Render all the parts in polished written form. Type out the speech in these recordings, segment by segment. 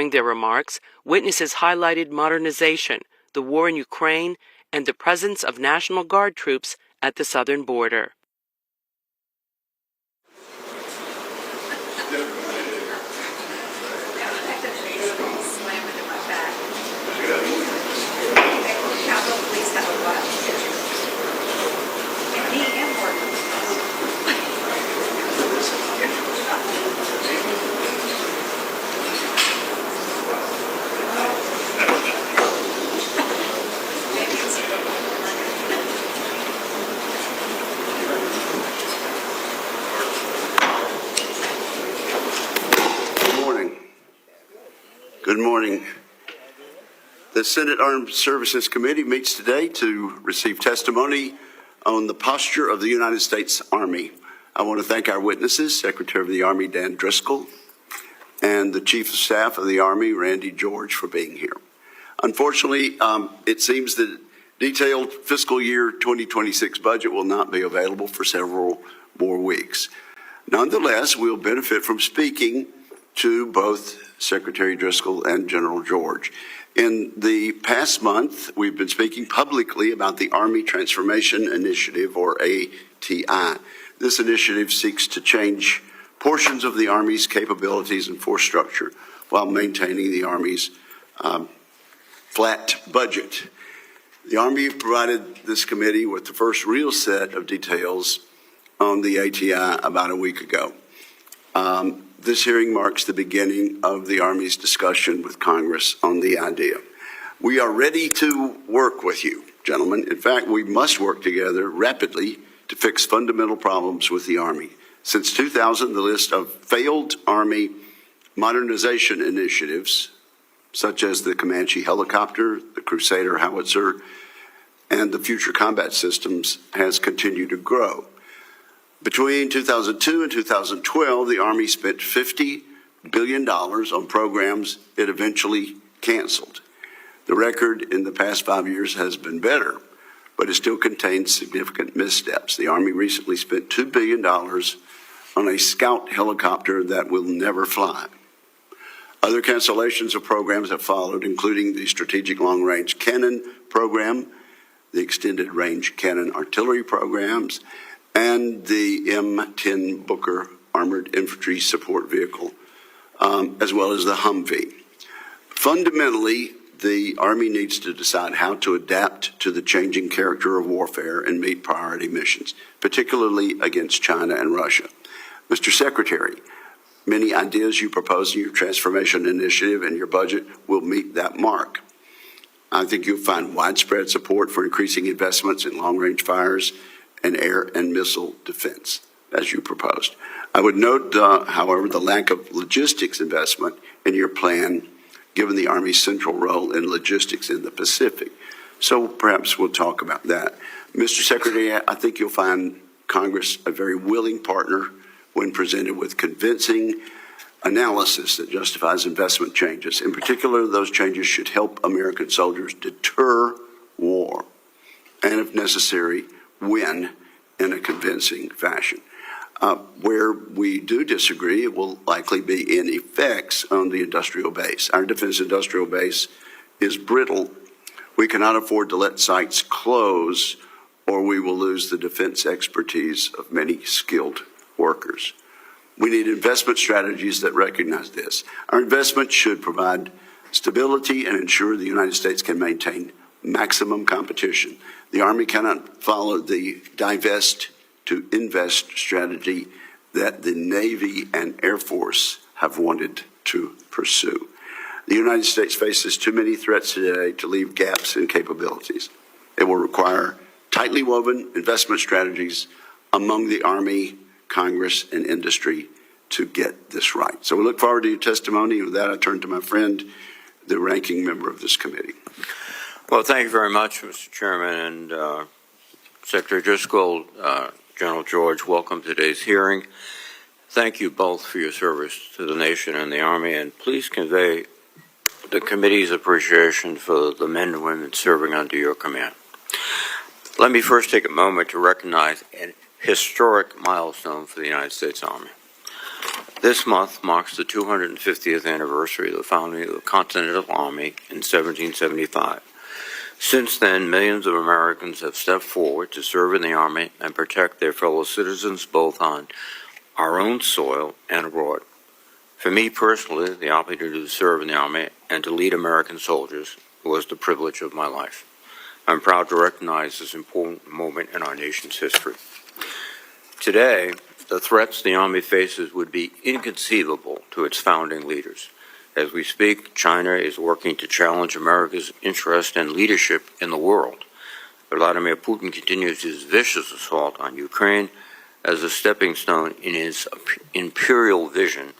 During their remarks, witnesses highlighted modernization, the war in Ukraine, and the presence of National Guard troops at the southern border. Good morning. The Senate Armed Services Committee meets today to receive testimony on the posture of the United States Army. I want to thank our witnesses, Secretary of the Army Dan Driscoll, and the Chief of Staff of the Army, Randy George, for being here. Unfortunately, it seems that detailed fiscal year 2026 budget will not be available for several more weeks. Nonetheless, we'll benefit from speaking to both Secretary Driscoll and General George. In the past month, we've been speaking publicly about the Army Transformation Initiative, or ATI. This initiative seeks to change portions of the Army's capabilities and force structure while maintaining the Army's flat budget. The Army provided this committee with the first real set of details on the ATI about a week ago. This hearing marks the beginning of the Army's discussion with Congress on the idea. We are ready to work with you, gentlemen. In fact, we must work together rapidly to fix fundamental problems with the Army. Since 2000, the list of failed Army modernization initiatives, such as the Comanche helicopter, the Crusader howitzer, and the future combat systems, has continued to grow. Between 2002 and 2012, the Army spent $50 billion on programs it eventually canceled. The record in the past 5 years has been better, but it still contains significant missteps. The Army recently spent $2 billion on a Scout helicopter that will never fly. Other cancellations of programs have followed, including the Strategic Long Range Cannon Program, the Extended Range Cannon Artillery Programs, and the M10 Booker Armored Infantry Support Vehicle, as well as the Humvee. Fundamentally, the Army needs to decide how to adapt to the changing character of warfare and meet priority missions, particularly against China and Russia. Mr. Secretary, many ideas you propose in your transformation initiative and your budget will meet that mark. I think you'll find widespread support for increasing investments in long-range fires and air and missile defense, as you proposed. I would note, however, the lack of logistics investment in your plan, given the Army's central role in logistics in the Pacific. So perhaps we'll talk about that. Mr. Secretary, I think you'll find Congress a very willing partner when presented with convincing analysis that justifies investment changes. In particular, those changes should help American soldiers deter war and, if necessary, win in a convincing fashion. Where we do disagree, it will likely be in effects on the industrial base. Our defense industrial base is brittle. We cannot afford to let sites close, or we will lose the defense expertise of many skilled workers. We need investment strategies that recognize this. Our investment should provide stability and ensure the United States can maintain maximum competition. The Army cannot follow the divest to invest strategy that the Navy and Air Force have wanted to pursue. The United States faces too many threats today to leave gaps in capabilities. It will require tightly woven investment strategies among the Army, Congress, and industry to get this right. So we look forward to your testimony. With that, I turn to my friend, the ranking member of this committee. Well, thank you very much, Mr. Chairman, and Secretary Driscoll, General George, welcome to today's hearing. Thank you both for your service to the nation and the Army, and please convey the committee's appreciation for the men and women serving under your command. Let me first take a moment to recognize an historic milestone for the United States Army. This month marks the 250th anniversary of the founding of the Continental Army in 1775. Since then, millions of Americans have stepped forward to serve in the Army and protect their fellow citizens both on our own soil and abroad. For me personally, the opportunity to serve in the Army and to lead American soldiers was the privilege of my life. I'm proud to recognize this important moment in our nation's history. Today, the threats the Army faces would be inconceivable to its founding leaders. As we speak, China is working to challenge America's interest and leadership in the world. Vladimir Putin continues his vicious assault on Ukraine as a stepping stone in his imperial vision,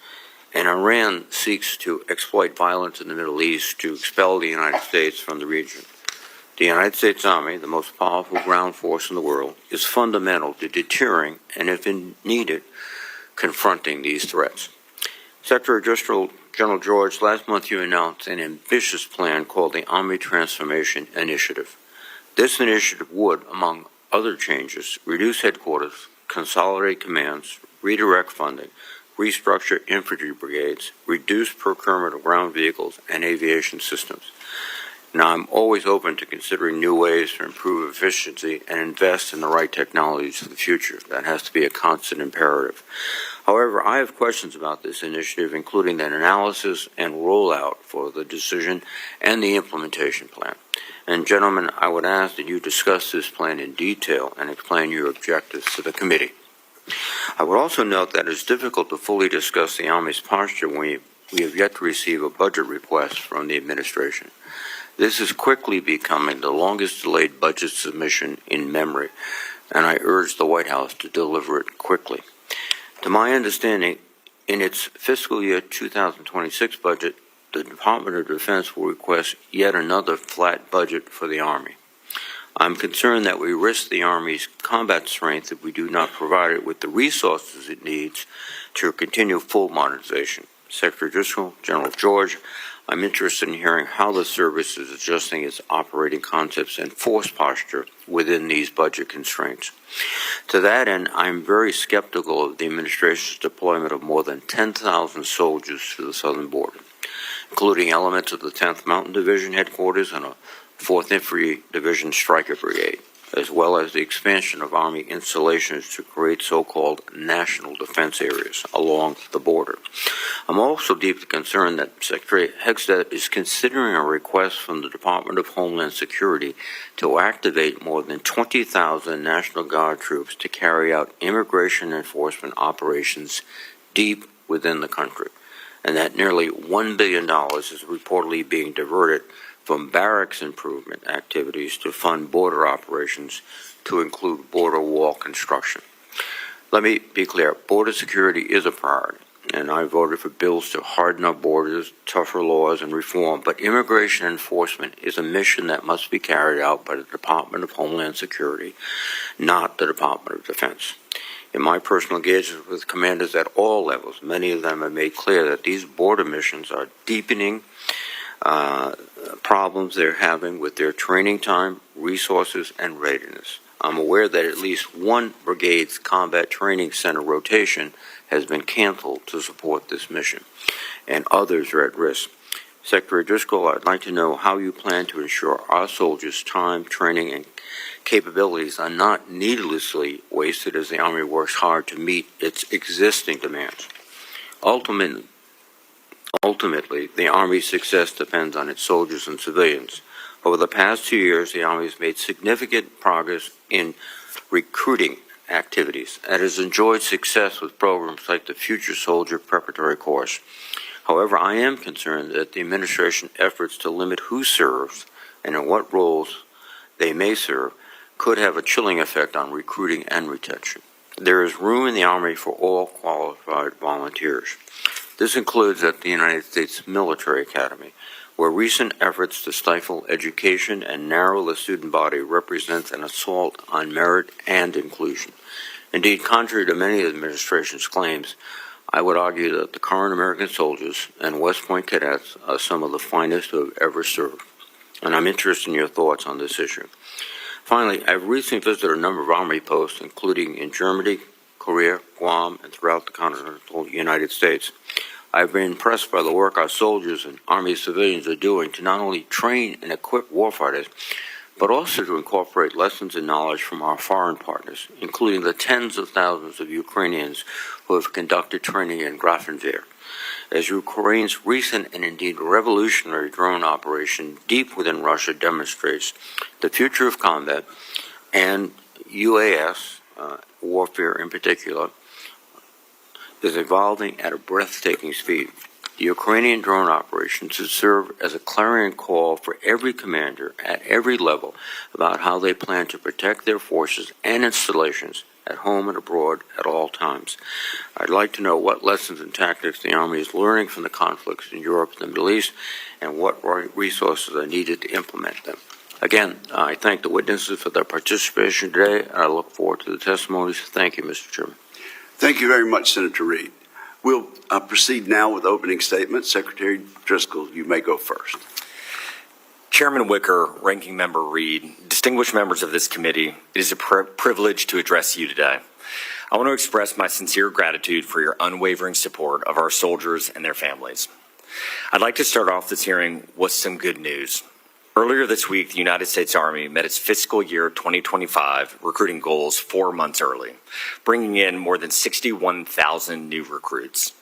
and Iran seeks to exploit violence in the Middle East to expel the United States from the region. The United States Army, the most powerful ground force in the world, is fundamental to deterring and, if needed, confronting these threats. Secretary General George, last month you announced an ambitious plan called the Army Transformation Initiative. This initiative would, among other changes, reduce headquarters, consolidate commands, redirect funding, restructure infantry brigades, reduce procurement of ground vehicles and aviation systems. Now, I'm always open to considering new ways to improve efficiency and invest in the right technologies for the future. That has to be a constant imperative. However, I have questions about this initiative, including the analysis and rollout for the decision and the implementation plan. And gentlemen, I would ask that you discuss this plan in detail and explain your objectives to the committee. I would also note that it's difficult to fully discuss the Army's posture when we have yet to receive a budget request from the administration. This is quickly becoming the longest delayed budget submission in memory, and I urge the White House to deliver it quickly. To my understanding, in its fiscal year 2026 budget, the Department of Defense will request yet another flat budget for the Army. I'm concerned that we risk the Army's combat strength if we do not provide it with the resources it needs to continue full modernization. Secretary General George, I'm interested in hearing how the service is adjusting its operating concepts and force posture within these budget constraints. To that end, I'm very skeptical of the administration's deployment of more than 10,000 soldiers to the southern border, including elements of the 10th Mountain Division headquarters and a 4th Infantry Division Stryker Brigade, as well as the expansion of Army installations to create so-called national defense areas along the border. I'm also deeply concerned that Secretary Hegstead is considering a request from the Department of Homeland Security to activate more than 20,000 National Guard troops to carry out immigration enforcement operations deep within the country, and that nearly $1 billion is reportedly being diverted from barracks improvement activities to fund border operations to include border wall construction. Let me be clear, border security is a priority, and I voted for bills to harden our borders, tougher laws, and reform, but immigration enforcement is a mission that must be carried out by the Department of Homeland Security, not the Department of Defense. In my personal engagements with commanders at all levels, many of them have made clear that these border missions are deepening problems they're having with their training time, resources, and readiness. I'm aware that at least one brigade's combat training center rotation has been canceled to support this mission, and others are at risk. Secretary Driscoll, I'd like to know how you plan to ensure our soldiers' time, training, and capabilities are not needlessly wasted as the Army works hard to meet its existing demands. Ultimately, the Army's success depends on its soldiers and civilians. Over the past 2 years, the Army has made significant progress in recruiting activities and has enjoyed success with programs like the Future Soldier Preparatory Course. However, I am concerned that the administration efforts to limit who serves and in what roles they may serve could have a chilling effect on recruiting and retention. There is room in the Army for all qualified volunteers. This includes at the United States Military Academy, where recent efforts to stifle education and narrow the student body represents an assault on merit and inclusion. Indeed, contrary to many of the administration's claims, I would argue that the current American soldiers and West Point cadets are some of the finest who have ever served, and I'm interested in your thoughts on this issue. Finally, I've recently visited a number of Army posts, including in Germany, Korea, Guam, and throughout the continental United States. I've been impressed by the work our soldiers and Army civilians are doing to not only train and equip warfighters, but also to incorporate lessons and knowledge from our foreign partners, including the tens of thousands of Ukrainians who have conducted training in Grafenwehr. As Ukraine's recent and indeed revolutionary drone operation deep within Russia demonstrates, the future of combat and UAS, warfare in particular, is evolving at a breathtaking speed. The Ukrainian drone operation should serve as a clarion call for every commander at every level about how they plan to protect their forces and installations at home and abroad at all times. I'd like to know what lessons and tactics the Army is learning from the conflicts in Europe and the Middle East and what resources are needed to implement them. Again, I thank the witnesses for their participation today, and I look forward to the testimonies. Thank you, Mr. Chairman. Thank you very much, Senator Reid. We'll proceed now with opening statements. Secretary Driscoll, you may go first. Chairman Wicker, Ranking Member Reid, distinguished members of this committee, it is a privilege to address you today. I want to express my sincere gratitude for your unwavering support of our soldiers and their families. I'd like to start off this hearing with some good news. Earlier this week, the United States Army met its fiscal year 2025 recruiting goals 4 months early, bringing in more than 61,000 new recruits.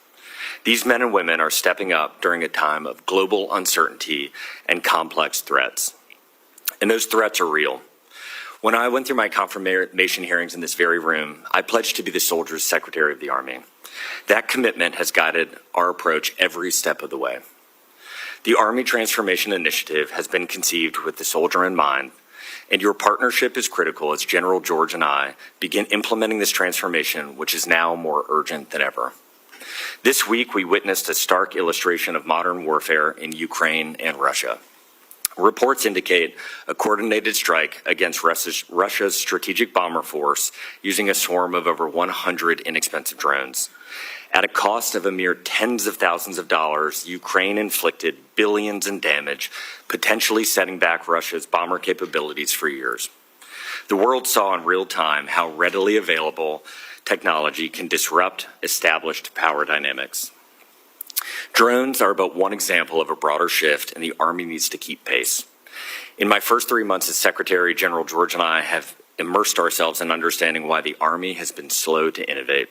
These men and women are stepping up during a time of global uncertainty and complex threats. And those threats are real. When I went through my confirmation hearings in this very room, I pledged to be the Soldiers' Secretary of the Army. That commitment has guided our approach every step of the way. The Army Transformation Initiative has been conceived with the soldier in mind, and your partnership is critical as General George and I begin implementing this transformation, which is now more urgent than ever. This week, we witnessed a stark illustration of modern warfare in Ukraine and Russia. Reports indicate a coordinated strike against Russia's strategic bomber force using a swarm of over 100 inexpensive drones. At a cost of a mere tens of thousands of dollars, Ukraine inflicted billions in damage, potentially setting back Russia's bomber capabilities for years. The world saw in real time how readily available technology can disrupt established power dynamics. Drones are but one example of a broader shift, and the Army needs to keep pace. In my first 3 months as Secretary, General George and I have immersed ourselves in understanding why the Army has been slow to innovate.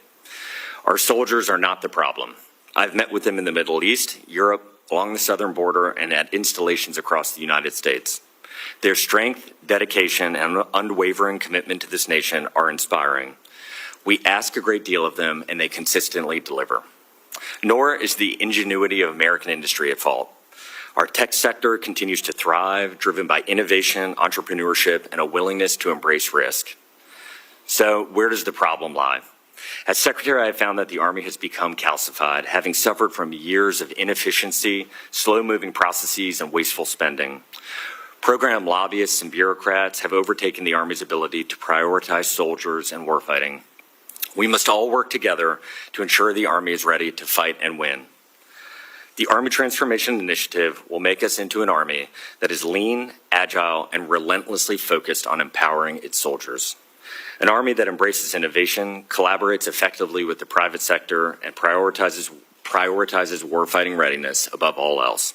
Our soldiers are not the problem. I've met with them in the Middle East, Europe, along the southern border, and at installations across the United States. Their strength, dedication, and unwavering commitment to this nation are inspiring. We ask a great deal of them, and they consistently deliver. Nor is the ingenuity of American industry at fault. Our tech sector continues to thrive, driven by innovation, entrepreneurship, and a willingness to embrace risk. So, where does the problem lie? As Secretary, I have found that the Army has become calcified, having suffered from years of inefficiency, slow-moving processes, and wasteful spending. Program lobbyists and bureaucrats have overtaken the Army's ability to prioritize soldiers and warfighting. We must all work together to ensure the Army is ready to fight and win. The Army Transformation Initiative will make us into an Army that is lean, agile, and relentlessly focused on empowering its soldiers. An Army that embraces innovation, collaborates effectively with the private sector, and prioritizes warfighting readiness above all else.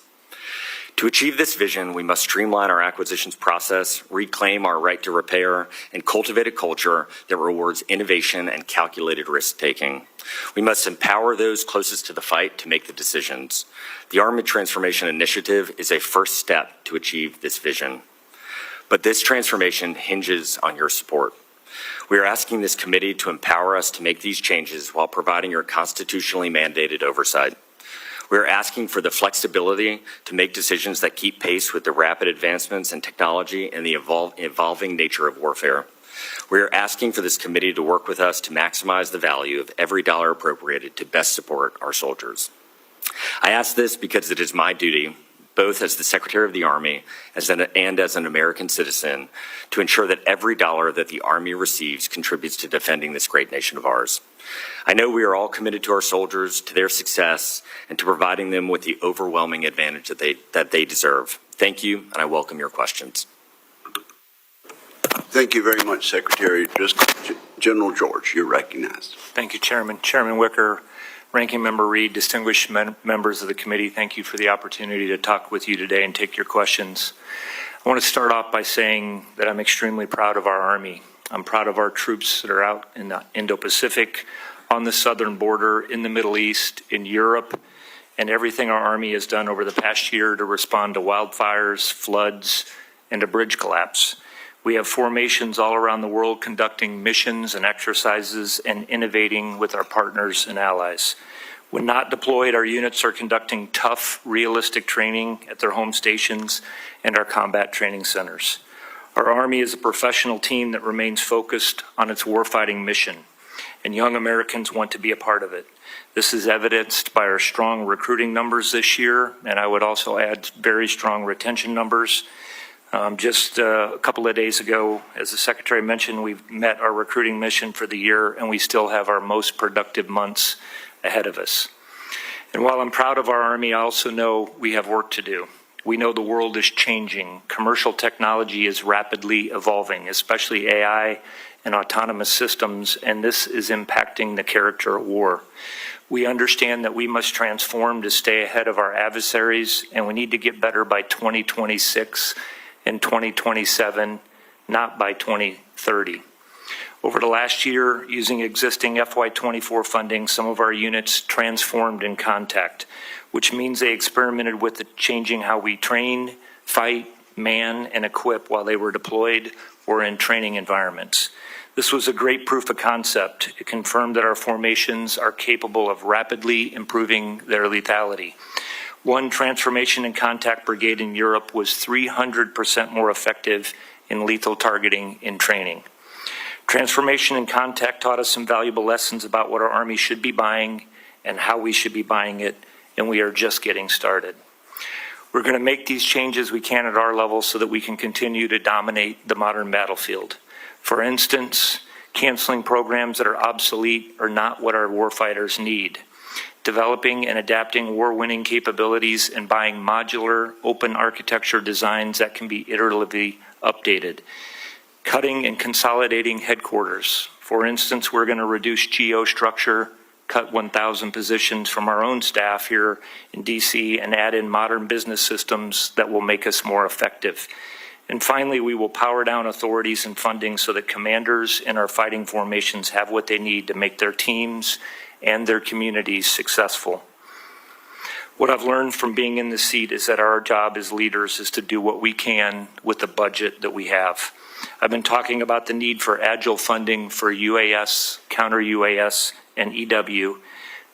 To achieve this vision, we must streamline our acquisitions process, reclaim our right to repair, and cultivate a culture that rewards innovation and calculated risk-taking. We must empower those closest to the fight to make the decisions. The Army Transformation Initiative is a first step to achieve this vision. But this transformation hinges on your support. We are asking this committee to empower us to make these changes while providing your constitutionally mandated oversight. We are asking for the flexibility to make decisions that keep pace with the rapid advancements in technology and the evolving nature of warfare. We are asking for this committee to work with us to maximize the value of every dollar appropriated to best support our soldiers. I ask this because it is my duty, both as the Secretary of the Army and as an American citizen, to ensure that every dollar that the Army receives contributes to defending this great nation of ours. I know we are all committed to our soldiers, to their success, and to providing them with the overwhelming advantage that they deserve. Thank you, and I welcome your questions. Thank you very much, Secretary Driscoll. General George, you're recognized. Thank you, Chairman. Chairman Wicker, Ranking Member Reed, distinguished members of the committee, thank you for the opportunity to talk with you today and take your questions. I want to start off by saying that I'm extremely proud of our Army. I'm proud of our troops that are out in the Indo-Pacific, on the southern border, in the Middle East, in Europe, and everything our Army has done over the past year to respond to wildfires, floods, and a bridge collapse. We have formations all around the world conducting missions and exercises and innovating with our partners and allies. When not deployed, our units are conducting tough, realistic training at their home stations and our combat training centers. Our Army is a professional team that remains focused on its warfighting mission, and young Americans want to be a part of it. This is evidenced by our strong recruiting numbers this year, and I would also add very strong retention numbers. Just a couple of days ago, as the Secretary mentioned, we've met our recruiting mission for the year, and we still have our most productive months ahead of us. And while I'm proud of our Army, I also know we have work to do. We know the world is changing. Commercial technology is rapidly evolving, especially AI and autonomous systems, and this is impacting the character of war. We understand that we must transform to stay ahead of our adversaries, and we need to get better by 2026 and 2027, not by 2030. Over the last year, using existing FY24 funding, some of our units transformed in contact, which means they experimented with changing how we train, fight, man, and equip while they were deployed or in training environments. This was a great proof of concept. It confirmed that our formations are capable of rapidly improving their lethality. One transformation in contact brigade in Europe was 300% more effective in lethal targeting in training. Transformation in contact taught us some valuable lessons about what our Army should be buying and how we should be buying it, and we are just getting started. We're going to make these changes we can at our level so that we can continue to dominate the modern battlefield. For instance, canceling programs that are obsolete are not what our warfighters need. Developing and adapting war-winning capabilities and buying modular, open architecture designs that can be iteratively updated. Cutting and consolidating headquarters. For instance, we're going to reduce GO structure, cut 1,000 positions from our own staff here in DC, and add in modern business systems that will make us more effective. And finally, we will power down authorities and funding so that commanders in our fighting formations have what they need to make their teams and their communities successful. What I've learned from being in the seat is that our job as leaders is to do what we can with the budget that we have. I've been talking about the need for agile funding for UAS, counter-UAS, and EW.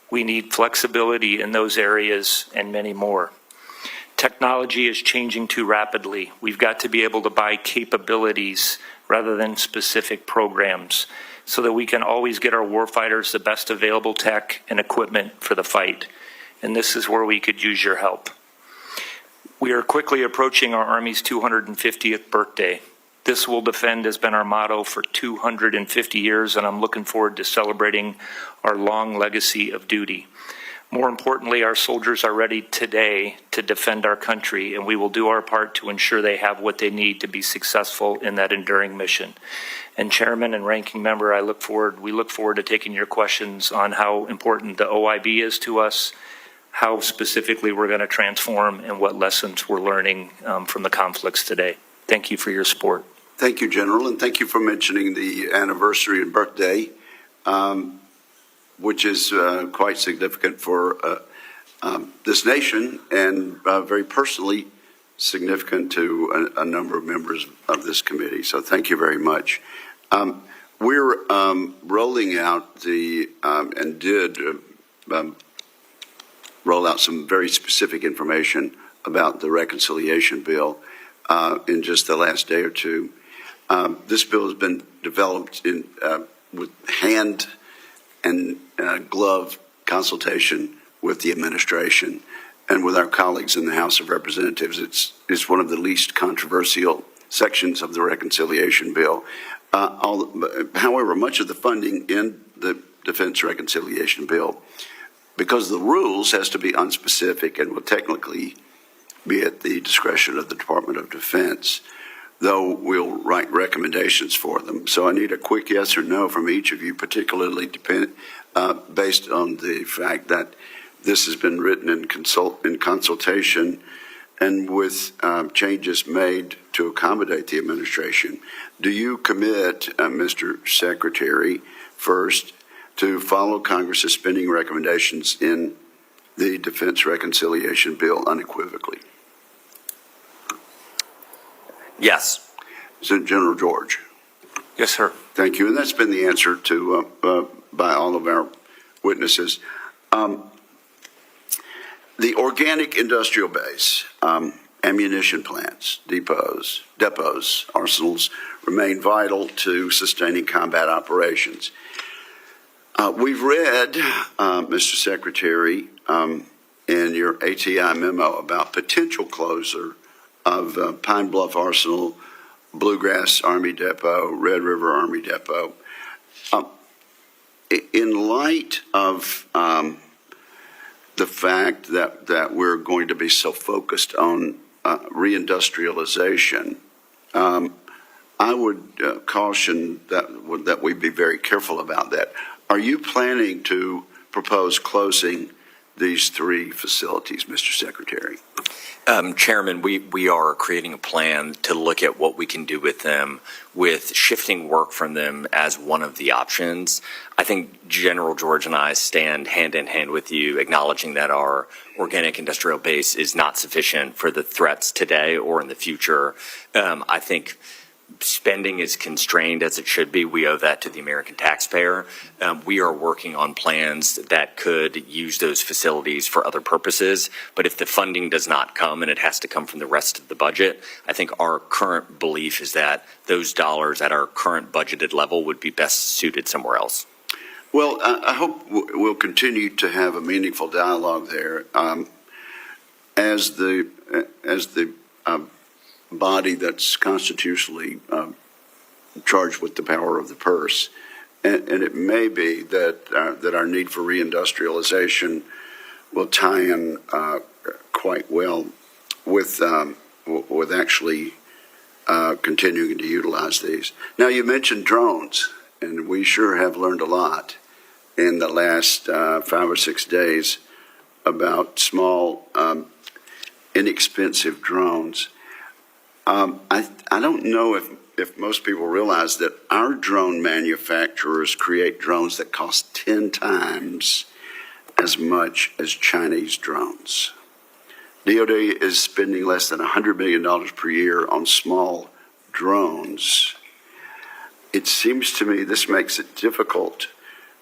We need flexibility in those areas and many more. Technology is changing too rapidly. We've got to be able to buy capabilities rather than specific programs so that we can always get our warfighters the best available tech and equipment for the fight. And this is where we could use your help. We are quickly approaching our Army's 250th birthday. This will defend has been our motto for 250 years, and I'm looking forward to celebrating our long legacy of duty. More importantly, our soldiers are ready today to defend our country, and we will do our part to ensure they have what they need to be successful in that enduring mission. And Chairman and Ranking Member, we look forward to taking your questions on how important the OIB is to us, how specifically we're going to transform, and what lessons we're learning from the conflicts today. Thank you for your support. Thank you, General, and thank you for mentioning the anniversary and birthday, which is quite significant for this nation and very personally significant to a number of members of this committee. So thank you very much. We're rolling out and did roll out some very specific information about the reconciliation bill in just the last day or two. This bill has been developed with hand and glove consultation with the administration and with our colleagues in the House of Representatives. It's one of the least controversial sections of the reconciliation bill. However, much of the funding in the Defense Reconciliation Bill, because the rules, has to be unspecific and will technically be at the discretion of the Department of Defense. though we'll write recommendations for them. So I need a quick yes or no from each of you, particularly based on the fact that this has been written in consultation and with changes made to accommodate the administration. Do you commit, Mr. Secretary, first, to follow Congress's spending recommendations in the Defense Reconciliation Bill unequivocally? Yes. General George. Yes, sir. Thank you. And that's been the answer to by all of our witnesses. The organic industrial base, ammunition plants, depots, arsenals remain vital to sustaining combat operations. We've read, Mr. Secretary, in your ATI memo about potential closure of Pine Bluff Arsenal, Bluegrass Army Depot, Red River Army Depot. In light of the fact that we're going to be so focused on reindustrialization, I would caution that we be very careful about that. Are you planning to propose closing these three facilities, Mr. Secretary? Chairman, we are creating a plan to look at what we can do with them, with shifting work from them as one of the options. I think General George and I stand hand in hand with you, acknowledging that our organic industrial base is not sufficient for the threats today or in the future. I think spending is constrained as it should be. We owe that to the American taxpayer. We are working on plans that could use those facilities for other purposes, but if the funding does not come and it has to come from the rest of the budget, I think our current belief is that those dollars at our current budgeted level would be best suited somewhere else. Well, I hope we'll continue to have a meaningful dialogue there. As the body that's constitutionally charged with the power of the purse, and it may be that our need for reindustrialization will tie in quite well with actually continuing to utilize these. Now, you mentioned drones, and we sure have learned a lot in the last 5 or 6 days about small, inexpensive drones. I don't know if most people realize that our drone manufacturers create drones that cost 10 times as much as Chinese drones. DoD is spending less than $100 million per year on small drones. It seems to me this makes it difficult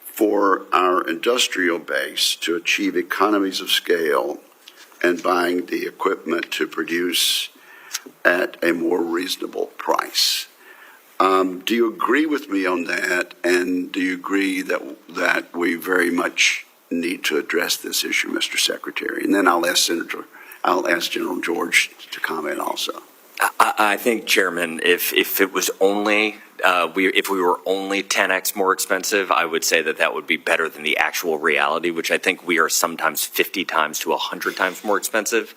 for our industrial base to achieve economies of scale and buying the equipment to produce at a more reasonable price. Do you agree with me on that? And do you agree that we very much need to address this issue, Mr. Secretary? And then I'll ask General George to comment also. I think, Chairman, if it was only if we were only 10x more expensive, I would say that would be better than the actual reality, which I think we are sometimes 50 times to 100 times more expensive.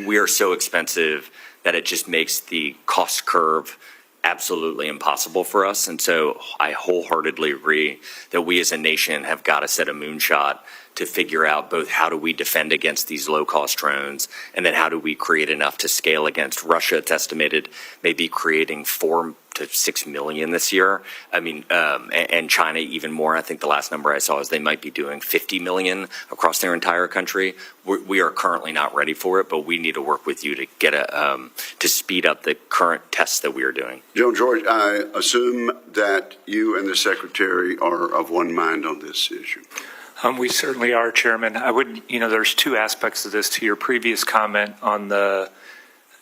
We are so expensive that it just makes the cost curve absolutely impossible for us. And so I wholeheartedly agree that we as a nation have got to set a moonshot to figure out both how do we defend against these low-cost drones, and then how do we create enough to scale against Russia. It's estimated maybe creating 4 to 6 million this year. I mean, and China even more. I think the last number I saw is they might be doing 50 million across their entire country. We are currently not ready for it, but we need to work with you to get to speed up the current tests that we are doing. General George, I assume that you and the Secretary are of one mind on this issue. We certainly are, Chairman. I would, there's two aspects of this. To your previous comment on the,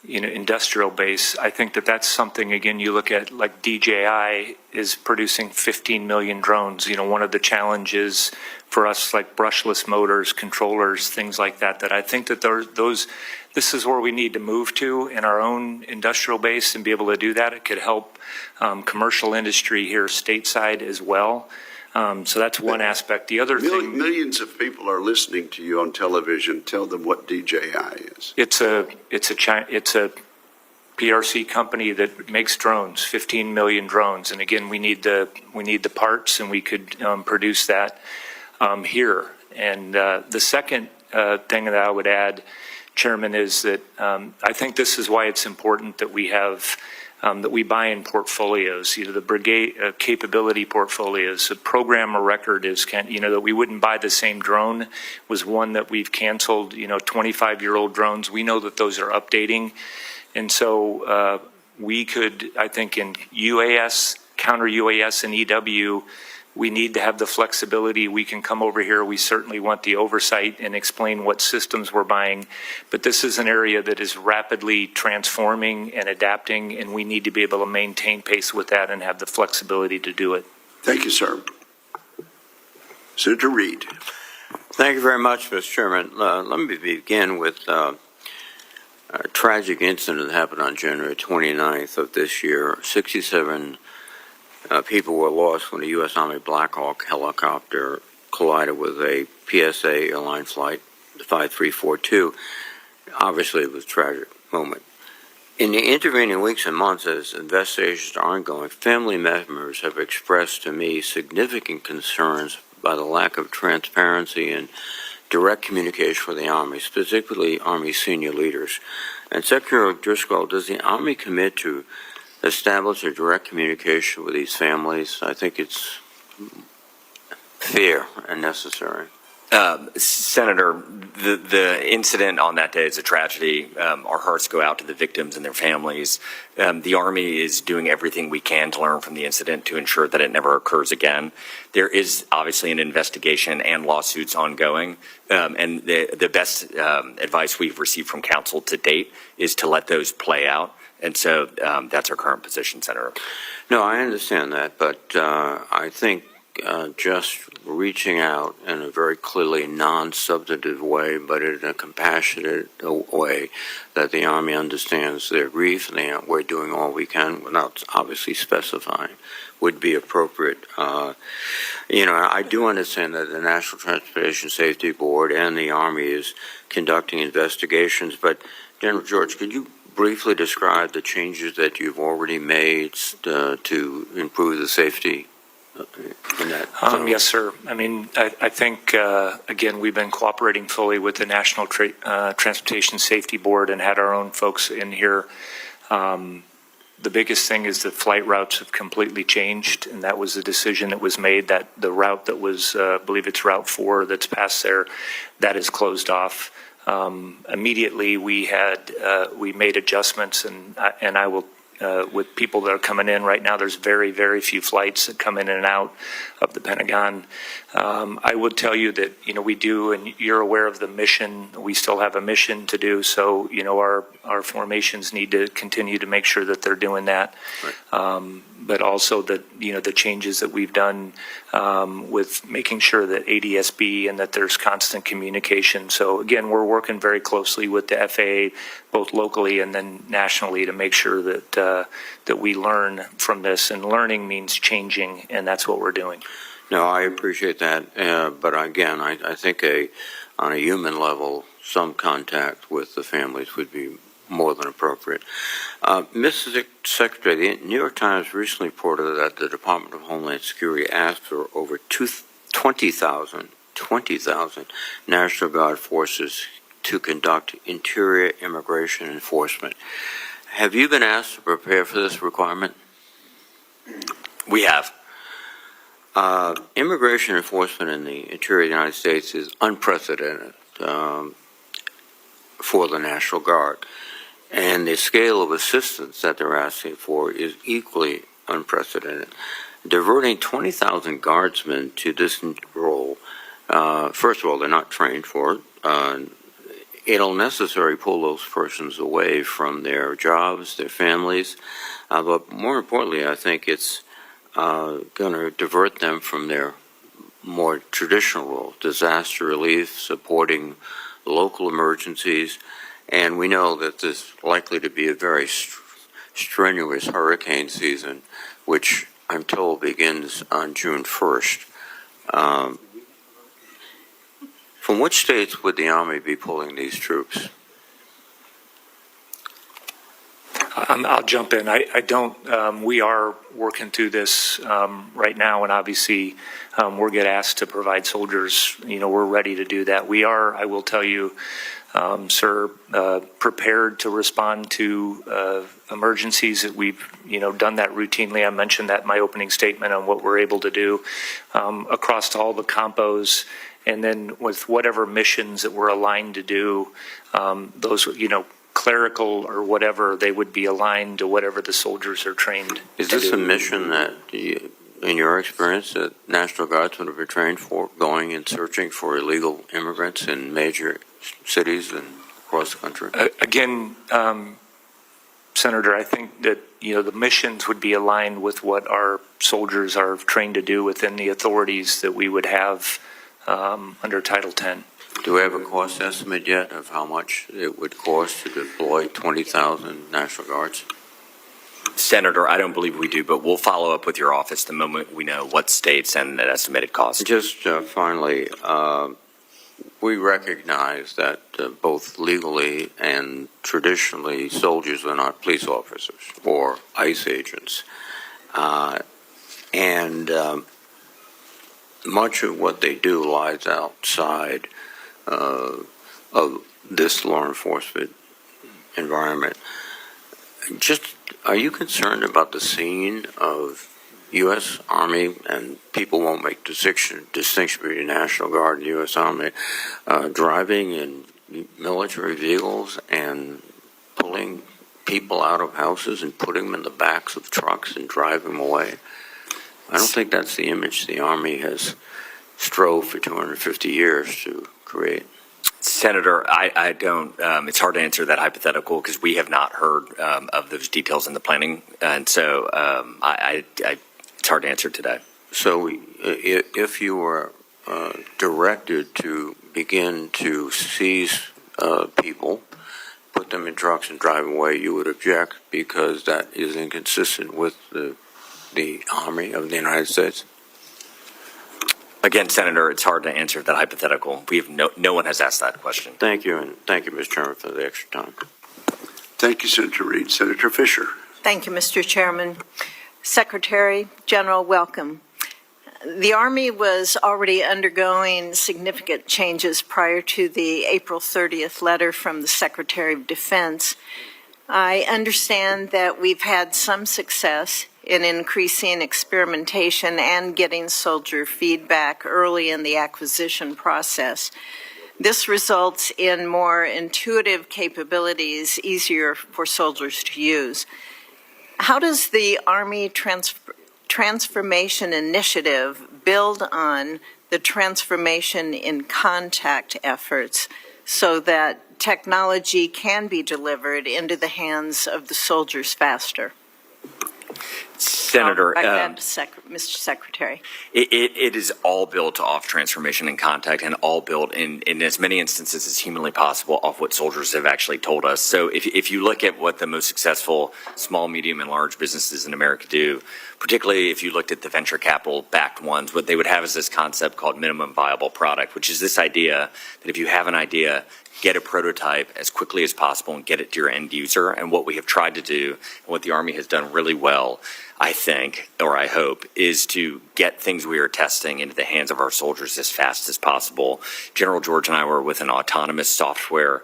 industrial base, I think that's something, again, you look at like DJI is producing 15 million drones. One of the challenges for us, like brushless motors, controllers, things like that I think that this is where we need to move to in our own industrial base and be able to do that. It could help commercial industry here stateside as well. So that's one aspect. The other thing, millions of people are listening to you on television. Tell them what DJI is. It's a PRC company that makes drones, 15 million drones. And again, we need the parts, and we could produce that here. And the second thing that I would add, Chairman, is that I think this is why it's important that we have that we buy in portfolios, the brigade capability portfolios. A program of record is, that we wouldn't buy the same drone was one that we've canceled, 25-year-old drones. We know that those are updating. And so we could, I think, in UAS, counter-UAS and EW, we need to have the flexibility. We can come over here. We certainly want the oversight and explain what systems we're buying. But this is an area that is rapidly transforming and adapting, and we need to be able to maintain pace with that and have the flexibility to do it. Thank you, sir. Senator Reid. Thank you very much, Mr. Chairman. Let me begin with a tragic incident that happened on January 29th of this year. 67 people were lost when a U.S. Army Black Hawk helicopter collided with a PSA airline flight 5342. Obviously, it was a tragic moment. In the intervening weeks and months, as investigations are ongoing, family members have expressed to me significant concerns by the lack of transparency and direct communication with the Army, specifically Army senior leaders. And Secretary Driscoll, does the Army commit to establish a direct communication with these families? I think it's fair and necessary. Senator, the incident on that day is a tragedy. Our hearts go out to the victims and their families. The Army is doing everything we can to learn from the incident to ensure that it never occurs again. There is obviously an investigation and lawsuits ongoing, and the best advice we've received from counsel to date is to let those play out. And so that's our current position, Senator. No, I understand that, but I think just reaching out in a very clearly non-substantive way, but in a compassionate way, that the Army understands their grief and we're doing all we can without obviously specifying, would be appropriate. I do understand that the National Transportation Safety Board and the Army is conducting investigations, but General George, could you briefly describe the changes that you've already made to improve the safety in that zone? Yes, sir. I mean, I think, again, we've been cooperating fully with the National Transportation Safety Board and had our own folks in here. The biggest thing is that flight routes have completely changed, and that was the decision that was made, that the route that was, I believe it's Route 4 that's past there, that is closed off. Immediately we made adjustments, and I will, with people that are coming in right now, there's very, very few flights that come in and out of the Pentagon. I would tell you that, we do, and you're aware of the mission. We still have a mission to do. So, our formations need to continue to make sure that they're doing that. Right. But also that, the changes that we've done with making sure that ADSB and that there's constant communication. So again, we're working very closely with the FAA, both locally and then nationally, to make sure that that we learn from this. And learning means changing, and that's what we're doing. No, I appreciate that. But again, I think on a human level, some contact with the families would be more than appropriate. Mr. Secretary, the New York Times recently reported that the Department of Homeland Security asked for over 20,000 National Guard forces to conduct interior immigration enforcement. Have you been asked to prepare for this requirement? We have. Immigration enforcement in the interior of the United States is unprecedented for the National Guard. And the scale of assistance that they're asking for is equally unprecedented. Diverting 20,000 guardsmen to this role, first of all, they're not trained for it. It'll necessarily pull those persons away from their jobs, their families. But more importantly, I think it's going to divert them from their more traditional role, disaster relief, supporting local emergencies. And we know that there's likely to be a very strenuous hurricane season, which I'm told begins on June 1st. From which states would the Army be pulling these troops? I'll jump in. I don't, we are working through this right now, and obviously we're get asked to provide soldiers, we're ready to do that. We are, I will tell you, sir, prepared to respond to emergencies. That we've, done that routinely. I mentioned that in my opening statement on what we're able to do across all the compos, and then with whatever missions that we're aligned to do, those, clerical or whatever, they would be aligned to whatever the soldiers are trained. Is this a mission that, in your experience, that National Guardsmen have been trained for, going and searching for illegal immigrants in major cities and across the country? Again, Senator, I think that, the missions would be aligned with what our soldiers are trained to do within the authorities that we would have under Title 10. Do we have a cost estimate yet of how much it would cost to deploy 20,000 National Guards? Senator, I don't believe we do, but we'll follow up with your office the moment we know what states and an estimated cost. Just finally, we recognize that both legally and traditionally soldiers are not police officers or ICE agents. And much of what they do lies outside of this law enforcement environment. Just, are you concerned about the scene of U.S. Army, and people won't make distinction between National Guard and U.S. Army, driving in military vehicles and pulling people out of houses and putting them in the backs of trucks and driving them away? I don't think that's the image the Army has strove for 250 years to create. Senator, I don't, it's hard to answer that hypothetical because we have not heard of those details in the planning. And so it's hard to answer today. So if you were directed to begin to seize people, put them in trucks and drive them away, you would object because that is inconsistent with the Army of the United States? Again, Senator, it's hard to answer that hypothetical. We have no one has asked that question. Thank you, and thank you, Mr. Chairman, for the extra time. Thank you, Senator Reid. Senator Fisher. Thank you, Mr. Chairman. Secretary General, welcome. The Army was already undergoing significant changes prior to the April 30th letter from the Secretary of Defense. I understand that we've had some success in increasing experimentation and getting soldier feedback early in the acquisition process. This results in more intuitive capabilities, easier for soldiers to use. How does the Army Transformation Initiative build on the transformation in contact efforts so that technology can be delivered into the hands of the soldiers faster? Senator, Mr. Secretary. It is all built off transformation and contact, and all built in as many instances as humanly possible off what soldiers have actually told us. So if you look at what the most successful small, medium, and large businesses in America do, particularly if you looked at the venture capital backed ones, what they would have is this concept called minimum viable product, which is this idea that if you have an idea, get a prototype as quickly as possible and get it to your end user. And what we have tried to do, and what the Army has done really well, I think, or I hope, is to get things we are testing into the hands of our soldiers as fast as possible. General George and I were with an autonomous software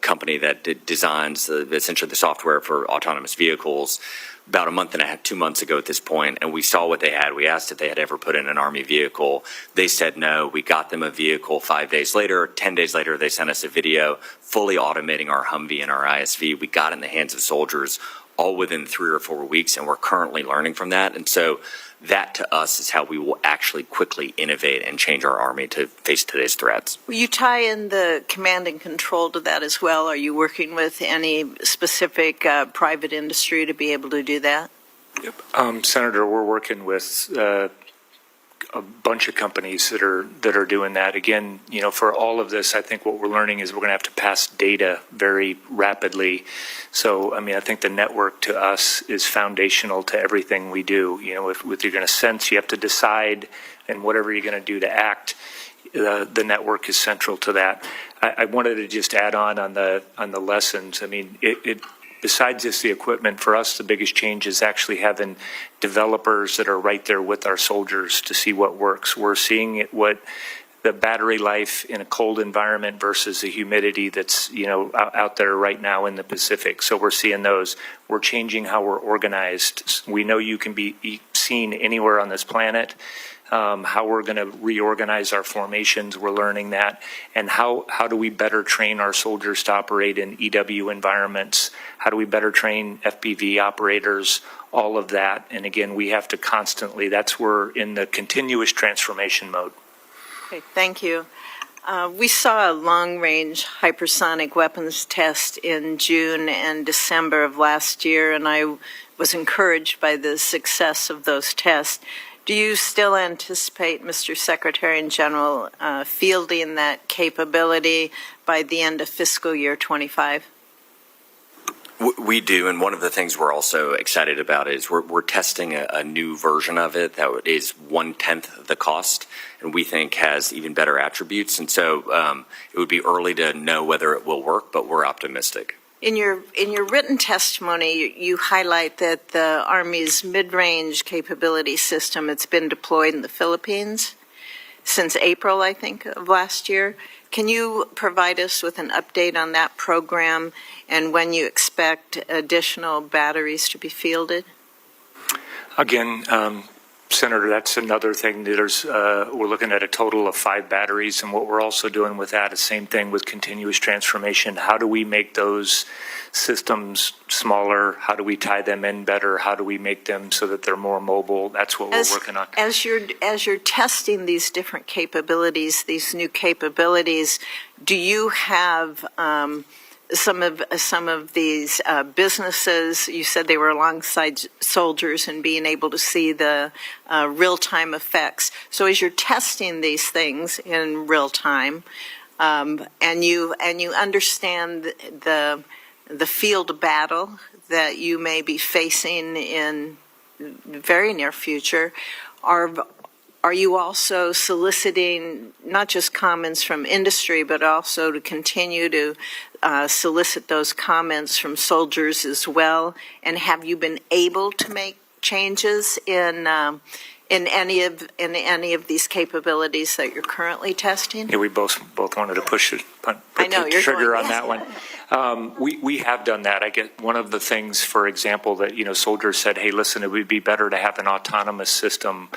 company that designs essentially the software for autonomous vehicles about a month and a half, 2 months ago at this point, and we saw what they had. We asked if they had ever put in an Army vehicle. They said no. We got them a vehicle 5 days later. 10 days later, they sent us a video fully automating our Humvee and our ISV. We got it in the hands of soldiers all within 3 or 4 weeks, and we're currently learning from that. And so that to us is how we will actually quickly innovate and change our Army to face today's threats. Will you tie in the command and control to that as well? Are you working with any specific private industry to be able to do that? Yep. Senator, we're working with a bunch of companies that are doing that. Again, for all of this, I think what we're learning is we're going to have to pass data very rapidly. So, I think the network to us is foundational to everything we do. If you're going to sense, you have to decide, and whatever you're going to do to act, the network is central to that. I wanted to just add on the lessons. besides just the equipment, for us, the biggest change is actually having developers that are right there with our soldiers to see what works. We're seeing it, what the battery life in a cold environment versus the humidity that's, out there right now in the Pacific. So we're seeing those. We're changing how we're organized. We know you can be seen anywhere on this planet. How we're going to reorganize our formations, we're learning that. And how do we better train our soldiers to operate in EW environments? How do we better train FPV operators? All of that. And again, we have to constantly, we're in the continuous transformation mode. Okay, thank you. We saw a long-range hypersonic weapons test in June and December of last year, and I was encouraged by the success of those tests. Do you still anticipate, Mr. Secretary and General, fielding that capability by the end of fiscal year 25? We do, and one of the things we're also excited about is we're testing a new version of it that is 1/10 the cost, and we think has even better attributes. And so it would be early to know whether it will work, but we're optimistic. In your written testimony, you highlight that the Army's mid-range capability system, it's been deployed in the Philippines since April, I think, of last year. Can you provide us with an update on that program and when you expect additional batteries to be fielded? Again, Senator, that's another thing. We're looking at a total of 5 batteries, and what we're also doing with that is same thing with continuous transformation. How do we make those systems smaller? How do we tie them in better? How do we make them so that they're more mobile? That's what we're working on. As you're testing these different capabilities, these new capabilities, do you have some of these businesses? You said they were alongside soldiers and being able to see the real-time effects. So as you're testing these things in real time, and you understand the field battle that you may be facing in the very near future, are you also soliciting not just comments from industry, but also to continue to solicit those comments from soldiers as well? And have you been able to make changes in any of these capabilities that you're currently testing? Yeah, we both wanted to push the trigger on that one. We have done that. I get one of the things, for example, that soldiers said, "Hey, listen, it would be better to have an autonomous system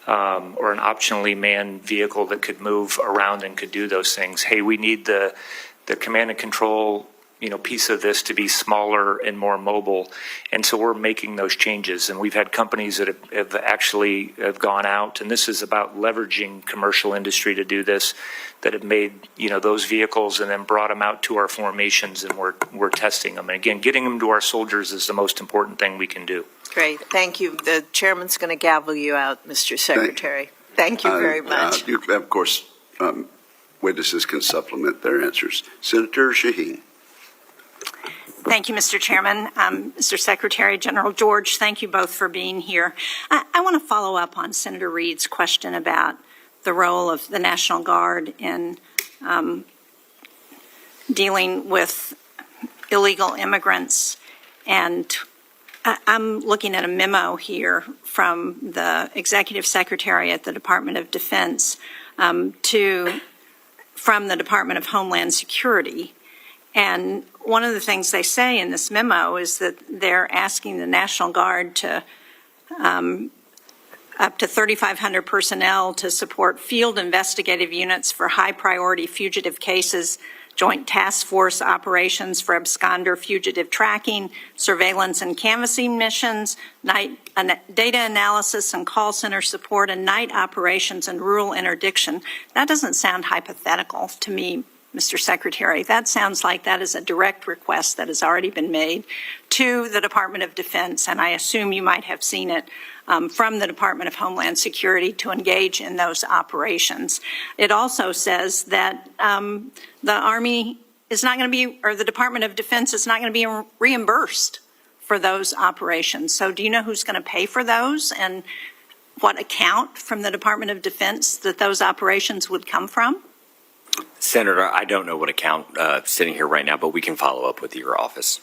or an optionally manned vehicle that could move around and could do those things. Hey, we need the command and control piece of this to be smaller and more mobile." And so we're making those changes, and we've had companies that have actually gone out, and this is about leveraging commercial industry to do this, that have made those vehicles and then brought them out to our formations, and we're testing them. And again, getting them to our soldiers is the most important thing we can do. Great, thank you. The chairman's going to gavel you out, Mr. Secretary. Thank you very much. Of course, witnesses can supplement their answers. Senator Shaheen. Thank you, Mr. Chairman. Mr. Secretary, General George, thank you both for being here. I want to follow up on Senator Reid's question about the role of the National Guard in dealing with illegal immigrants. And I'm looking at a memo here from the Executive Secretary at the Department of Defense from the Department of Homeland Security. And one of the things they say in this memo is that they're asking the National Guard to up to 3,500 personnel to support field investigative units for high-priority fugitive cases, joint task force operations for absconder fugitive tracking, surveillance and canvassing missions, data analysis and call center support, and night operations and rural interdiction. That doesn't sound hypothetical to me, Mr. Secretary. That sounds like that is a direct request that has already been made to the Department of Defense, and I assume you might have seen it from the Department of Homeland Security to engage in those operations. It also says that the Army is not going to be, or the Department of Defense is not going to be reimbursed for those operations. So do you know who's going to pay for those and what account from the Department of Defense that those operations would come from? Senator, I don't know what account sitting here right now, but we can follow up with your office.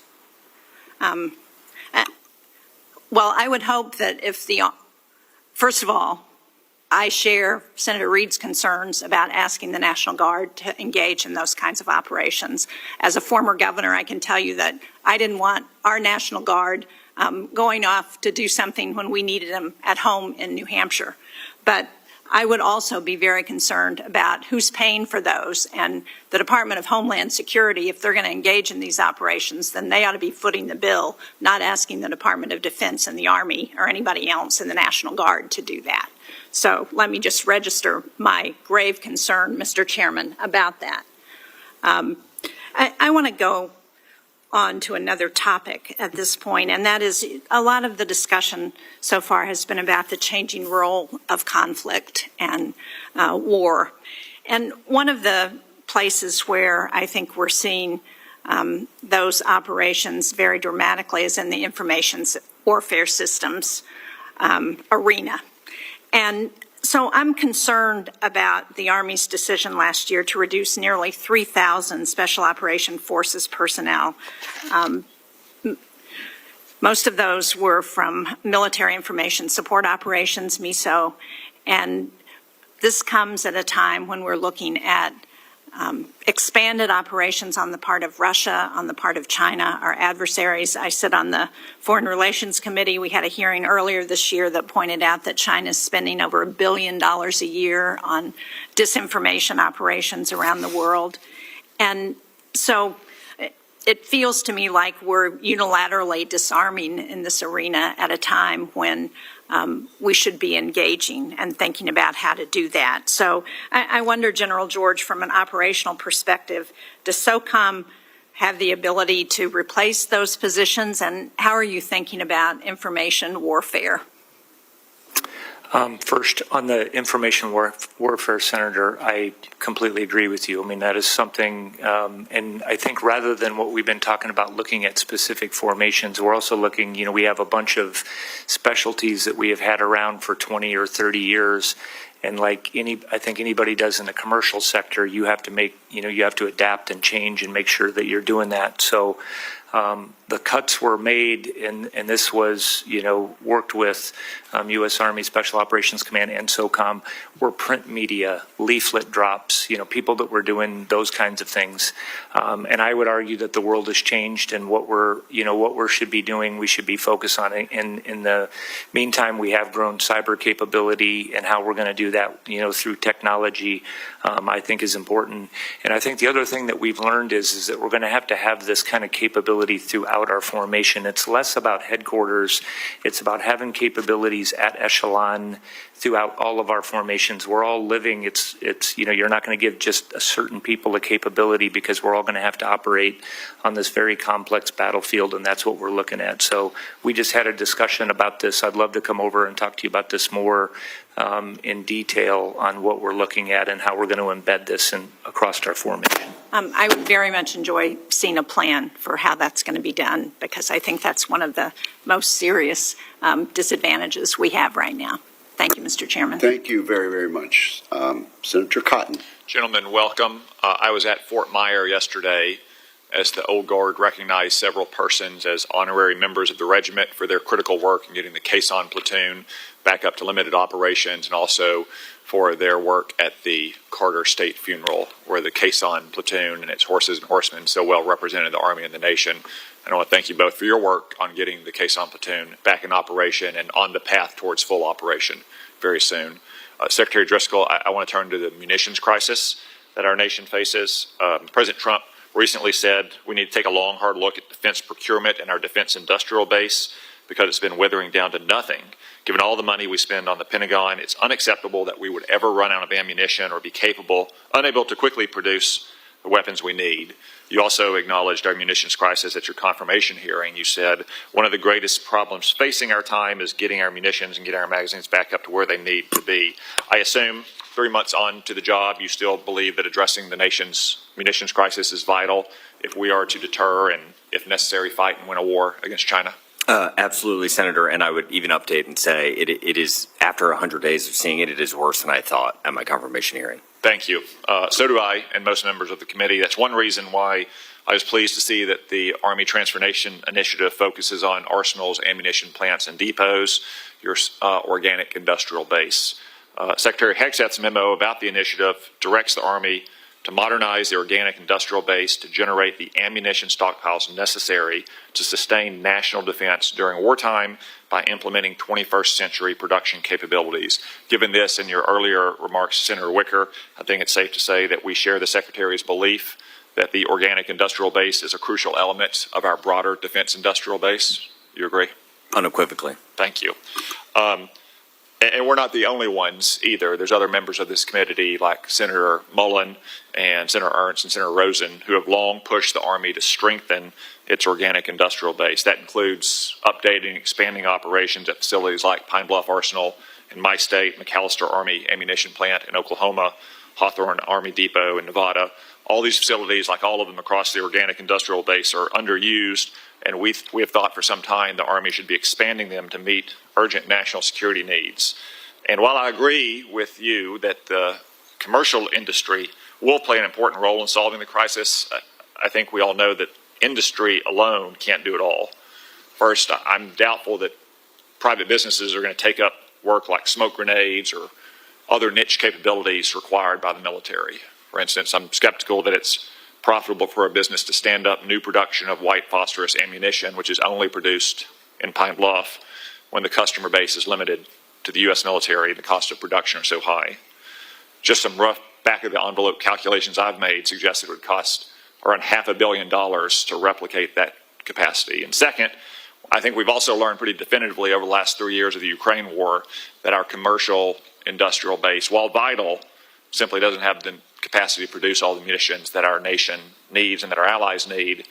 Well, I would hope that first of all, I share Senator Reid's concerns about asking the National Guard to engage in those kinds of operations. As a former governor, I can tell you that I didn't want our National Guard going off to do something when we needed them at home in New Hampshire. But I would also be very concerned about who's paying for those, and the Department of Homeland Security, if they're going to engage in these operations, then they ought to be footing the bill, not asking the Department of Defense and the Army or anybody else in the National Guard to do that. So let me just register my grave concern, Mr. Chairman, about that. I want to go on to another topic at this point, and that is a lot of the discussion so far has been about the changing role of conflict and war. And one of the places where I think we're seeing those operations very dramatically is in the information warfare systems arena. And so I'm concerned about the Army's decision last year to reduce nearly 3,000 Special Operation Forces personnel. Most of those were from Military Information Support Operations, MISO, and this comes at a time when we're looking at expanded operations on the part of Russia, on the part of China, our adversaries. I sit on the Foreign Relations Committee. We had a hearing earlier this year that pointed out that China is spending over $1 billion a year on disinformation operations around the world. And so it feels to me like we're unilaterally disarming in this arena at a time when we should be engaging and thinking about how to do that. So I wonder, General George, from an operational perspective, does SOCOM have the ability to replace those positions, and how are you thinking about information warfare? First, on the information warfare, Senator, I completely agree with you. I mean, that is something, and I think rather than what we've been talking about looking at specific formations, we're also looking, we have a bunch of specialties that we have had around for 20 or 30 years. And like I think anybody does in the commercial sector, you have to you have to adapt and change and make sure that you're doing that. So the cuts were made, and this was, worked with U.S. Army Special Operations Command and SOCOM, were print media, leaflet drops, people that were doing those kinds of things. And I would argue that the world has changed, and what we should be doing, we should be focused on. In the meantime, we have grown cyber capability, and how we're going to do that, through technology, I think is important. And I think the other thing that we've learned is that we're going to have this kind of capability throughout our formation. It's less about headquarters. It's about having capabilities at echelon throughout all of our formations. We're all living, you're not going to give just a certain people a capability, because we're all going to have to operate on this very complex battlefield, and that's what we're looking at. So we just had a discussion about this. I'd love to come over and talk to you about this more in detail on what we're looking at and how we're going to embed this across our formation. I would very much enjoy seeing a plan for how that's going to be done, because I think that's one of the most serious disadvantages we have right now. Thank you, Mr. Chairman. Thank you very, very much. Senator Cotton. Gentlemen, welcome. I was at Fort Myer yesterday as the Old Guard recognized several persons as honorary members of the regiment for their critical work in getting the Caisson platoon back up to limited operations, and also for their work at the Carter State Funeral, where the Caisson platoon and its horses and horsemen so well represented the Army and the nation. And I want to thank you both for your work on getting the Caisson platoon back in operation and on the path towards full operation very soon. Secretary Driscoll, I want to turn to the munitions crisis that our nation faces. President Trump recently said we need to take a long, hard look at defense procurement and our defense industrial base, because it's been withering down to nothing. Given all the money we spend on the Pentagon, it's unacceptable that we would ever run out of ammunition or be unable to quickly produce the weapons we need. You also acknowledged our munitions crisis at your confirmation hearing. You said one of the greatest problems facing our time is getting our munitions and getting our magazines back up to where they need to be. I assume 3 months on to the job, you still believe that addressing the nation's munitions crisis is vital if we are to deter and, if necessary, fight and win a war against China? Absolutely, Senator, and I would even update and say it is, after 100 days of seeing it, it is worse than I thought at my confirmation hearing. Thank you. So do I, and most members of the committee. That's one reason why I was pleased to see that the Army Transformation Initiative focuses on arsenals, ammunition plants, and depots, your organic industrial base. Secretary Hegseth's memo about the initiative directs the Army to modernize the organic industrial base to generate the ammunition stockpiles necessary to sustain national defense during wartime by implementing 21st century production capabilities. Given this and your earlier remarks, Senator Wicker, I think it's safe to say that we share the Secretary's belief that the organic industrial base is a crucial element of our broader defense industrial base. You agree? Unequivocally. Thank you. And we're not the only ones either. There's other members of this committee like Senator Mullen and Senator Ernst and Senator Rosen who have long pushed the Army to strengthen its organic industrial base. That includes updating and expanding operations at facilities like Pine Bluff Arsenal in my state, McAllister Army Ammunition Plant in Oklahoma, Hawthorne Army Depot in Nevada. All these facilities, like all of them across the organic industrial base, are underused, and we have thought for some time the Army should be expanding them to meet urgent national security needs. And while I agree with you that the commercial industry will play an important role in solving the crisis, I think we all know that industry alone can't do it all. First, I'm doubtful that private businesses are going to take up work like smoke grenades or other niche capabilities required by the military. For instance, I'm skeptical that it's profitable for a business to stand up new production of white phosphorus ammunition, which is only produced in Pine Bluff, when the customer base is limited to the U.S. military and the cost of production are so high. Just some rough back-of-the-envelope calculations I've made suggest it would cost around $500 million to replicate that capacity. And second, I think we've also learned pretty definitively over the last 3 years of the Ukraine war that our commercial industrial base, while vital, simply doesn't have the capacity to produce all the munitions that our nation needs and that our allies need,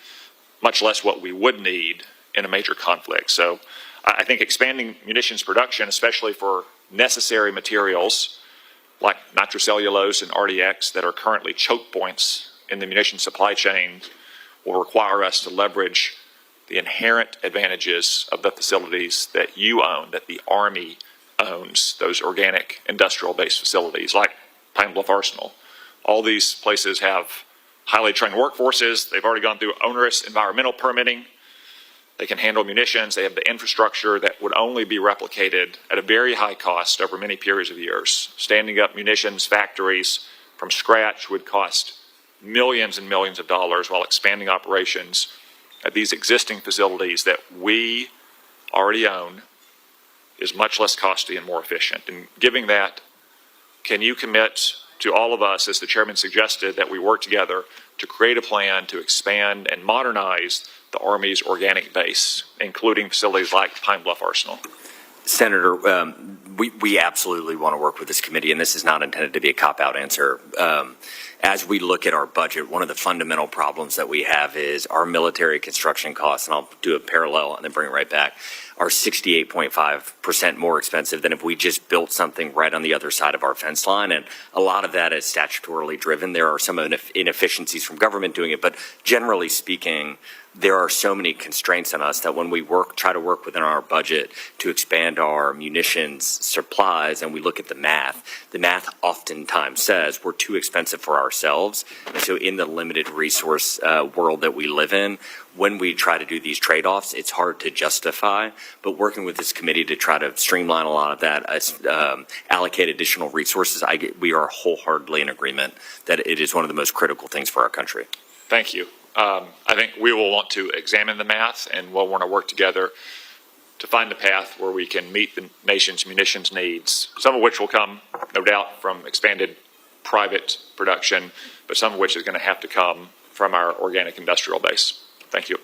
much less what we would need in a major conflict. So I think expanding munitions production, especially for necessary materials like nitrocellulose and RDX that are currently choke points in the munitions supply chain, will require us to leverage the inherent advantages of the facilities that you own, that the Army owns, those organic industrial-based facilities like Pine Bluff Arsenal. All these places have highly trained workforces. They've already gone through onerous environmental permitting. They can handle munitions. They have the infrastructure that would only be replicated at a very high cost over many periods of years. Standing up munitions factories from scratch would cost millions and millions of dollars, while expanding operations at these existing facilities that we already own is much less costly and more efficient. And given that, can you commit to all of us, as the chairman suggested, that we work together to create a plan to expand and modernize the Army's organic base, including facilities like Pine Bluff Arsenal? Senator, we absolutely want to work with this committee, and this is not intended to be a cop-out answer. As we look at our budget, one of the fundamental problems that we have is our military construction costs, and I'll do a parallel and then bring it right back, are 68.5% more expensive than if we just built something right on the other side of our fence line. And a lot of that is statutorily driven. There are some inefficiencies from government doing it, but generally speaking, there are so many constraints on us that when we try to work within our budget to expand our munitions supplies and we look at the math oftentimes says we're too expensive for ourselves. And so in the limited resource world that we live in, when we try to do these trade-offs, it's hard to justify. But working with this committee to try to streamline a lot of that, allocate additional resources, we are wholeheartedly in agreement that it is one of the most critical things for our country. Thank you. I think we will want to examine the math, and we'll want to work together to find a path where we can meet the nation's munitions needs, some of which will come, no doubt, from expanded private production, but some of which is going to have to come from our organic industrial base. Thank you.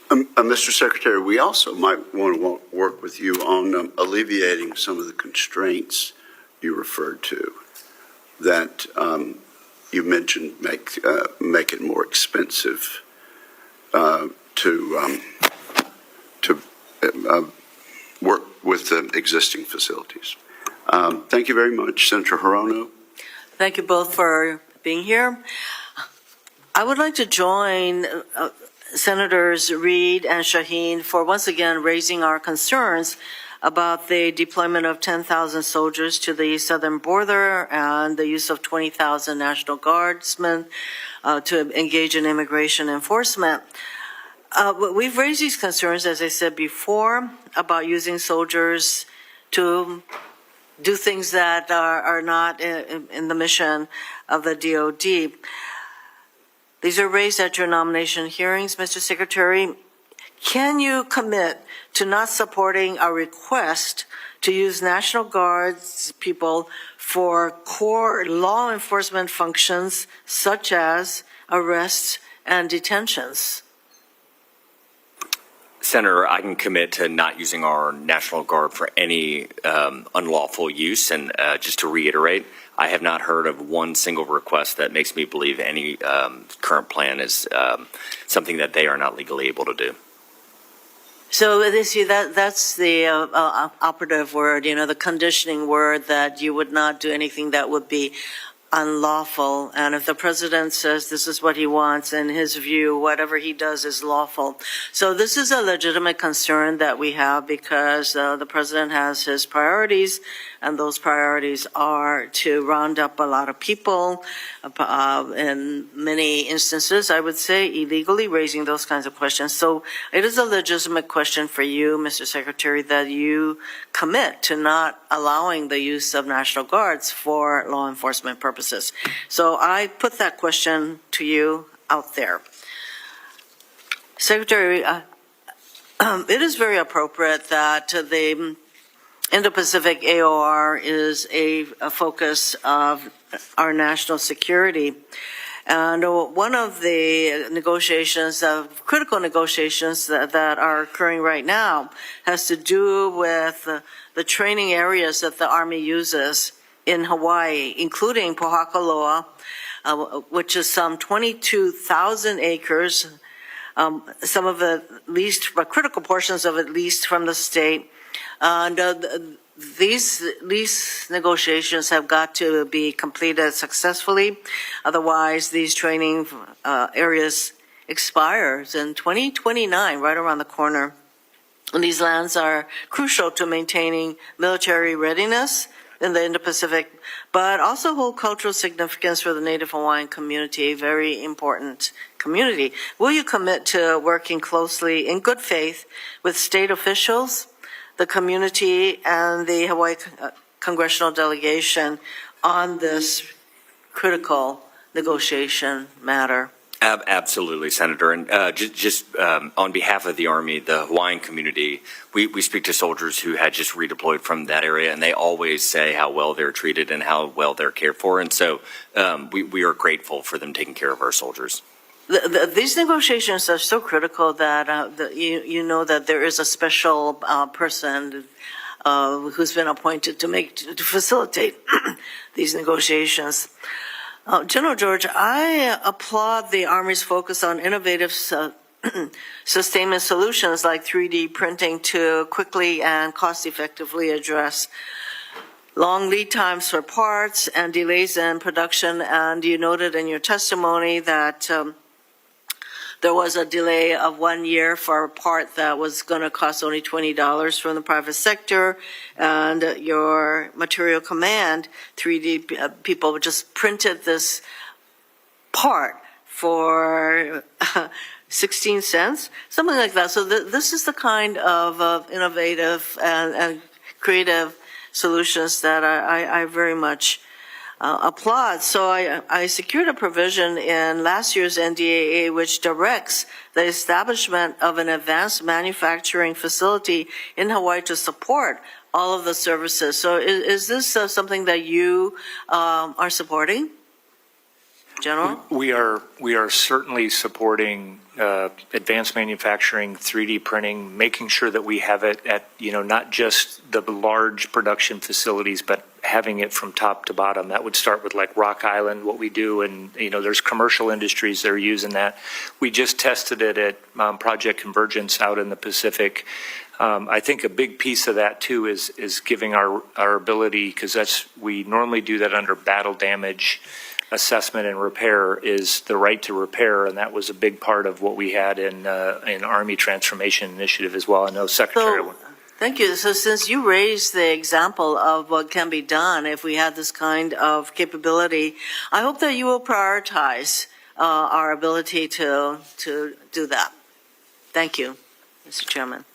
Mr. Secretary, we also might want to work with you on alleviating some of the constraints you referred to that you mentioned make it more expensive to work with the existing facilities. Thank you very much. Senator Hirono. Thank you both for being here. I would like to join Senators Reid and Shaheen for once again raising our concerns about the deployment of 10,000 soldiers to the southern border and the use of 20,000 National Guardsmen to engage in immigration enforcement. We've raised these concerns, as I said before, about using soldiers to do things that are not in the mission of the DOD. These are raised at your nomination hearings, Mr. Secretary. Can you commit to not supporting our request to use National Guard's people for core law enforcement functions such as arrests and detentions? Senator, I can commit to not using our National Guard for any unlawful use. And just to reiterate, I have not heard of one single request that makes me believe any current plan is something that they are not legally able to do. So that's the operative word, the conditioning word, that you would not do anything that would be unlawful. And if the president says this is what he wants, in his view, whatever he does is lawful. So this is a legitimate concern that we have because the president has his priorities, and those priorities are to round up a lot of people, in many instances, I would say, illegally raising those kinds of questions. So it is a legitimate question for you, Mr. Secretary, that you commit to not allowing the use of National Guards for law enforcement purposes. So I put that question to you out there. Secretary, it is very appropriate that the Indo-Pacific AOR is a focus of our national security. And one of the negotiations, critical negotiations that are occurring right now has to do with the training areas that the Army uses in Hawaii, including Pohakaloa, which is some 22,000 acres, some of it leased, critical portions of it leased from the state. And these lease negotiations have got to be completed successfully. Otherwise, these training areas expires in 2029, right around the corner. And these lands are crucial to maintaining military readiness in the Indo-Pacific, but also hold cultural significance for the Native Hawaiian community, a very important community. Will you commit to working closely in good faith with state officials, the community, and the Hawaii congressional delegation on this critical negotiation matter? Absolutely, Senator. And just on behalf of the Army, the Hawaiian community, we speak to soldiers who had just redeployed from that area, and they always say how well they're treated and how well they're cared for. And so we are grateful for them taking care of our soldiers. These negotiations are so critical that you know that there is a special person who's been appointed to facilitate these negotiations. General George, I applaud the Army's focus on innovative sustainment solutions like 3D printing to quickly and cost-effectively address long lead times for parts and delays in production. And you noted in your testimony that there was a delay of 1 year for a part that was going to cost only $20 from the private sector, and your material command 3D people just printed this part for 16 cents, something like that. So this is the kind of innovative and creative solutions that I very much applaud. So I secured a provision in last year's NDAA which directs the establishment of an advanced manufacturing facility in Hawaii to support all of the services. So is this something that you are supporting, General? We are certainly supporting advanced manufacturing, 3D printing, making sure that we have it at, not just the large production facilities, but having it from top to bottom. That would start with like Rock Island, what we do, and there's commercial industries that are using that. We just tested it at Project Convergence out in the Pacific. I think a big piece of that too is giving our ability, because we normally do that under battle damage assessment and repair, is the right to repair, and that was a big part of what we had in Army Transformation Initiative as well. I know Secretary. Thank you. So since you raised the example of what can be done if we had this kind of capability, I hope that you will prioritize our ability to do that. Thank you, Mr. Chairman.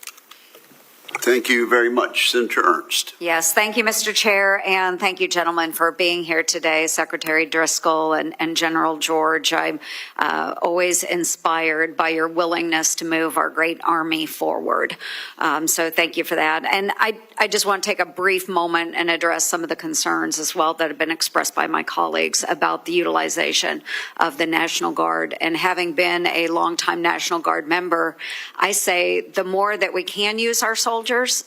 Thank you very much. Senator Ernst. Yes, thank you, Mr. Chair, and thank you, gentlemen, for being here today, Secretary Driscoll and General George. I'm always inspired by your willingness to move our great Army forward. So thank you for that. And I just want to take a brief moment and address some of the concerns as well that have been expressed by my colleagues about the utilization of the National Guard. And having been a longtime National Guard member, I say the more that we can use our soldiers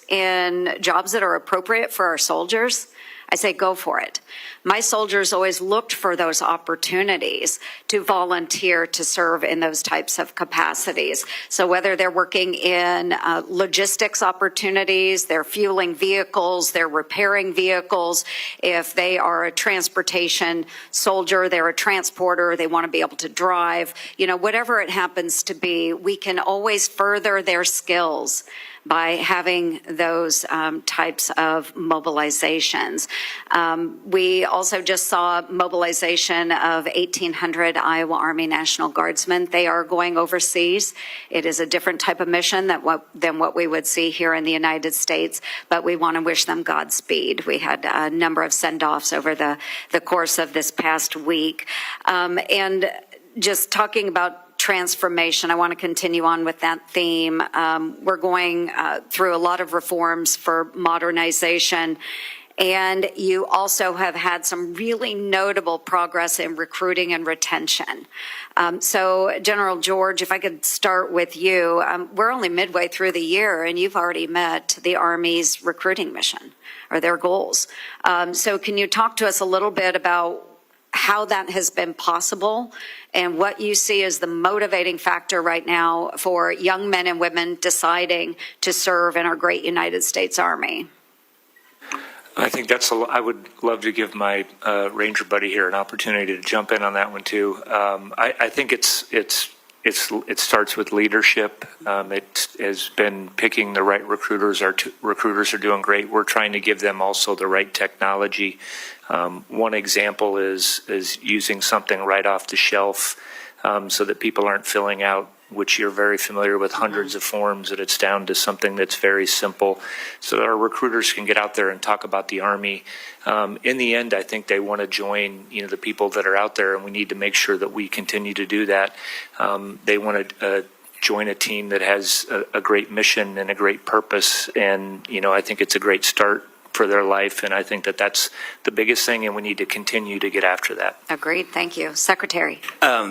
in jobs that are appropriate for our soldiers, I say go for it. My soldiers always looked for those opportunities to volunteer to serve in those types of capacities. So whether they're working in logistics opportunities, they're fueling vehicles, they're repairing vehicles, if they are a transportation soldier, they're a transporter, they want to be able to drive, whatever it happens to be, we can always further their skills by having those types of mobilizations. We also just saw mobilization of 1,800 Iowa Army National Guardsmen. They are going overseas. It is a different type of mission than what we would see here in the United States, but we want to wish them Godspeed. We had a number of send-offs over the course of this past week. And just talking about transformation, I want to continue on with that theme. We're going through a lot of reforms for modernization, and you also have had some really notable progress in recruiting and retention. So, General George, if I could start with you, we're only midway through the year, and you've already met the Army's recruiting mission, or their goals. So can you talk to us a little bit about how that has been possible and what you see as the motivating factor right now for young men and women deciding to serve in our great United States Army? I think I would love to give my Ranger buddy here an opportunity to jump in on that one too. I think it starts with leadership. It has been picking the right recruiters. Our recruiters are doing great. We're trying to give them also the right technology. One example is using something right off the shelf so that people aren't filling out, which you're very familiar with, hundreds of forms, that it's down to something that's very simple so that our recruiters can get out there and talk about the Army. In the end, I think they want to join, the people that are out there, and we need to make sure that we continue to do that. They want to join a team that has a great mission and a great purpose, and, I think it's a great start for their life, and I think that that's the biggest thing, and we need to continue to get after that. Agreed. Thank you. Secretary.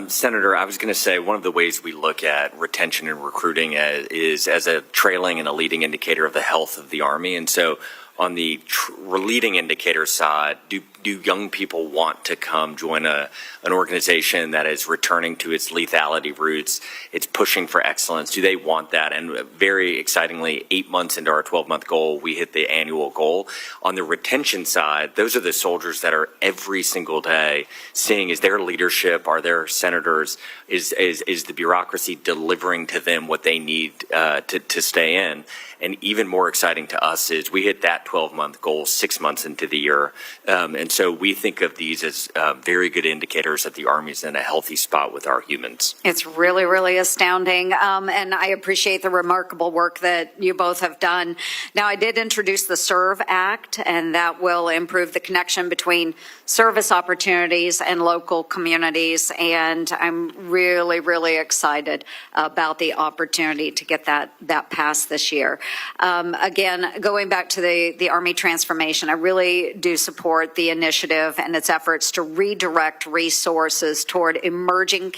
Senator, I was going to say one of the ways we look at retention and recruiting is as a trailing and a leading indicator of the health of the Army. And so on the leading indicator side, do young people want to come join an organization that is returning to its lethality roots? It's pushing for excellence. Do they want that? And very excitingly, 8 months into our 12-month goal, we hit the annual goal. On the retention side, those are the soldiers that are every single day seeing, is their leadership, are their senators, is the bureaucracy delivering to them what they need to stay in? And even more exciting to us is we hit that 12-month goal 6 months into the year. And so we think of these as very good indicators that the Army's in a healthy spot with our humans. It's really, really astounding. And I appreciate the remarkable work that you both have done. Now, I did introduce the SERVE Act, and that will improve the connection between service opportunities and local communities. And I'm really, really excited about the opportunity to get that passed this year. Again, going back to the Army transformation, I really do support the initiative and its efforts to redirect resources toward emerging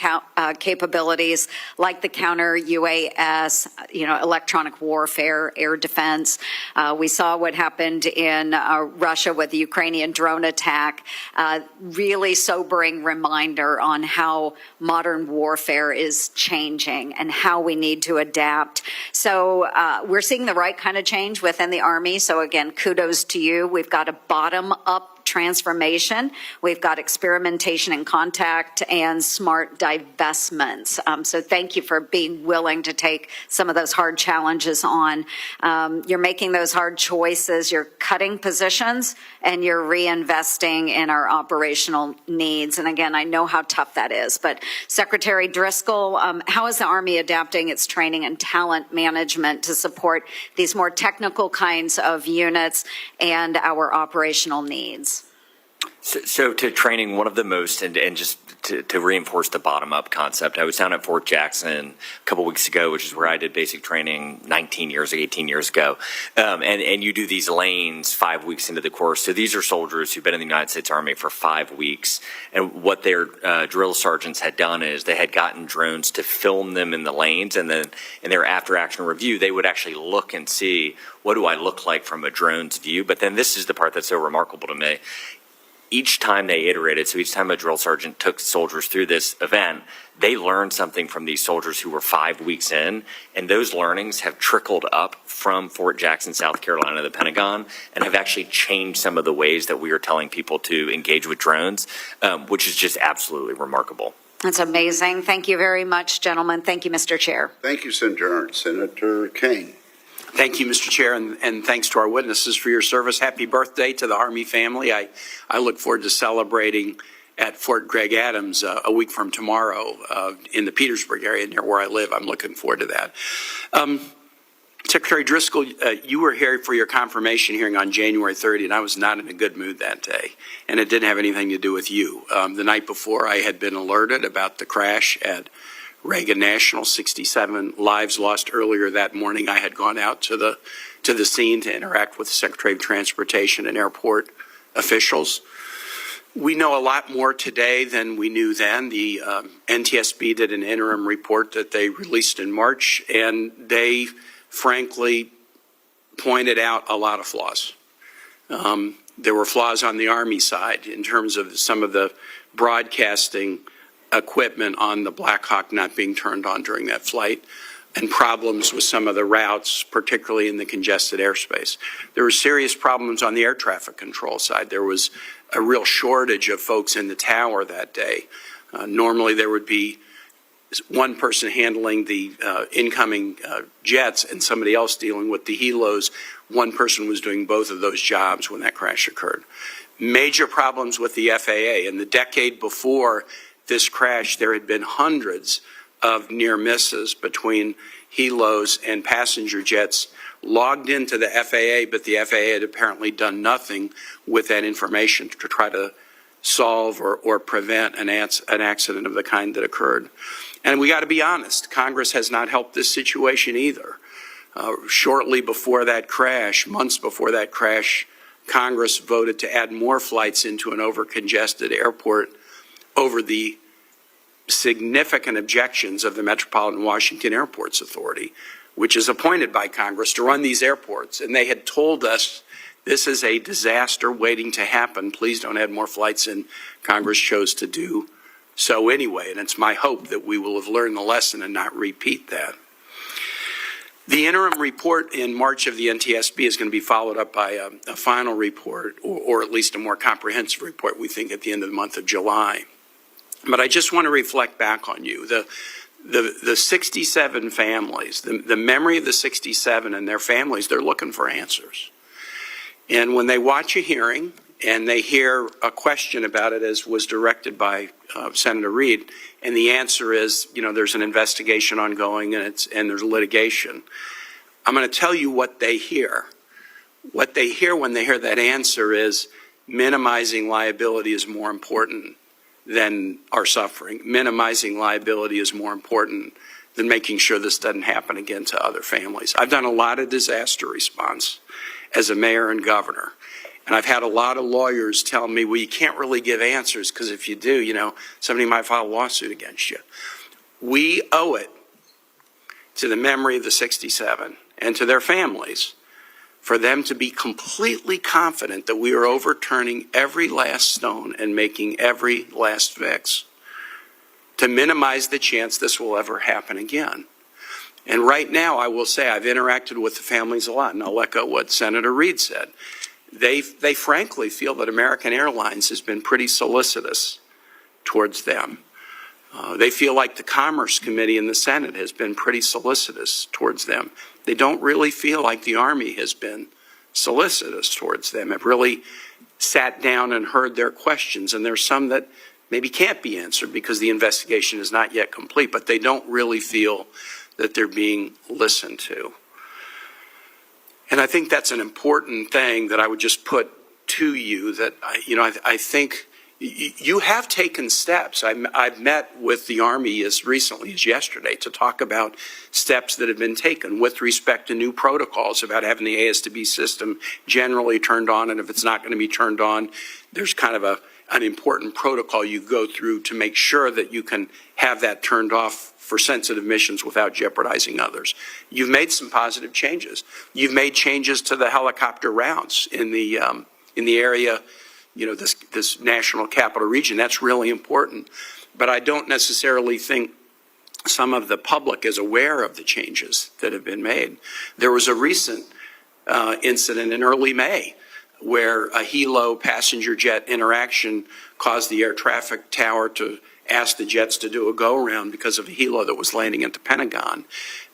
capabilities like the counter-UAS, electronic warfare, air defense. We saw what happened in Russia with the Ukrainian drone attack. Really sobering reminder on how modern warfare is changing and how we need to adapt. So we're seeing the right kind of change within the Army. So again, kudos to you. We've got a bottom-up transformation. We've got experimentation and contact and smart divestments. So thank you for being willing to take some of those hard challenges on. You're making those hard choices. You're cutting positions and you're reinvesting in our operational needs. And again, I know how tough that is. But Secretary Driscoll, how is the Army adapting its training and talent management to support these more technical kinds of units and our operational needs? So to training, one of the most, and just to reinforce the bottom-up concept, I was down at Fort Jackson a couple weeks ago, which is where I did basic training 18 years ago. And you do these lanes 5 weeks into the course. So these are soldiers who've been in the United States Army for 5 weeks. And what their drill sergeants had done is they had gotten drones to film them in the lanes, and then in their after-action review, they would actually look and see, what do I look like from a drone's view? But then this is the part that's so remarkable to me. Each time they iterated, so each time a drill sergeant took soldiers through this event, they learned something from these soldiers who were 5 weeks in, and those learnings have trickled up from Fort Jackson, South Carolina, the Pentagon, and have actually changed some of the ways that we are telling people to engage with drones, which is just absolutely remarkable. That's amazing. Thank you very much, gentlemen. Thank you, Mr. Chair. Thank you, Senator Ernst. Senator Kane. Thank you, Mr. Chair, and thanks to our witnesses for your service. Happy birthday to the Army family. I look forward to celebrating at Fort Gregg Adams a week from tomorrow in the Petersburg area near where I live. I'm looking forward to that. Secretary Driscoll, you were here for your confirmation hearing on January 30, and I was not in a good mood that day, and it didn't have anything to do with you. The night before, I had been alerted about the crash at Reagan National, 67 lives lost earlier that morning. I had gone out to the scene to interact with the Secretary of Transportation and airport officials. We know a lot more today than we knew then. The NTSB did an interim report that they released in March, and they frankly pointed out a lot of flaws. There were flaws on the Army side in terms of some of the broadcasting equipment on the Black Hawk not being turned on during that flight, and problems with some of the routes, particularly in the congested airspace. There were serious problems on the air traffic control side. There was a real shortage of folks in the tower that day. Normally there would be one person handling the incoming jets and somebody else dealing with the helos. One person was doing both of those jobs when that crash occurred. Major problems with the FAA. In the decade before this crash, there had been hundreds of near misses between helos and passenger jets logged into the FAA, but the FAA had apparently done nothing with that information to try to solve or prevent an accident of the kind that occurred. And we got to be honest, Congress has not helped this situation either. Shortly before that crash, months before that crash, Congress voted to add more flights into an over-congested airport over the significant objections of the Metropolitan Washington Airports Authority, which is appointed by Congress to run these airports. And they had told us this is a disaster waiting to happen. Please don't add more flights in. Congress chose to do so anyway. And it's my hope that we will have learned the lesson and not repeat that. The interim report in March of the NTSB is going to be followed up by a final report, or at least a more comprehensive report, we think, at the end of the month of July. But I just want to reflect back on you. The 67 families, the memory of the 67 and their families, they're looking for answers. And when they watch a hearing and they hear a question about it, as was directed by Senator Reid, and the answer is, you know, there's an investigation ongoing and there's litigation, I'm going to tell you what they hear. What they hear when they hear that answer is minimizing liability is more important than our suffering. Minimizing liability is more important than making sure this doesn't happen again to other families. I've done a lot of disaster response as a mayor and governor, and I've had a lot of lawyers tell me, well, you can't really give answers because if you do, you know, somebody might file a lawsuit against you. We owe it to the memory of the 67 and to their families for them to be completely confident that we are overturning every last stone and making every last fix to minimize the chance this will ever happen again. And right now, I will say I've interacted with the families a lot, and I'll echo what Senator Reid said. they frankly feel that American Airlines has been pretty solicitous towards them. They feel like the Commerce Committee in the Senate has been pretty solicitous towards them. They don't really feel like the Army has been solicitous towards them, have really sat down and heard their questions, and there's some that maybe can't be answered because the investigation is not yet complete, but they don't really feel that they're being listened to. And I think that's an important thing that I would just put to you, that, I think you have taken steps. I've met with the Army as recently as yesterday to talk about steps that have been taken with respect to new protocols about having the AS2B system generally turned on, and if it's not going to be turned on, there's kind of an important protocol you go through to make sure that you can have that turned off for sensitive missions without jeopardizing others. You've made some positive changes. You've made changes to the helicopter routes in the area, this national capital region. That's really important. But I don't necessarily think some of the public is aware of the changes that have been made. There was a recent incident in early May where a helo passenger jet interaction caused the air traffic tower to ask the jets to do a go-around because of a helo that was landing at the Pentagon.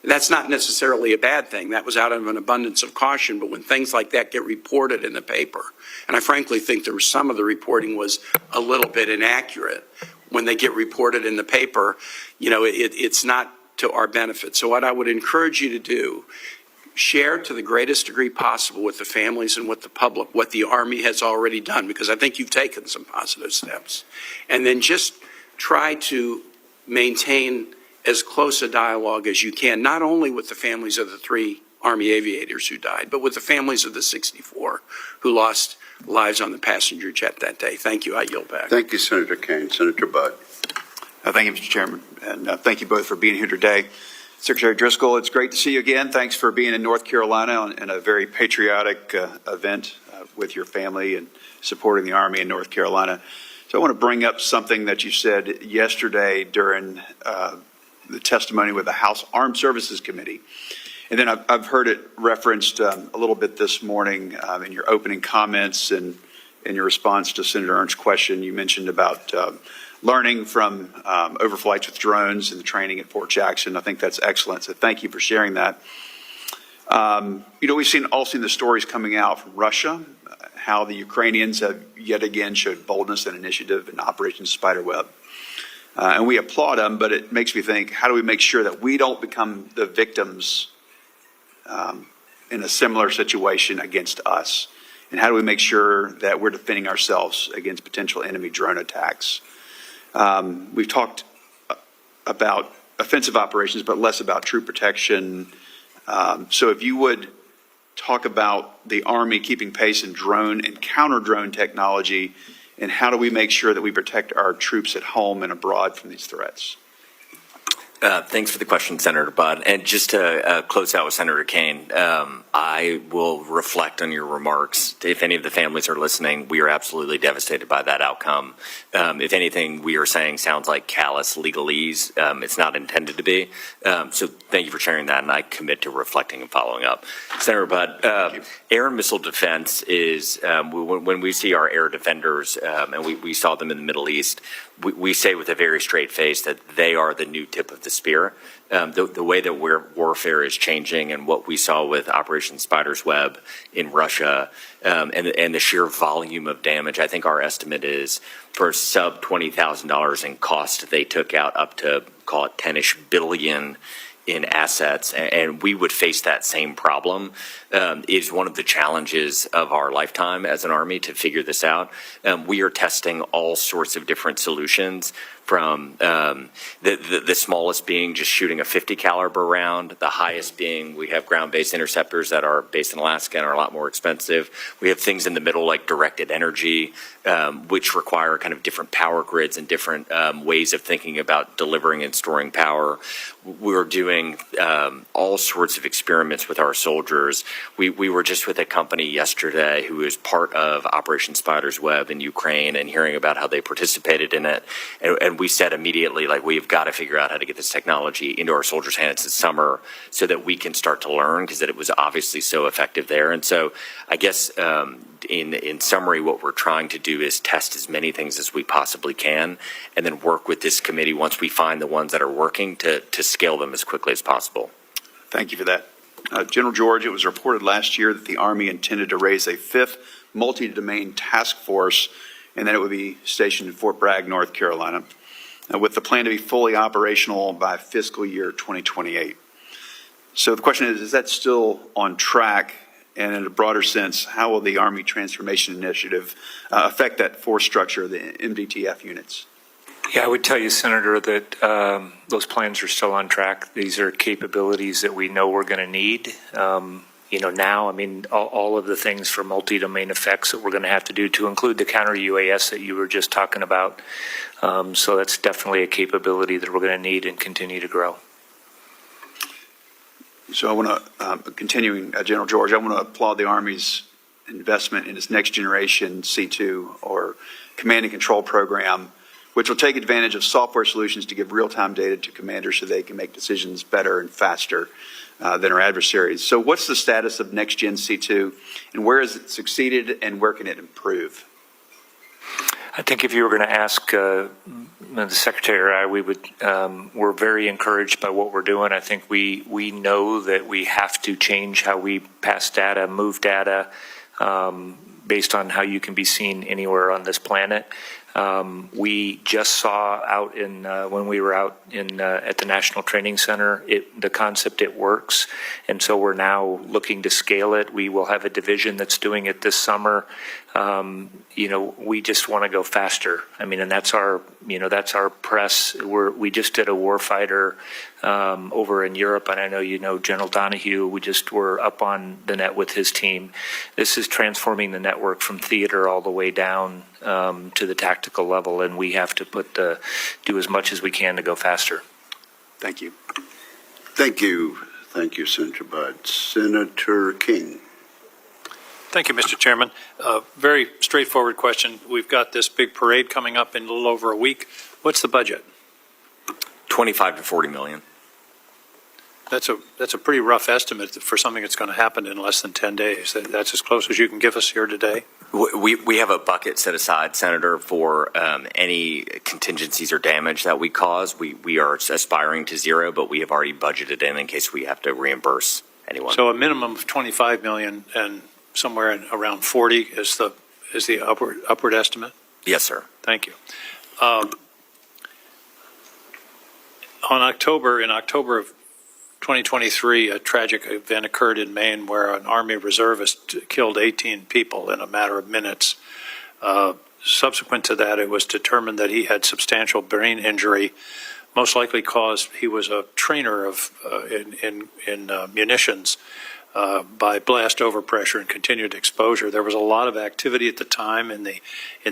That's not necessarily a bad thing. That was out of an abundance of caution, but when things like that get reported in the paper, and I frankly think there was some of the reporting was a little bit inaccurate, when they get reported in the paper, it's not to our benefit. So what I would encourage you to do, share to the greatest degree possible with the families and with the public what the Army has already done, because I think you've taken some positive steps. And then just try to maintain as close a dialogue as you can, not only with the families of the 3 Army aviators who died, but with the families of the 64 who lost lives on the passenger jet that day. Thank you. I yield back. Thank you, Senator Kane. Senator Budd. Thank you, Mr. Chairman, and thank you both for being here today. Secretary Driscoll, it's great to see you again. Thanks for being in North Carolina in a very patriotic event with your family and supporting the Army in North Carolina. So I want to bring up something that you said yesterday during the testimony with the House Armed Services Committee. And then I've heard it referenced a little bit this morning in your opening comments and in your response to Senator Ernst's question. You mentioned about learning from overflights with drones and the training at Fort Jackson. I think that's excellent. So thank you for sharing that. We've all seen the stories coming out from Russia, how the Ukrainians have yet again showed boldness and initiative in Operation Spiderweb. And we applaud them, but it makes me think, how do we make sure that we don't become the victims in a similar situation against us? And how do we make sure that we're defending ourselves against potential enemy drone attacks? We've talked about offensive operations, but less about troop protection. So if you would talk about the Army keeping pace in drone and counter-drone technology, and how do we make sure that we protect our troops at home and abroad from these threats? Thanks for the question, Senator Budd. And just to close out with Senator Kane, I will reflect on your remarks. If any of the families are listening, we are absolutely devastated by that outcome. If anything we are saying sounds like callous legalese, it's not intended to be. So thank you for sharing that, and I commit to reflecting and following up. Senator Budd, air and missile defense is, when we see our air defenders, and we saw them in the Middle East, we say with a very straight face that they are the new tip of the spear. The way that warfare is changing, and what we saw with Operation Spider's Web in Russia, and the sheer volume of damage, I think our estimate is for sub $20,000 in cost, they took out up to, call it, 10-ish billion in assets, and we would face that same problem. Is one of the challenges of our lifetime as an Army to figure this out. We are testing all sorts of different solutions, from the smallest being just shooting a 50 caliber round, the highest being we have ground-based interceptors that are based in Alaska and are a lot more expensive. We have things in the middle like directed energy, which require kind of different power grids and different ways of thinking about delivering and storing power. We're doing all sorts of experiments with our soldiers. We were just with a company yesterday who is part of Operation Spider's Web in Ukraine, and hearing about how they participated in it. And we said immediately, like, we've got to figure out how to get this technology into our soldiers' hands this summer so that we can start to learn, because it was obviously so effective there. And so I guess in summary, what we're trying to do is test as many things as we possibly can, and then work with this committee once we find the ones that are working to scale them as quickly as possible. Thank you for that. General George, it was reported last year that the Army intended to raise a fifth multi-domain task force, and that it would be stationed in Fort Bragg, North Carolina, with the plan to be fully operational by fiscal year 2028. So the question is that still on track? And in a broader sense, how will the Army Transformation Initiative affect that force structure of the MDTF units? Yeah, I would tell you, Senator, that those plans are still on track. These are capabilities that we know we're going to need. Now, I mean, all of the things for multi-domain effects that we're going to have to do to include the counter-UAS that you were just talking about. So that's definitely a capability that we're going to need and continue to grow. So I want to, continuing, General George, I want to applaud the Army's investment in its next generation C2 or command and control program, which will take advantage of software solutions to give real-time data to commanders so they can make decisions better and faster than our adversaries. So what's the status of next gen C2 and where has it succeeded and where can it improve? I think if you were going to ask the Secretary or I, we're very encouraged by what we're doing. I think we know that we have to change how we pass data, move data, based on how you can be seen anywhere on this planet. We just saw out in when we were out in at the National Training Center, the concept, it works, and so we're now looking to scale it. We will have a division that's doing it this summer. We just want to go faster. I mean, and that's our press. We just did a warfighter over in Europe, and I know General Donahue. We just were up on the net with his team. This is transforming the network from theater all the way down to the tactical level, and we have to do as much as we can to go faster. Thank you. Thank you. Thank you, Senator Budd. Senator King. Thank you, Mr. Chairman. Very straightforward question. We've got this big parade coming up in a little over a week. What's the budget? 25 to 40 million. That's a pretty rough estimate for something that's going to happen in less than 10 days. That's as close as you can give us here today? We have a bucket set aside, Senator, for any contingencies or damage that we cause. We are aspiring to zero, but we have already budgeted in case we have to reimburse anyone. So a minimum of 25 million and somewhere around 40 is the upward estimate? Yes, sir. Thank you. In October of 2023, a tragic event occurred in Maine where an Army reservist killed 18 people in a matter of minutes. Subsequent to that, it was determined that he had substantial brain injury, most likely caused he was a trainer in munitions by blast overpressure and continued exposure. There was a lot of activity at the time in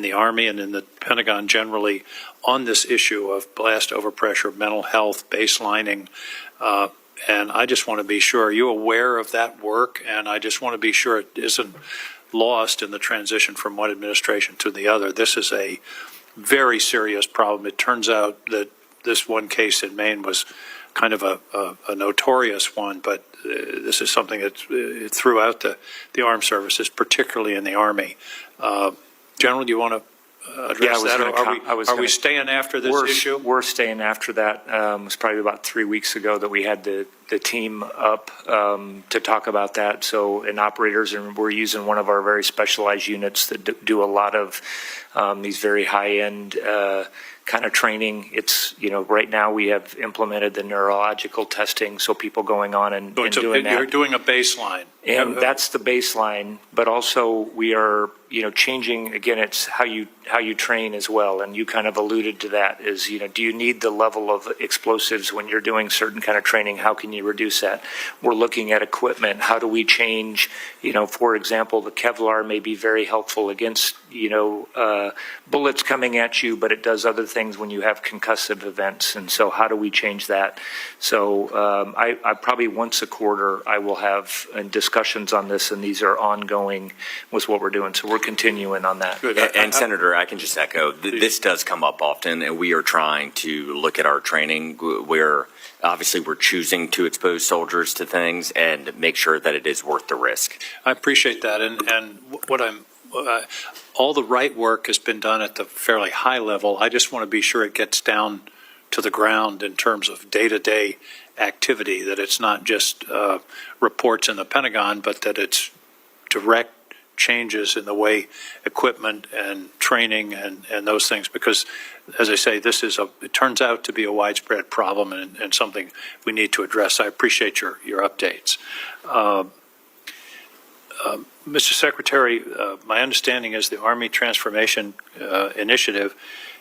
the Army and in the Pentagon generally on this issue of blast overpressure, mental health, baselining, and I just want to be sure, are you aware of that work? And I just want to be sure it isn't lost in the transition from one administration to the other. This is a very serious problem. It turns out that this one case in Maine was kind of a notorious one, but this is something that's throughout the armed services, particularly in the Army. General, do you want to address that? Are we staying after this issue? We're staying after that. It was probably about 3 weeks ago that we had the team up to talk about that. So, in operators, and we're using one of our very specialized units that do a lot of these very high-end kind of training. It's, right now we have implemented the neurological testing, so people going on and doing that. You're doing a baseline. And that's the baseline, but also we are, changing, again, it's how you train as well. And you kind of alluded to that is, do you need the level of explosives when you're doing certain kind of training? How can you reduce that? We're looking at equipment. How do we change, for example, the Kevlar may be very helpful against, bullets coming at you, but it does other things when you have concussive events. And so how do we change that? So I probably once a quarter, I will have discussions on this, and these are ongoing with what we're doing. So we're continuing on that. Good. And Senator, I can just echo, this does come up often, and we are trying to look at our training where obviously we're choosing to expose soldiers to things and make sure that it is worth the risk. I appreciate that. And what I'm all the right work has been done at the fairly high level. I just want to be sure it gets down to the ground in terms of day-to-day activity, that it's not just reports in the Pentagon, but that it's direct changes in the way equipment and training and those things, because as I say, it turns out to be a widespread problem and something we need to address. I appreciate your updates. Mr. Secretary, my understanding is the Army Transformation Initiative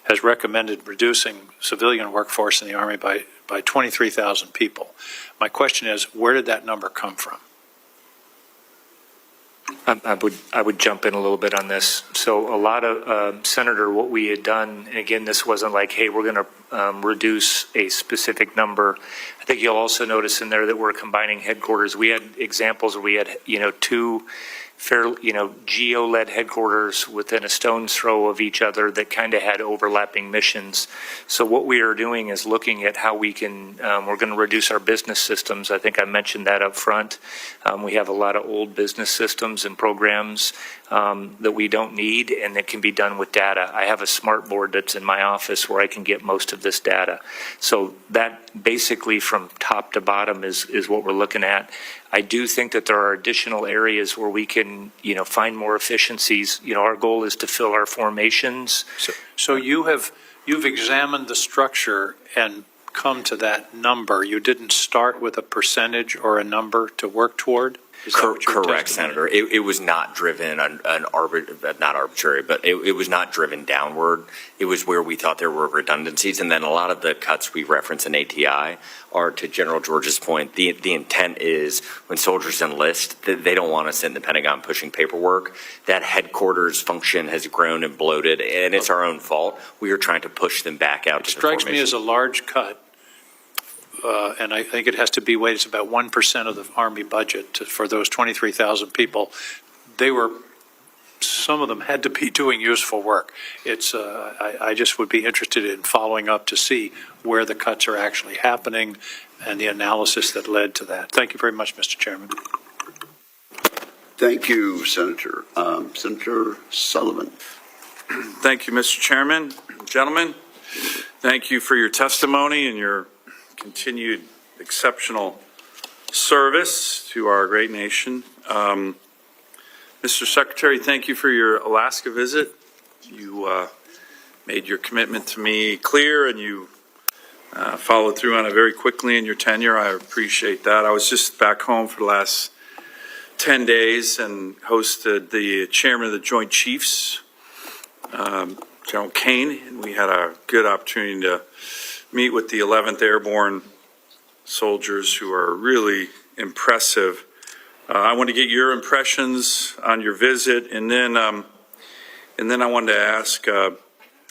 has recommended reducing civilian workforce in the Army by 23,000 people. My question is, where did that number come from? I would jump in a little bit on this. So a lot of, Senator, what we had done, and again, this wasn't like, hey, we're going to reduce a specific number. I think you'll also notice in there that we're combining headquarters. We had examples where we had, two geo-led headquarters within a stone's throw of each other that kind of had overlapping missions. So what we are doing is looking at how we can, we're going to reduce our business systems. I think I mentioned that up front. We have a lot of old business systems and programs that we don't need, and that can be done with data. I have a smart board that's in my office where I can get most of this data. So that basically from top to bottom is what we're looking at. I do think that there are additional areas where we can, find more efficiencies. Our goal is to fill our formations. So you've examined the structure and come to that number. You didn't start with a percentage or a number to work toward? Correct, Senator. It was not driven not arbitrary, but it was not driven downward. It was where we thought there were redundancies, and then a lot of the cuts we reference in ATI are, to General George's point, the intent is when soldiers enlist, they don't want to sit in the Pentagon pushing paperwork. That headquarters function has grown and bloated, and it's our own fault. We are trying to push them back out. It strikes me as a large cut. And I think it has to be weighed. It's about 1% of the Army budget for those 23,000 people. Some of them had to be doing useful work. I just would be interested in following up to see where the cuts are actually happening and the analysis that led to that. Thank you very much, Mr. Chairman. Thank you, Senator. Senator Sullivan. Thank you, Mr. Chairman. Gentlemen, thank you for your testimony and your continued exceptional service to our great nation. Mr. Secretary, thank you for your Alaska visit. You made your commitment to me clear, and you followed through on it very quickly in your tenure. I appreciate that. I was just back home for the last 10 days and hosted the chairman of the Joint Chiefs, General Kane, and we had a good opportunity to meet with the 11th Airborne soldiers, who are really impressive. I want to get your impressions on your visit, and then I wanted to ask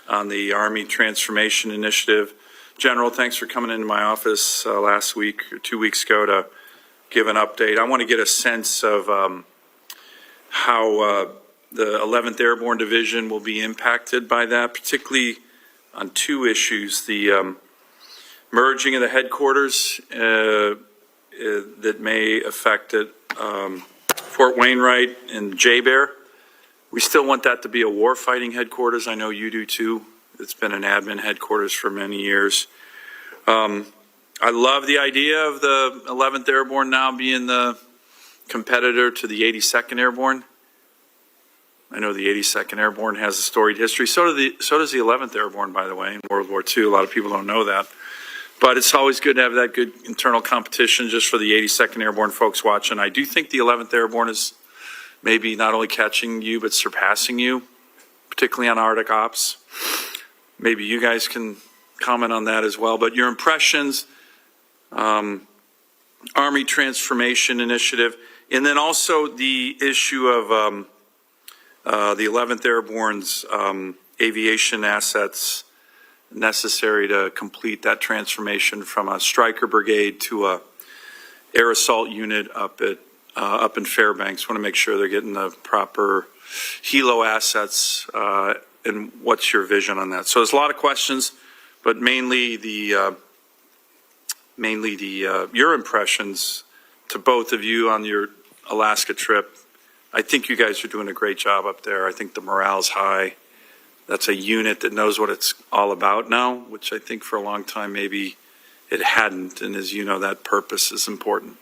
on the Army Transformation Initiative. General, thanks for coming into my office last week or 2 weeks ago to give an update. I want to get a sense of how the 11th Airborne Division will be impacted by that, particularly on two issues: the merging of the headquarters that may affect it, Fort Wainwright and J-Bear. We still want that to be a warfighting headquarters. I know you do too. It's been an admin headquarters for many years. I love the idea of the 11th Airborne now being the competitor to the 82nd Airborne. I know the 82nd Airborne has a storied history. So does the 11th Airborne, by the way, in World War II. A lot of people don't know that. But it's always good to have that good internal competition just for the 82nd Airborne folks watching. I do think the 11th Airborne is maybe not only catching you, but surpassing you, particularly on Arctic Ops. Maybe you guys can comment on that as well. But your impressions, Army Transformation Initiative, and then also the issue of the 11th Airborne's aviation assets necessary to complete that transformation from a Stryker brigade to a air assault unit up in Fairbanks. Want to make sure they're getting the proper helo assets, and what's your vision on that? So there's a lot of questions, but mainly your impressions to both of you on your Alaska trip. I think you guys are doing a great job up there. I think the morale's high. That's a unit that knows what it's all about now, which I think for a long time maybe it hadn't. And as you know, that purpose is important.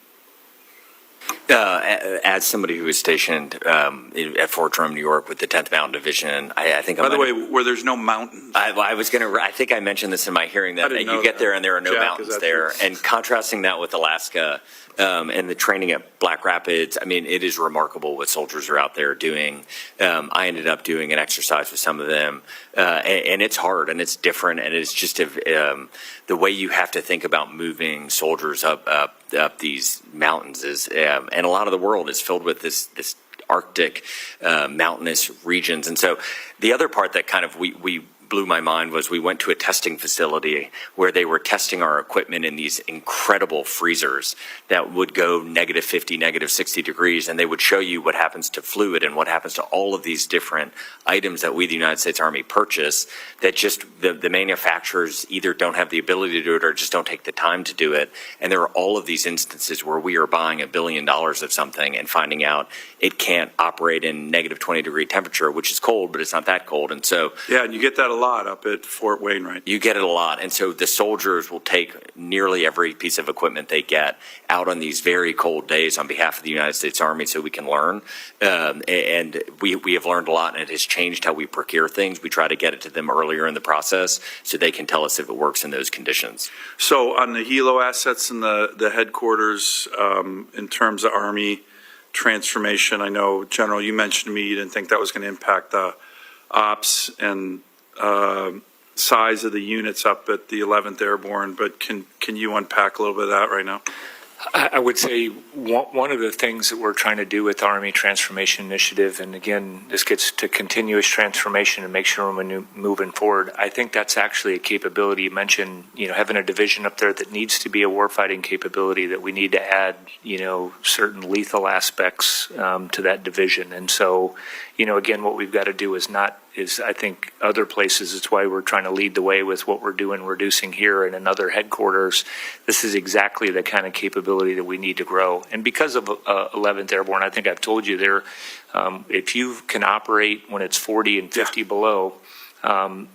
As somebody who was stationed at Fort Drum, New York, with the 10th Mountain Division, I think. By the way, where there's no mountains. I think I mentioned this in my hearing that you get there and there are no mountains there. And contrasting that with Alaska and the training at Black Rapids, I mean, it is remarkable what soldiers are out there doing. I ended up doing an exercise with some of them, and it's hard and it's different, and it's just the way you have to think about moving soldiers up these mountains is, and a lot of the world is filled with this Arctic mountainous regions. And so the other part that kind of we blew my mind was we went to a testing facility where they were testing our equipment in these incredible freezers that would go -50, -60 degrees, and they would show you what happens to fluid and what happens to all of these different items that we, the United States Army, purchase that just the manufacturers either don't have the ability to do it or just don't take the time to do it. And there are all of these instances where we are buying $1 billion of something and finding out it can't operate in -20-degree temperature, which is cold, but it's not that cold. And so yeah, and you get that a lot up at Fort Wainwright. You get it a lot. And so the soldiers will take nearly every piece of equipment they get out on these very cold days on behalf of the United States Army so we can learn. And we have learned a lot, and it has changed how we procure things. We try to get it to them earlier in the process so they can tell us if it works in those conditions. So on the helo assets and the headquarters, in terms of Army transformation, I know, General, you mentioned to me you didn't think that was going to impact the ops and size of the units up at the 11th Airborne, but can you unpack a little bit of that right now? I would say one of the things that we're trying to do with the Army Transformation Initiative, and again, this gets to continuous transformation and make sure we're moving forward. I think that's actually a capability. You mentioned, having a division up there that needs to be a warfighting capability, that we need to add, certain lethal aspects to that division. And so, again, what we've got to do is I think other places, it's why we're trying to lead the way with what we're doing, reducing here and in other headquarters. This is exactly the kind of capability that we need to grow. And because of 11th Airborne, I think I've told you there, if you can operate when it's 40 and 50 below,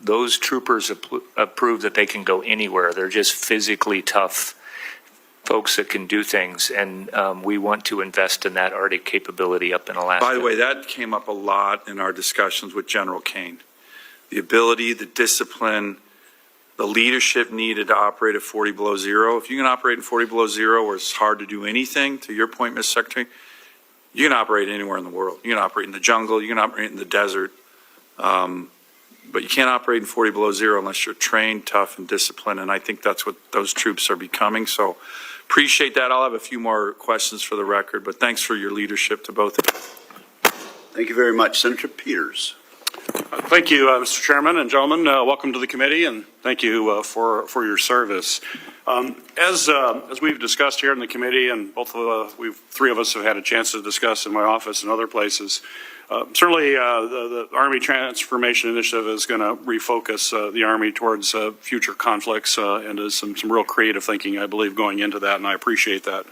those troopers prove that they can go anywhere. They're just physically tough folks that can do things, and we want to invest in that Arctic capability up in Alaska. By the way, that came up a lot in our discussions with General Kane. The ability, the discipline, the leadership needed to operate at 40 below zero. If you can operate in 40 below zero where it's hard to do anything, to your point, Mr. Secretary, you can operate anywhere in the world. You can operate in the jungle, you can operate in the desert, but you can't operate in 40 below zero unless you're trained, tough, and disciplined, and I think that's what those troops are becoming. So appreciate that. I'll have a few more questions for the record, but thanks for your leadership to both of you. Thank you very much. Senator Peters. Thank you, Mr. Chairman and gentlemen. Welcome to the committee, and thank you for your service. As we've discussed here in the committee, and three of us have had a chance to discuss in my office and other places, certainly the Army Transformation Initiative is going to refocus the Army towards future conflicts, and there's some real creative thinking, I believe, going into that, and I appreciate that.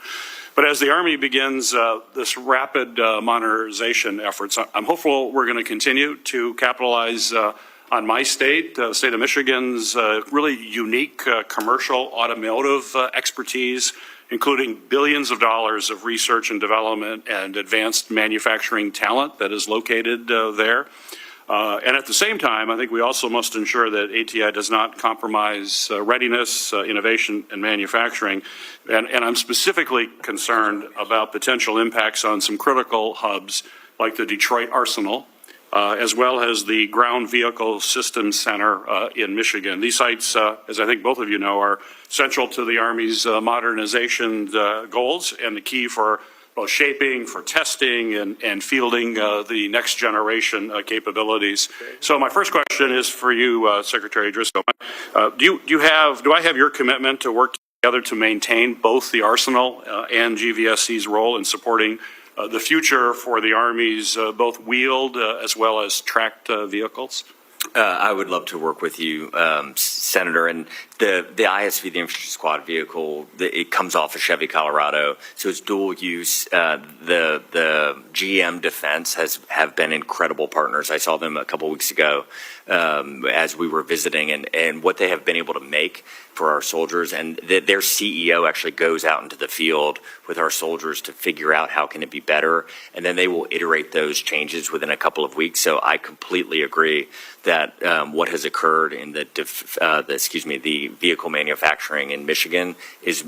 But as the Army begins this rapid modernization efforts, I'm hopeful we're going to continue to capitalize on my state, the state of Michigan's really unique commercial automotive expertise, including billions of dollars of research and development and advanced manufacturing talent that is located there. And at the same time, I think we also must ensure that ATI does not compromise readiness, innovation, and manufacturing. And I'm specifically concerned about potential impacts on some critical hubs like the Detroit Arsenal, as well as the Ground Vehicle Systems Center in Michigan. These sites, as I think both of you know, are central to the Army's modernization goals and the key for both shaping, for testing, and fielding the next generation capabilities. So my first question is for you, Secretary Driscoll. Do I have your commitment to work together to maintain both the Arsenal and GVSC's role in supporting the future for the Army's both wheeled as well as tracked vehicles? I would love to work with you, Senator, and The ISV, the infantry squad vehicle, it comes off of Chevy Colorado, so it's dual use. The GM Defense have been incredible partners. I saw them a couple weeks ago as we were visiting, and what they have been able to make for our soldiers. And their CEO actually goes out into the field with our soldiers to figure out how can it be better, and then they will iterate those changes within a couple of weeks. So I completely agree that what has occurred in the vehicle manufacturing in Michigan is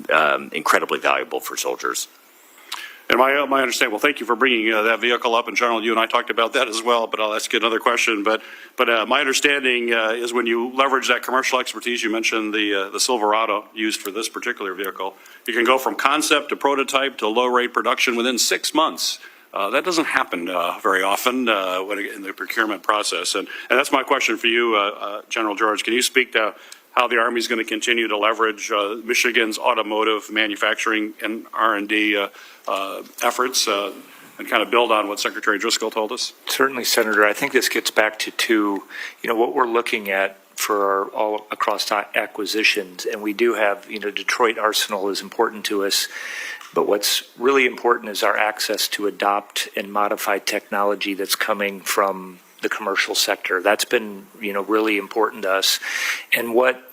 incredibly valuable for soldiers. And my understanding, well, thank you for bringing that vehicle up. And General, you and I talked about that as well, but I'll ask you another question. But my understanding is when you leverage that commercial expertise, you mentioned the Silverado used for this particular vehicle, you can go from concept to prototype to low-rate production within 6 months. That doesn't happen very often in the procurement process. And that's my question for you, General George. Can you speak to how the Army is going to continue to leverage Michigan's automotive manufacturing and R&D efforts and kind of build on what Secretary Driscoll told us? Certainly, Senator. I think this gets back to what we're looking at for all across acquisitions. And we do have, Detroit Arsenal is important to us. But what's really important is our access to adopt and modify technology that's coming from the commercial sector. That's been, really important to us. And what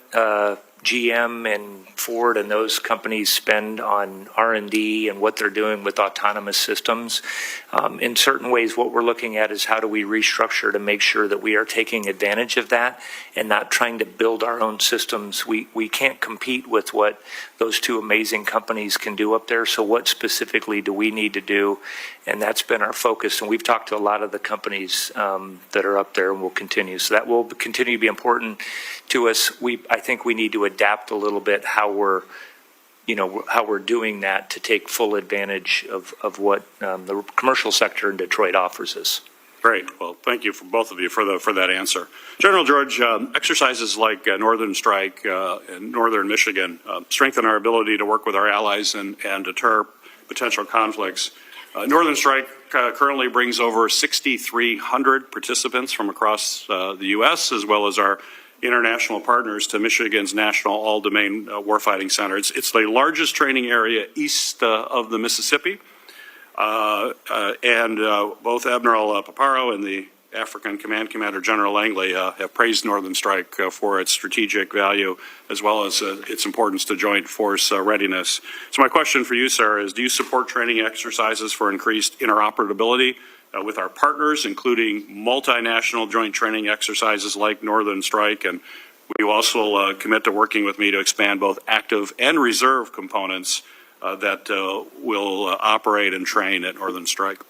GM and Ford and those companies spend on R&D and what they're doing with autonomous systems. In certain ways, what we're looking at is how do we restructure to make sure that we are taking advantage of that and not trying to build our own systems. We can't compete with what those two amazing companies can do up there. So what specifically do we need to do? And that's been our focus. And we've talked to a lot of the companies that are up there and will continue. So that will continue to be important to us. I think we need to adapt a little bit how we're doing that to take full advantage of what the commercial sector in Detroit offers us. Great. Well, thank you for both of you for that answer. General George, exercises like Northern Strike in northern Michigan strengthen our ability to work with our allies and deter potential conflicts. Northern Strike currently brings over 6,300 participants from across the U.S. as well as our international partners to Michigan's National All-Domain Warfighting Center. It's the largest training area east of the Mississippi. And both Admiral Paparo and the African Command Commander General Langley have praised Northern Strike for its strategic value as well as its importance to joint force readiness. So my question for you, sir, is do you support training exercises for increased interoperability with our partners, including multinational joint training exercises like Northern Strike? And will you also commit to working with me to expand both active and reserve components that will operate and train at Northern Strike?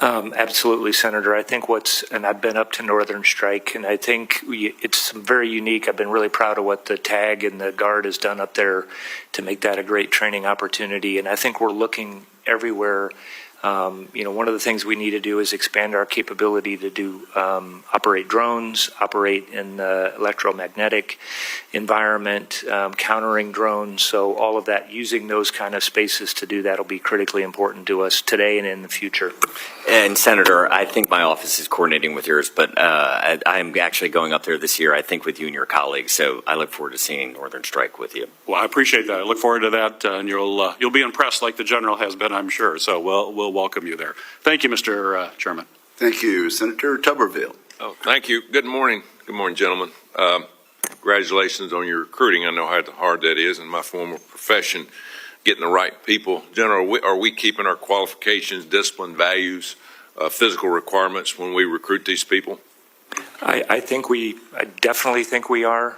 Absolutely, Senator. I think and I've been up to Northern Strike, and I think it's very unique. I've been really proud of what the TAG and the Guard has done up there to make that a great training opportunity. And I think we're looking everywhere. One of the things we need to do is expand our capability to do operate drones, operate in the electromagnetic environment, countering drones. So all of that, using those kind of spaces to do that will be critically important to us today and in the future. And Senator, I think my office is coordinating with yours, but I'm actually going up there this year, I think with you and your colleagues. So I look forward to seeing Northern Strike with you. Well, I appreciate that. I look forward to that, and you'll be impressed like the General has been, I'm sure. So we'll welcome you there. Thank you, Mr. Chairman. Thank you. Senator Tuberville. Oh, thank you. Good morning. Good morning, gentlemen. Congratulations on your recruiting. I know how hard that is in my former profession, getting the right people. General, are we keeping our qualifications, discipline, values, physical requirements when we recruit these people? I definitely think we are,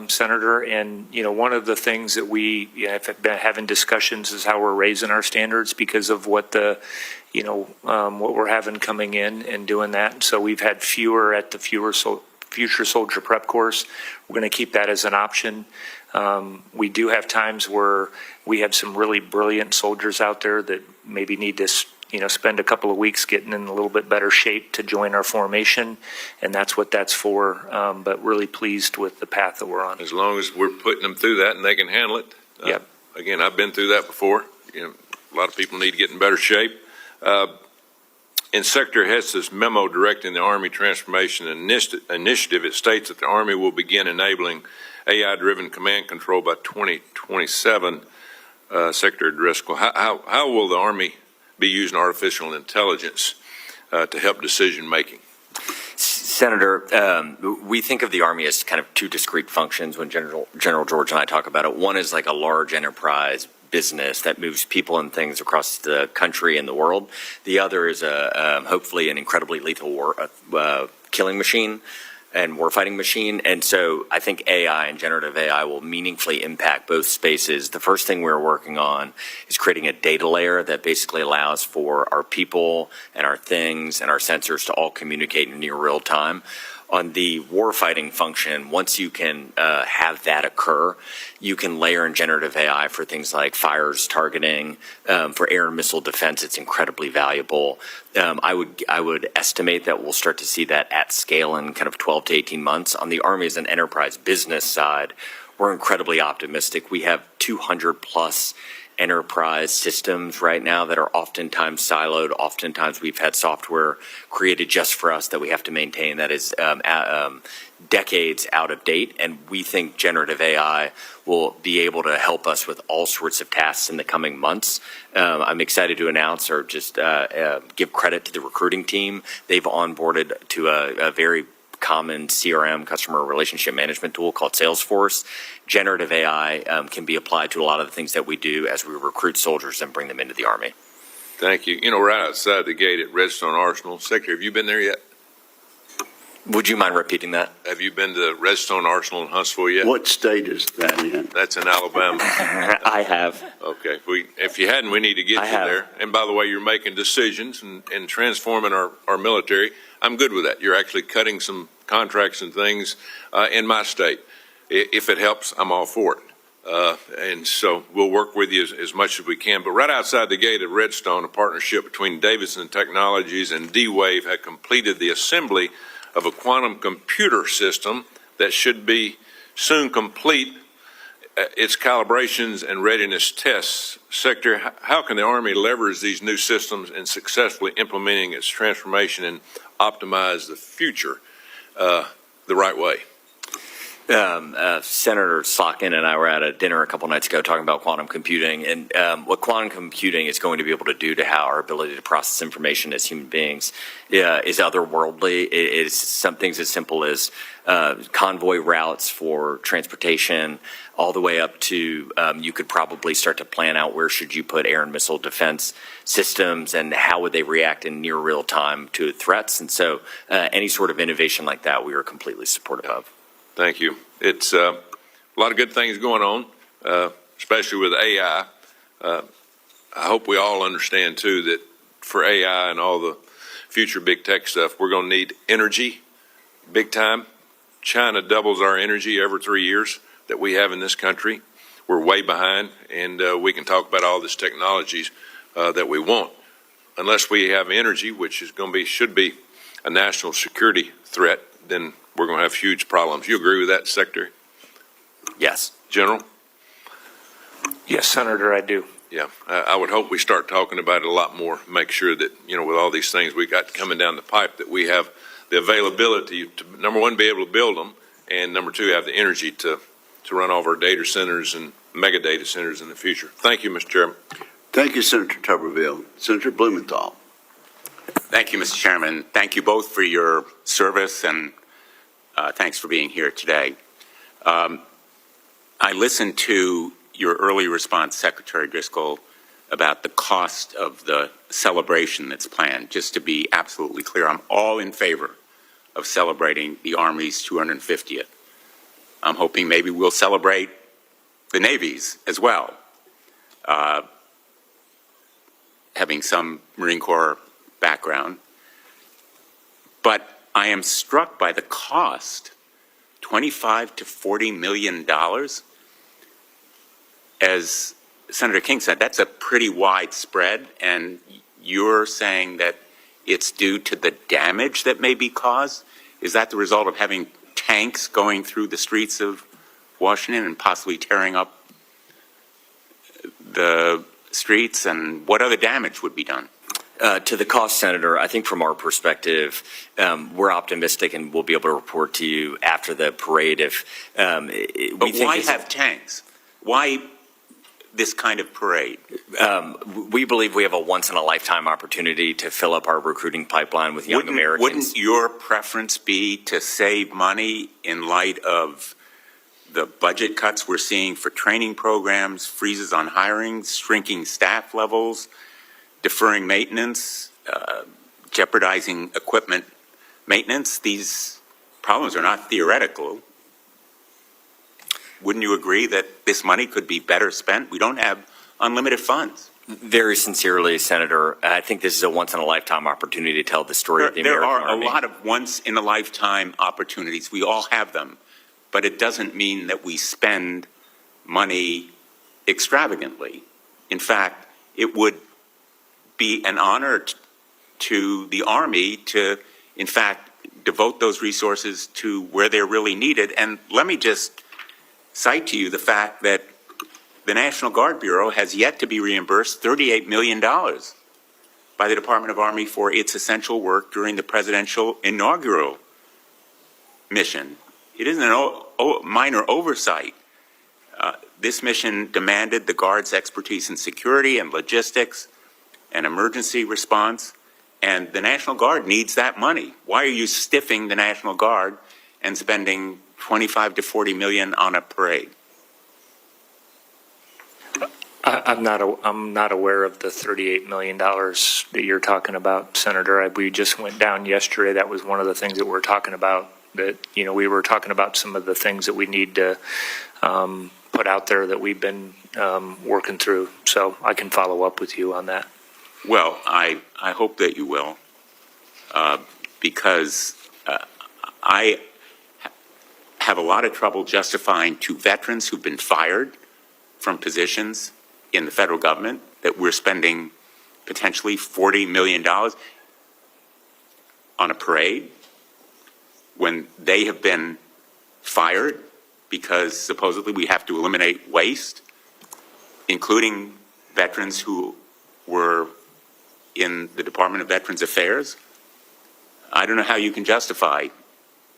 Senator. And, one of the things that we have been having discussions is how we're raising our standards because of what what we're having coming in and doing that. So we've had fewer at the Future Soldier Prep course. We're going to keep that as an option. We do have times where we have some really brilliant soldiers out there that maybe need to spend a couple of weeks getting in a little bit better shape to join our formation, and that's what that's for. But really pleased with the path that we're on. As long as we're putting them through that and they can handle it. Yep. Again, I've been through that before. A lot of people need to get in better shape. In Secretary Hess's memo directing the Army Transformation Initiative, it states that the Army will begin enabling AI-driven command control by 2027. Secretary Driscoll, how will the Army be using artificial intelligence to help decision-making? Senator, we think of the Army as kind of two discrete functions when General George and I talk about it. One is like a large enterprise business that moves people and things across the country and the world. The other is hopefully an incredibly lethal killing machine and warfighting machine. And so I think AI and generative AI will meaningfully impact both spaces. The first thing we're working on is creating a data layer that basically allows for our people and our things and our sensors to all communicate in near real time. On the warfighting function, once you can have that occur, you can layer in generative AI for things like fires targeting. For air and missile defense, it's incredibly valuable. I would estimate that we'll start to see that at scale in kind of 12 to 18 months. On the Army as an enterprise business side, we're incredibly optimistic. We have 200 plus enterprise systems right now that are oftentimes siloed. Oftentimes we've had software created just for us that we have to maintain that is decades out of date, and we think generative AI will be able to help us with all sorts of tasks in the coming months. I'm excited to announce or just give credit to the recruiting team. They've onboarded to a very common CRM, customer relationship management tool called Salesforce. Generative AI can be applied to a lot of the things that we do as we recruit soldiers and bring them into the Army. Thank you. You know, right outside the gate at Redstone Arsenal, Secretary, have you been there yet? Would you mind repeating that? Have you been to Redstone Arsenal in Huntsville yet? What state is that in? That's in Alabama. I have. Okay. If you hadn't, we need to get you there. And by the way, you're making decisions and transforming our military. I'm good with that. You're actually cutting some contracts and things in my state. If it helps, I'm all for it. And so we'll work with you as much as we can. But right outside the gate at Redstone, a partnership between Davidson Technologies and D-Wave had completed the assembly of a quantum computer system that should be soon complete its calibrations and readiness tests. Secretary, how can the Army leverage these new systems in successfully implementing its transformation and optimize the future the right way? Senator Slotkin and I were at a dinner a couple nights ago talking about quantum computing and what quantum computing is going to be able to do to how our ability to process information as human beings is otherworldly. It is some things as simple as convoy routes for transportation, all the way up to you could probably start to plan out where should you put air and missile defense systems and how would they react in near real time to threats. And so any sort of innovation like that we are completely supportive of. Thank you. It's a lot of good things going on, especially with AI. I hope we all understand, too, that for AI and all the future big tech stuff, we're going to need energy big time. China doubles our energy every 3 years that we have in this country. We're way behind, and we can talk about all this technologies that we want. Unless we have energy, which is going to be, should be a national security threat, then we're going to have huge problems. You agree with that, Secretary? Yes. General? Yes, Senator, I do. Yeah, I would hope we start talking about it a lot more, make sure that, you know, with all these things we got coming down the pipe, that we have the availability to, number one, be able to build them, and number two, have the energy to run all of our data centers and mega data centers in the future. Thank you, Mr. Chairman. Thank you, Senator Tuberville. Senator Blumenthal. Thank you, Mr. Chairman. Thank you both for your service, and thanks for being here today. I listened to your early response, Secretary Driscoll, about the cost of the celebration that's planned. Just to be absolutely clear, I'm all in favor of celebrating the Army's 250th. I'm hoping maybe we'll celebrate the Navy's as well. Having some Marine Corps background. But I am struck by the cost, $25 to $40 million. As Senator King said, that's a pretty wide spread, and you're saying that it's due to the damage that may be caused? Is that the result of having tanks going through the streets of Washington and possibly tearing up the streets, and what other damage would be done? To the cost, Senator, I think from our perspective, we're optimistic and we'll be able to report to you after the parade if But why have tanks? Why this kind of parade? We believe we have a once-in-a-lifetime opportunity to fill up our recruiting pipeline with young Americans. Wouldn't your preference be to save money in light of the budget cuts we're seeing for training programs, freezes on hiring, shrinking staff levels, deferring maintenance, jeopardizing equipment maintenance? These problems are not theoretical. Wouldn't you agree that this money could be better spent? We don't have unlimited funds. Very sincerely, Senator, I think this is a once-in-a-lifetime opportunity to tell the story of the American Army. There are a lot of once-in-a-lifetime opportunities. We all have them. But it doesn't mean that we spend money extravagantly. In fact, it would be an honor to the Army to, in fact, devote those resources to where they're really needed. And let me just cite to you the fact that the National Guard Bureau has yet to be reimbursed $38 million by the Department of Army for its essential work during the presidential inaugural mission. It isn't a minor oversight. This mission demanded the Guard's expertise in security and logistics and emergency response, and the National Guard needs that money. Why are you stiffing the National Guard and spending $25 to $40 million on a parade? I'm not aware of the $38 million that you're talking about, Senator. We just went down yesterday. That was one of the things that we're talking about. That, you know, we were talking about some of the things that we need to put out there that we've been working through. So I can follow up with you on that. Well, I hope that you will, because I have a lot of trouble justifying to veterans who've been fired from positions in the federal government that we're spending potentially $40 million on a parade when they have been fired because supposedly we have to eliminate waste, including veterans who were in the Department of Veterans Affairs. I don't know how you can justify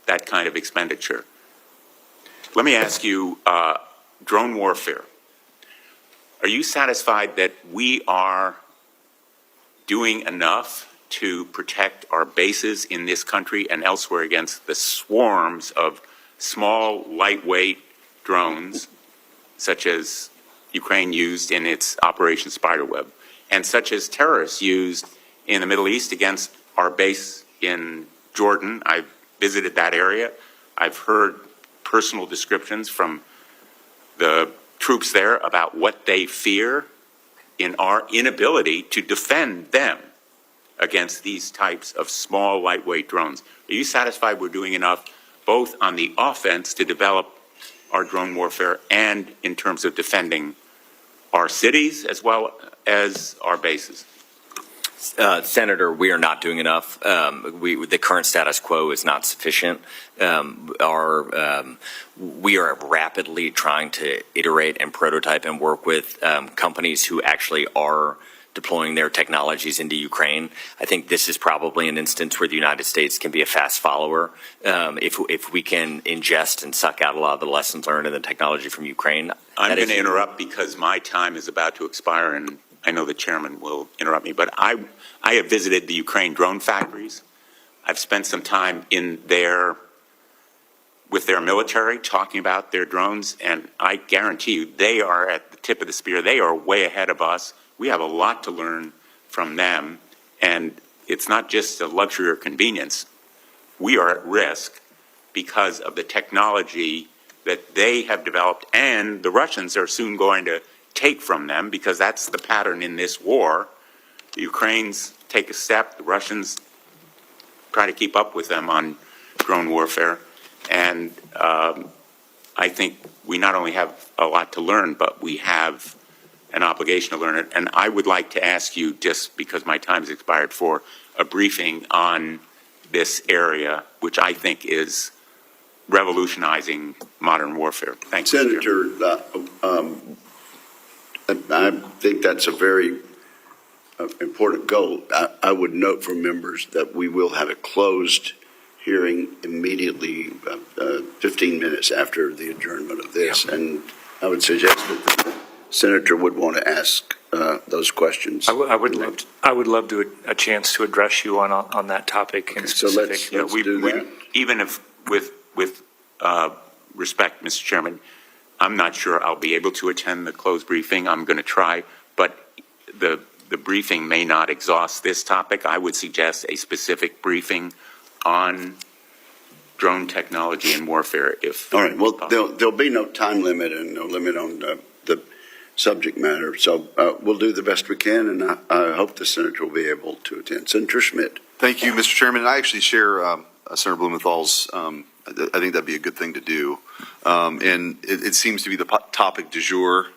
that kind of expenditure. Let me ask you, drone warfare. Are you satisfied that we are doing enough to protect our bases in this country and elsewhere against the swarms of small, lightweight drones, such as Ukraine used in its Operation Spiderweb, and such as terrorists used in the Middle East against our base in Jordan? I've visited that area. I've heard personal descriptions from the troops there about what they fear in our inability to defend them against these types of small, lightweight drones. Are you satisfied we're doing enough both on the offense to develop our drone warfare and in terms of defending our cities as well as our bases? Senator, we are not doing enough. The current status quo is not sufficient. We are rapidly trying to iterate and prototype and work with companies who actually are deploying their technologies into Ukraine. I think this is probably an instance where the United States can be a fast follower. If we can ingest and suck out a lot of the lessons learned in the technology from Ukraine. I'm going to interrupt because my time is about to expire, and I know the chairman will interrupt me, but I have visited the Ukraine drone factories. I've spent some time in there with their military talking about their drones, and I guarantee you they are at the tip of the spear. They are way ahead of us. We have a lot to learn from them, and it's not just a luxury or convenience. We are at risk because of the technology that they have developed, and the Russians are soon going to take from them, because that's the pattern in this war. The Ukrainians take a step, the Russians try to keep up with them on drone warfare, and I think we not only have a lot to learn, but we have an obligation to learn it. And I would like to ask you, just because my time has expired, for a briefing on this area, which I think is revolutionizing modern warfare. Thank you, Senator. I think that's a very important goal. I would note for members that we will have a closed hearing immediately, 15 minutes after the adjournment of this. And I would suggest that the Senator would want to ask those questions. I would love to a chance to address you on that topic in specific. So let's do that. Even if, with respect, Mr. Chairman, I'm not sure I'll be able to attend the closed briefing. I'm going to try, but the briefing may not exhaust this topic. I would suggest a specific briefing on drone technology and warfare. If all right, well, there'll be no time limit and no limit on the subject matter. So we'll do the best we can, and I hope the Senator will be able to attend. Senator Schmidt. Thank you, Mr. Chairman. I actually share Senator Blumenthal's. I think that'd be a good thing to do. And it seems to be the topic du jour,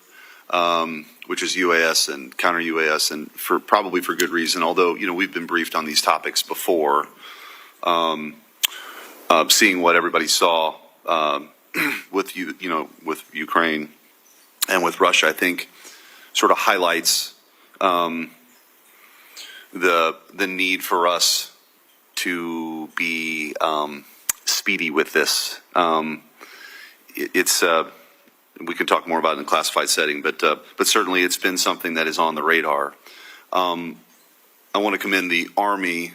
which is UAS and counter-UAS, and probably for good reason. Although, we've been briefed on these topics before. Seeing what everybody saw with with Ukraine and with Russia, I think sort of highlights the need for us to be speedy with this. We can talk more about it in a classified setting, but certainly it's been something that is on the radar. I want to commend the Army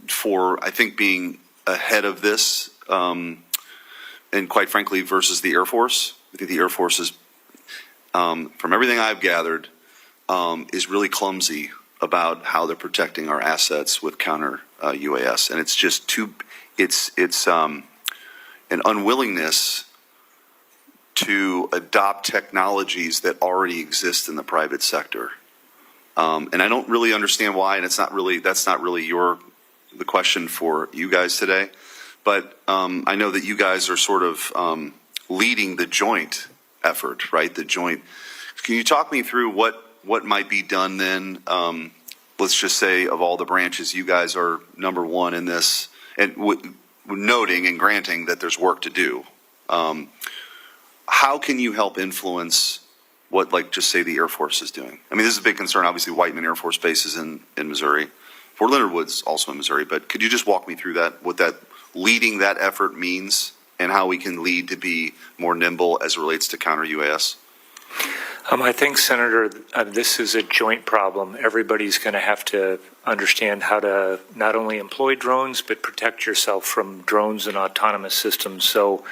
for, I think, being ahead of this, and quite frankly, versus the Air Force. I think the Air Force is, from everything I've gathered, is really clumsy about how they're protecting our assets with counter-UAS, and it's just it's an unwillingness to adopt technologies that already exist in the private sector, and I don't really understand why. And that's not really the question for you guys today, but I know that you guys are sort of leading the joint effort, right? The joint. Can you talk me through what might be done then? Let's just say of all the branches, you guys are number one in this, and noting and granting that there's work to do. How can you help influence what, like, just say the Air Force is doing? I mean, this is a big concern. Obviously, Whiteman Air Force Base is in Missouri. Fort Leonard Wood's also in Missouri, but could you just walk me through that, what that leading that effort means, and how we can lead to be more nimble as it relates to counter-UAS? I think, Senator, this is a joint problem. Everybody's going to have to understand how to not only employ drones, but protect yourself from drones and autonomous systems. So,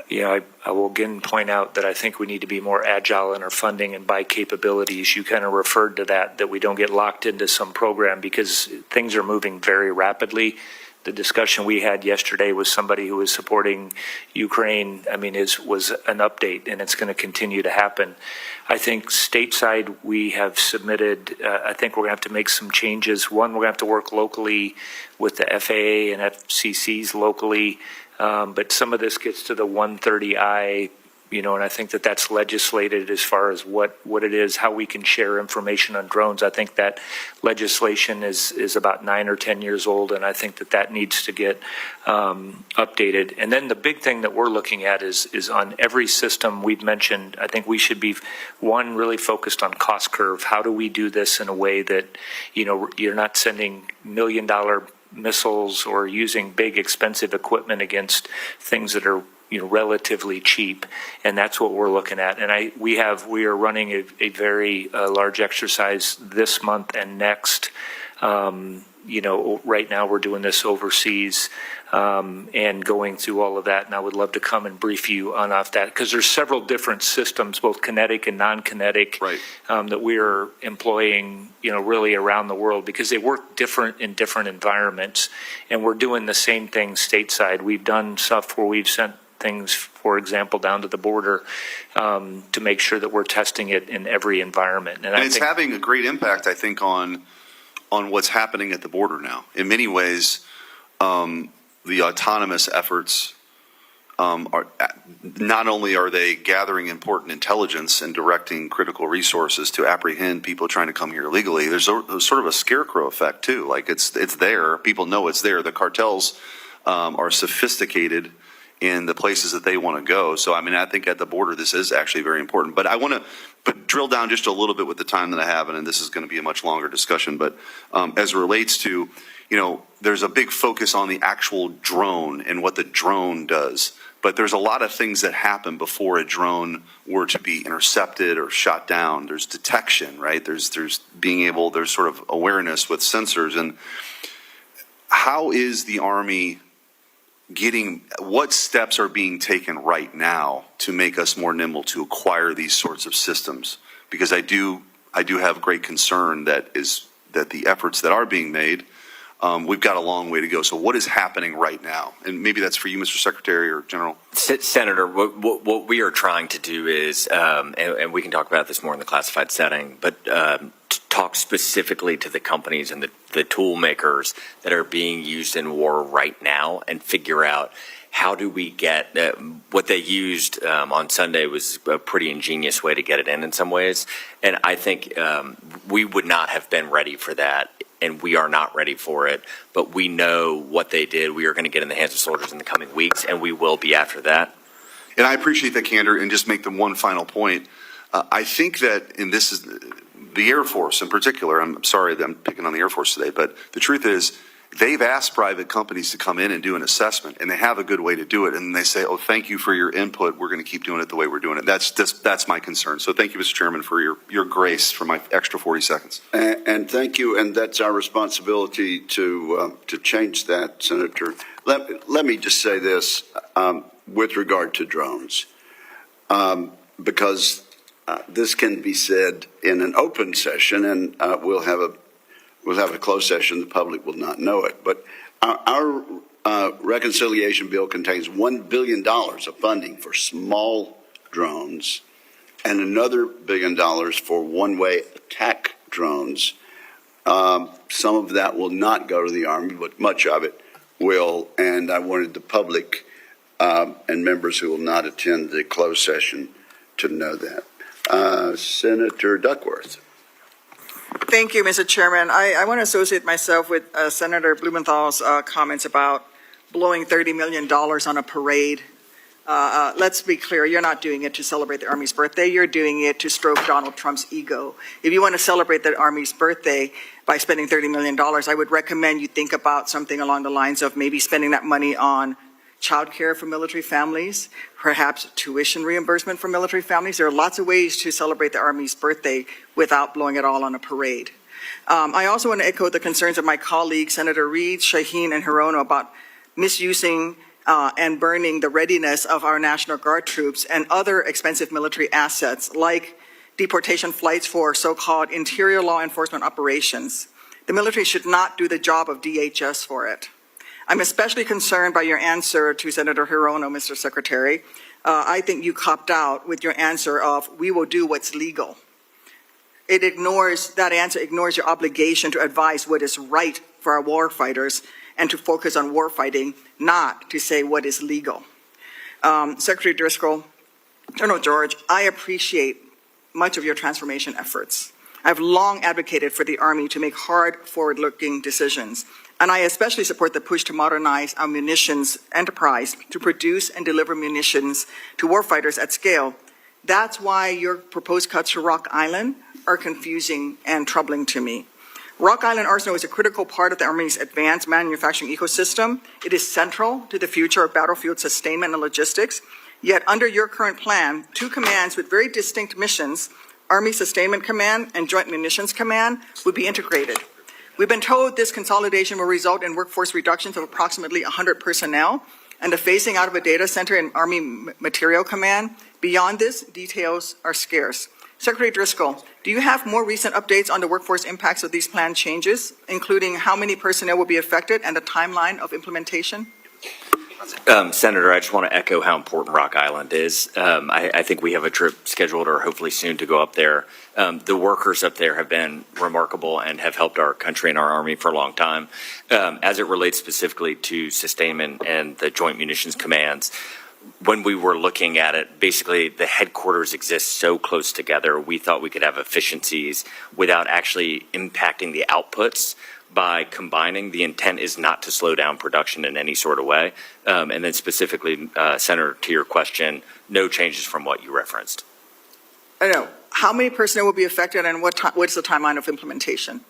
I will again point out that I think we need to be more agile in our funding and buy capabilities. You kind of referred to that we don't get locked into some program because things are moving very rapidly. The discussion we had yesterday with somebody who was supporting Ukraine, was an update, and it's going to continue to happen. I think stateside we have submitted, I think we're going to have to make some changes. One, we're going to have to work locally with the FAA and FCCs locally, but some of this gets to the 130I, and I think that's legislated as far as what it is, how we can share information on drones. I think that legislation is about 9 or 10 years old, and I think that needs to get updated. And then the big thing that we're looking at is on every system we've mentioned, I think we should be, one, really focused on cost curve. How do we do this in a way that, you're not sending $1 million missiles or using big expensive equipment against things that are relatively cheap, and that's what we're looking at. And we are running a very large exercise this month and next. Right now we're doing this overseas and going through all of that, and I would love to come and brief you on off that, because there's several different systems, both kinetic and non-kinetic, right, that we are employing, really around the world, because they work different in different environments, and we're doing the same thing stateside. We've done stuff where we've sent things, for example, down to the border to make sure that we're testing it in every environment. And I it's think having a great impact, I think, on what's happening at the border now. In many ways, the autonomous efforts are not only are they gathering important intelligence and directing critical resources to apprehend people trying to come here illegally. There's sort of a scarecrow effect too. Like it's there. People know it's there. The cartels are sophisticated in the places that they want to go. So, I think at the border, this is actually very important. But I want to but drill down just a little bit with the time that I have, and this is going to be a much longer discussion, but as it relates to, there's a big focus on the actual drone and what the drone does. But there's a lot of things that happen before a drone were to be intercepted or shot down. There's detection, right? There's sort of awareness with sensors. And how is the Army what steps are being taken right now to make us more nimble to acquire these sorts of systems? Because I do have great concern that the efforts that are being made, we've got a long way to go. So what is happening right now? And maybe that's for you, Mr. Secretary or General. Senator, what we are trying to do is, and we can talk about this more in the classified setting, but talk specifically to the companies and the tool makers that are being used in war right now and figure out how do we get what they used on Sunday was a pretty ingenious way to get it in some ways. And I think we would not have been ready for that. And we are not ready for it, but we know what they did. We are going to get in the hands of soldiers in the coming weeks, and we will be after that. And I appreciate that candor, and just make them one final point. I think that, and this is the Air Force in particular, I'm sorry that I'm picking on the Air Force today, but the truth is they've asked private companies to come in and do an assessment, and they have a good way to do it, and they say, oh, thank you for your input. We're going to keep doing it the way we're doing it. That's my concern. So thank you, Mr. Chairman, for your grace for my extra 40 seconds. And thank you, and that's our responsibility to change that, Senator. Let me just say this with regard to drones, because this can be said in an open session, and we'll have a closed session. The public will not know it. But our reconciliation bill contains $1 billion of funding for small drones and another $1 billion for one-way attack drones. Some of that will not go to the Army, but much of it will. And I wanted the public and members who will not attend the closed session to know that. Senator Duckworth. Thank you, Mr. Chairman. I want to associate myself with Senator Blumenthal's comments about blowing $30 million on a parade. Let's be clear, you're not doing it to celebrate the Army's birthday. You're doing it to stroke Donald Trump's ego. If you want to celebrate the Army's birthday by spending $30 million, I would recommend you think about something along the lines of maybe spending that money on child care for military families, perhaps tuition reimbursement for military families. There are lots of ways to celebrate the Army's birthday without blowing it all on a parade. I also want to echo the concerns of my colleagues, Senator Reid, Shaheen, and Hirono, about misusing and burning the readiness of our National Guard troops and other expensive military assets like deportation flights for so-called interior law enforcement operations. The military should not do the job of DHS for it. I'm especially concerned by your answer to Senator Hirono, Mr. Secretary. I think you copped out with your answer of, we will do what's legal. That answer ignores your obligation to advise what is right for our war fighters and to focus on war fighting, not to say what is legal. Secretary Driscoll, General George, I appreciate much of your transformation efforts. I've long advocated for the Army to make hard, forward-looking decisions. And I especially support the push to modernize our munitions enterprise to produce and deliver munitions to warfighters at scale. That's why your proposed cuts to Rock Island are confusing and troubling to me. Rock Island Arsenal is a critical part of the Army's advanced manufacturing ecosystem. It is central to the future of battlefield sustainment and logistics. Yet under your current plan, two commands with very distinct missions, Army Sustainment Command and Joint Munitions Command, would be integrated. We've been told this consolidation will result in workforce reductions of approximately 100 personnel and the phasing out of a data center in Army Material Command. Beyond this, details are scarce. Secretary Driscoll, do you have more recent updates on the workforce impacts of these planned changes, including how many personnel will be affected and the timeline of implementation? Senator, I just want to echo how important Rock Island is. I think we have a trip scheduled or hopefully soon to go up there. The workers up there have been remarkable and have helped our country and our Army for a long time. As it relates specifically to sustainment and the Joint Munitions Commands, when we were looking at it, basically the headquarters exist so close together, we thought we could have efficiencies without actually impacting the outputs. By combining, the intent is not to slow down production in any sort of way. And then specifically, Senator, to your question, no changes from what you referenced. I know. how many personnel will be affected, and what's the timeline of implementation?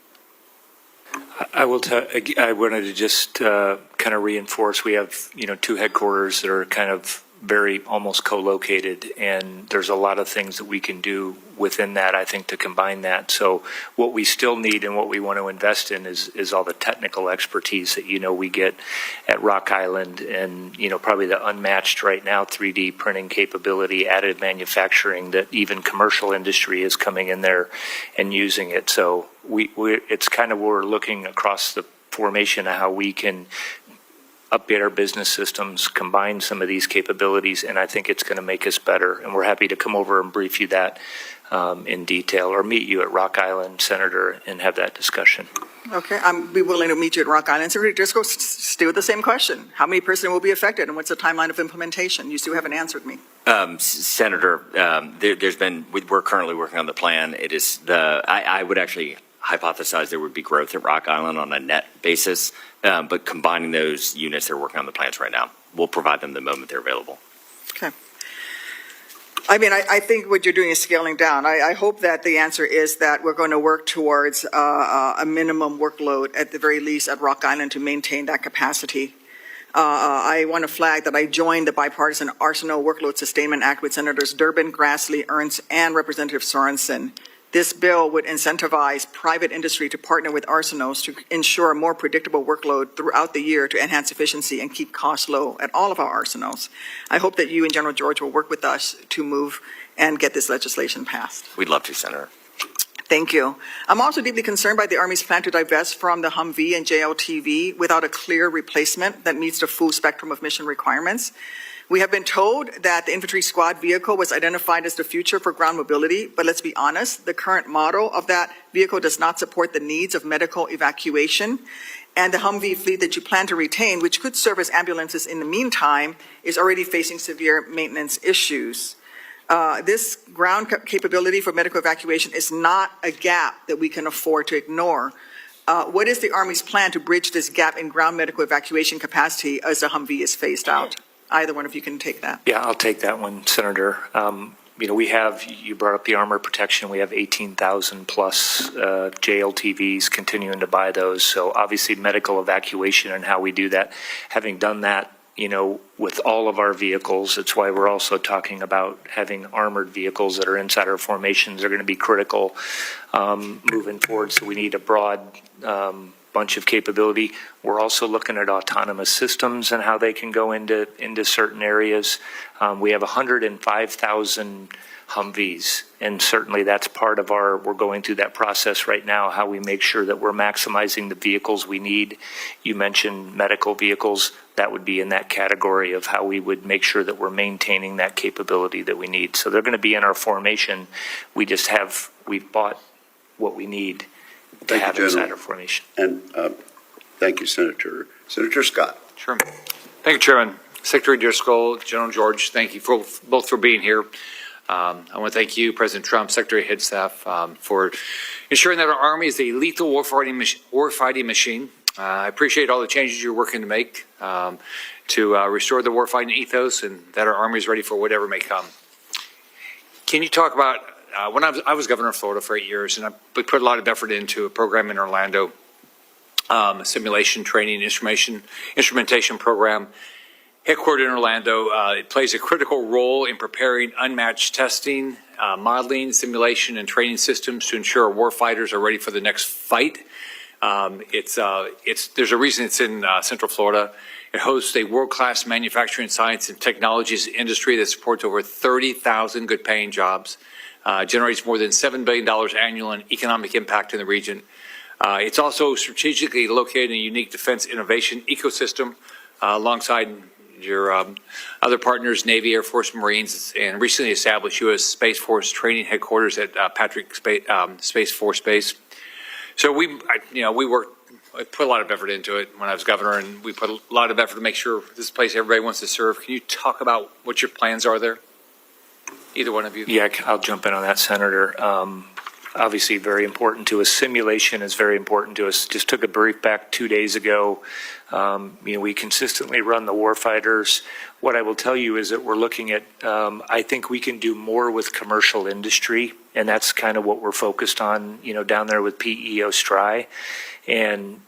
I wanted to just kind of reinforce, we have, two headquarters that are kind of very almost co-located, and there's a lot of things that we can do within that, I think, to combine that. So what we still need and what we want to invest in is all the technical expertise that, we get at Rock Island, and, probably the unmatched right now 3D printing capability, additive manufacturing, that even commercial industry is coming in there and using it. So it's kind of, we're looking across the formation of how we can update our business systems, combine some of these capabilities, and I think it's going to make us better. And we're happy to come over and brief you that in detail, or meet you at Rock Island, Senator, and have that discussion. Okay, I'm be willing to meet you at Rock Island. Secretary Driscoll, still the same question. How many personnel will be affected, and what's the timeline of implementation? You still haven't answered me. Senator, we're currently working on the plan. It is I would actually hypothesize there would be growth at Rock Island on a net basis, but combining those units, they're working on the plans right now. We'll provide them the moment they're available. Okay. I mean, I think what you're doing is scaling down. I hope that the answer is that we're going to work towards a minimum workload, at the very least, at Rock Island to maintain that capacity. I want to flag that I joined the Bipartisan Arsenal Workload Sustainment Act with Senators Durbin, Grassley, Ernst, and Representative Sorensen. This bill would incentivize private industry to partner with arsenals to ensure a more predictable workload throughout the year to enhance efficiency and keep costs low at all of our arsenals. I hope that you and General George will work with us to move and get this legislation passed. We'd love to, Senator. Thank you. I'm also deeply concerned by the Army's plan to divest from the Humvee and JLTV without a clear replacement that meets the full spectrum of mission requirements. We have been told that the infantry squad vehicle was identified as the future for ground mobility, but let's be honest, the current model of that vehicle does not support the needs of medical evacuation. And the Humvee fleet that you plan to retain, which could serve as ambulances in the meantime, is already facing severe maintenance issues. This ground capability for medical evacuation is not a gap that we can afford to ignore. What is the Army's plan to bridge this gap in ground medical evacuation capacity as the Humvee is phased out? Either one of you can take that. Yeah, I'll take that one, Senator. You brought up the armor protection. We have 18,000 plus JLTVs, continuing to buy those. So obviously medical evacuation and how we do that. Having done that, with all of our vehicles, it's why we're also talking about having armored vehicles that are inside our formations. They're going to be critical moving forward. So we need a broad bunch of capability. We're also looking at autonomous systems and how they can go into certain areas. We have 105,000 Humvees, and certainly that's part of we're going through that process right now, how we make sure that we're maximizing the vehicles we need. You mentioned medical vehicles. That would be in that category of how we would make sure that we're maintaining that capability that we need. So they're going to be in our formation. We've bought what we need to have inside our formation. And thank you, Senator. Senator Scott. Sure. Thank you, Chairman. Secretary Driscoll, General George, thank you both for being here. I want to thank you, President Trump, Secretary Head Staff, for ensuring that our Army is a lethal warfighting machine. I appreciate all the changes you're working to make to restore the warfighting ethos, and that our Army is ready for whatever may come. Can you talk about when I was governor of Florida for 8 years, and we put a lot of effort into a program in Orlando, a simulation training instrumentation program, headquartered in Orlando. It plays a critical role in preparing unmatched testing, modeling, simulation, and training systems to ensure our warfighters are ready for the next fight. There's a reason it's in Central Florida. It hosts a world-class manufacturing, science, and technologies industry that supports over 30,000 good-paying jobs. Generates more than $7 billion annual in economic impact in the region. It's also strategically located in a unique defense innovation ecosystem alongside your other partners, Navy, Air Force, Marines, and recently established U.S. Space Force training headquarters at Patrick Space Force Base. So we put a lot of effort into it when I was governor, and we put a lot of effort to make sure this place everybody wants to serve. Can you talk about what your plans are there? Either one of you. Yeah, I'll jump in on that, Senator. obviously very important to us. Simulation is very important to us. Just took a brief back 2 days ago. We consistently run the warfighters. What I will tell you is that we're looking at, I think we can do more with commercial industry, and that's kind of what we're focused on, down there with PEO STRI. And,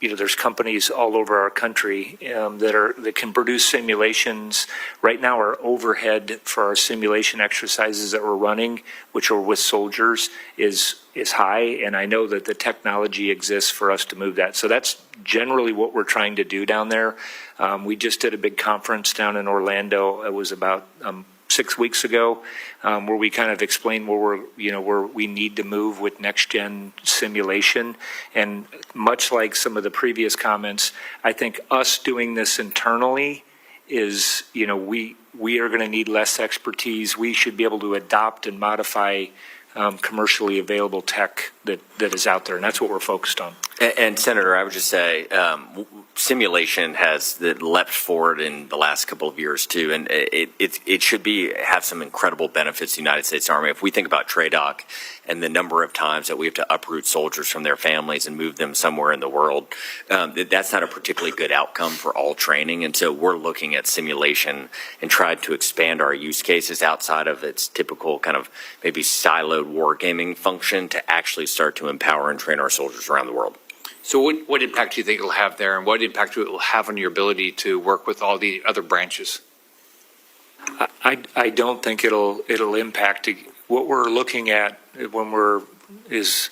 there's companies all over our country that can produce simulations. Right now, our overhead for our simulation exercises that we're running, which are with soldiers, is high, and I know that the technology exists for us to move that. So that's generally what we're trying to do down there. We just did a big conference down in Orlando. It was about 6 weeks ago, where we kind of explained where we need to move with next gen simulation. And much like some of the previous comments, I think us doing this internally is, we are going to need less expertise. We should be able to adopt and modify commercially available tech that is out there, and that's what we're focused on. And Senator, I would just say simulation has leapt forward in the last couple of years too, and it should have some incredible benefits to the United States Army. If we think about TRADOC and the number of times that we have to uproot soldiers from their families and move them somewhere in the world, that's not a particularly good outcome for all training. And so we're looking at simulation and tried to expand our use cases outside of its typical kind of maybe siloed wargaming function to actually start to empower and train our soldiers around the world. So what impact do you think it'll have there, and what impact will it have on your ability to work with all the other branches? I don't think it'll impact. What we're looking at when is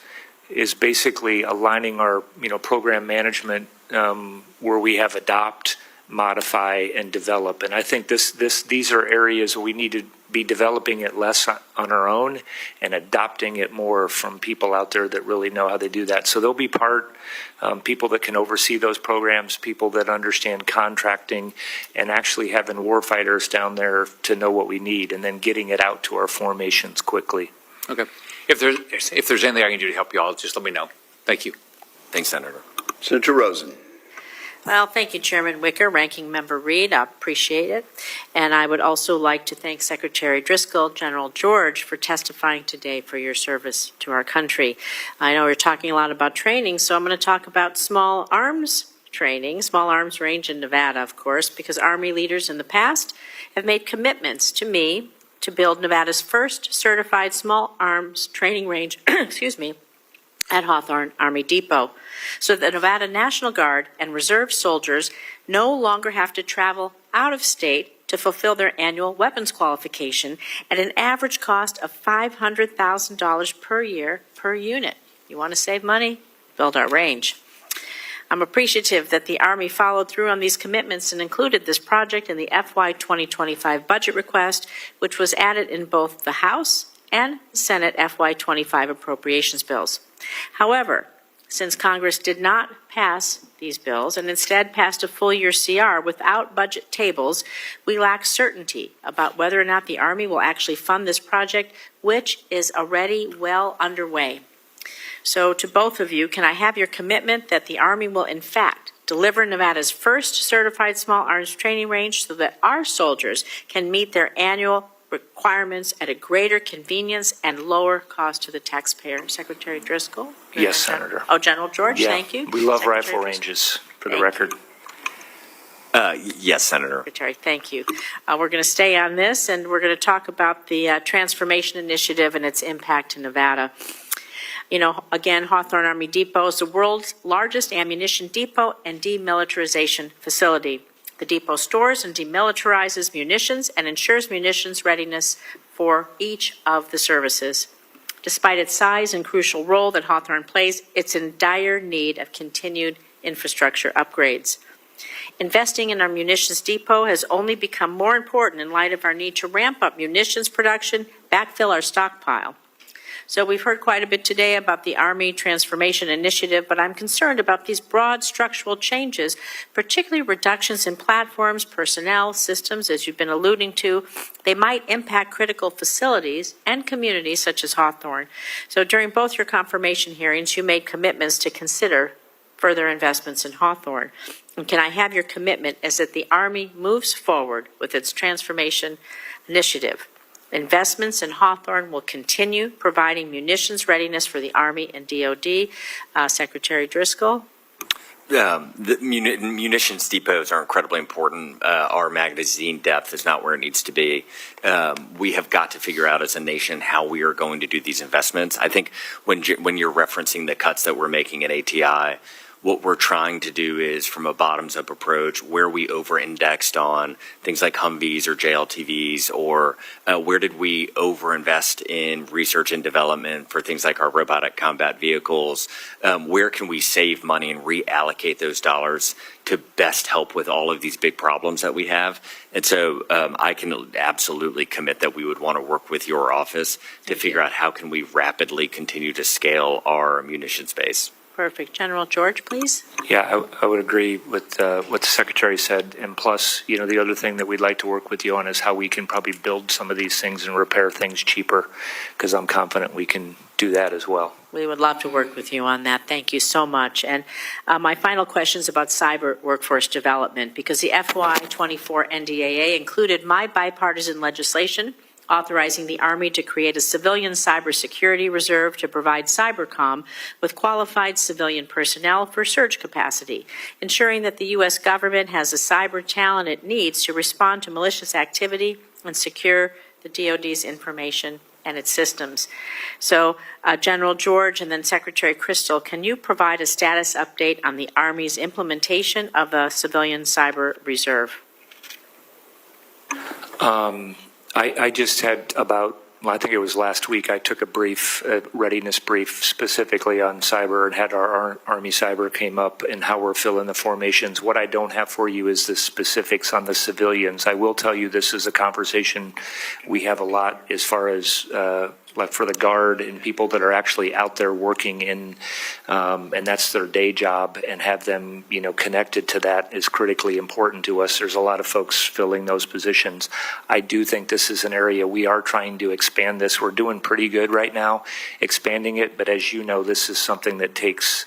basically aligning our program management where we have adopt, modify, and develop. And I think these are areas we need to be developing it less on our own and adopting it more from people out there that really know how they do that. So there'll be people that can oversee those programs, people that understand contracting, and actually having warfighters down there to know what we need, and then getting it out to our formations quickly. Okay. If there's anything I can do to help you all, just let me know. Thank you. Thanks, Senator. Senator Rosen. Well, thank you, Chairman Wicker, Ranking Member Reed. I appreciate it. And I would also like to thank Secretary Driscoll, General George, for testifying today for your service to our country. I know we're talking a lot about training, so I'm going to talk about small arms training, small arms range in Nevada, of course, because Army leaders in the past have made commitments to me to build Nevada's first certified small arms training range, at Hawthorne Army Depot, so that the Nevada National Guard and Reserve soldiers no longer have to travel out of state to fulfill their annual weapons qualification at an average cost of $500,000 per year per unit. You want to save money? Build our range. I'm appreciative that the Army followed through on these commitments and included this project in the FY 2025 budget request, which was added in both the House and Senate FY 25 appropriations bills. However, since Congress did not pass these bills and instead passed a full-year CR without budget tables, we lack certainty about whether or not the Army will actually fund this project, which is already well underway. So to both of you, can I have your commitment that the Army will in fact deliver Nevada's first certified small arms training range so that our soldiers can meet their annual requirements at a greater convenience and lower cost to the taxpayer? Secretary Driscoll? Yes, Senator. Oh, General George, yeah, thank you. We love Secretary rifle Driscoll. ranges, for the record. Yes, Senator. Secretary, thank you. We're going to stay on this, and we're going to talk about the Transformation Initiative and its impact in Nevada. Again, Hawthorne Army Depot is the world's largest ammunition depot and demilitarization facility. The depot stores and demilitarizes munitions and ensures munitions readiness for each of the services. Despite its size and crucial role that Hawthorne plays, it's in dire need of continued infrastructure upgrades. Investing in our munitions depot has only become more important in light of our need to ramp up munitions production, backfill our stockpile. So we've heard quite a bit today about the Army Transformation Initiative, but I'm concerned about these broad structural changes, particularly reductions in platforms, personnel, systems, as you've been alluding to. They might impact critical facilities and communities such as Hawthorne. So during both your confirmation hearings, you made commitments to consider further investments in Hawthorne. And can I have your commitment as that the Army moves forward with its transformation initiative? Investments in Hawthorne will continue providing munitions readiness for the Army and DoD. Secretary Driscoll. The munitions depots are incredibly important. Our magazine depth is not where it needs to be. We have got to figure out as a nation how we are going to do these investments. I think when you're referencing the cuts that we're making at ATI, what we're trying to do is, from a bottoms-up approach, where we over-indexed on things like Humvees or JLTVs, or where did we over-invest in research and development for things like our robotic combat vehicles, where can we save money and reallocate those dollars to best help with all of these big problems that we have. And so I can absolutely commit that we would want to work with your office to figure out how can we rapidly continue to scale our munitions base. Perfect. General George, please. Yeah, I would agree with what the Secretary said. And plus, the other thing that we'd like to work with you on is how we can probably build some of these things and repair things cheaper, because I'm confident we can do that as well. We would love to work with you on that. Thank you so much. And my final question is about cyber workforce development, because the FY24 NDAA included my bipartisan legislation authorizing the Army to create a civilian cybersecurity reserve to provide cybercom with qualified civilian personnel for surge capacity, ensuring that the U.S. government has the cyber talent it needs to respond to malicious activity and secure the DoD's information and its systems. So, General George and then Secretary Crystal, can you provide a status update on the Army's implementation of the civilian cyber reserve? I just had I think it was last week, I took a readiness brief specifically on cyber, and had our Army cyber came up and how we're filling the formations. What I don't have for you is the specifics on the civilians. I will tell you this is a conversation we have a lot as far as like for the Guard and people that are actually out there working in, and that's their day job, and have them, connected to that is critically important to us. There's a lot of folks filling those positions. I do think this is an area we are trying to expand this. We're doing pretty good right now expanding it, but as you know, this is something that takes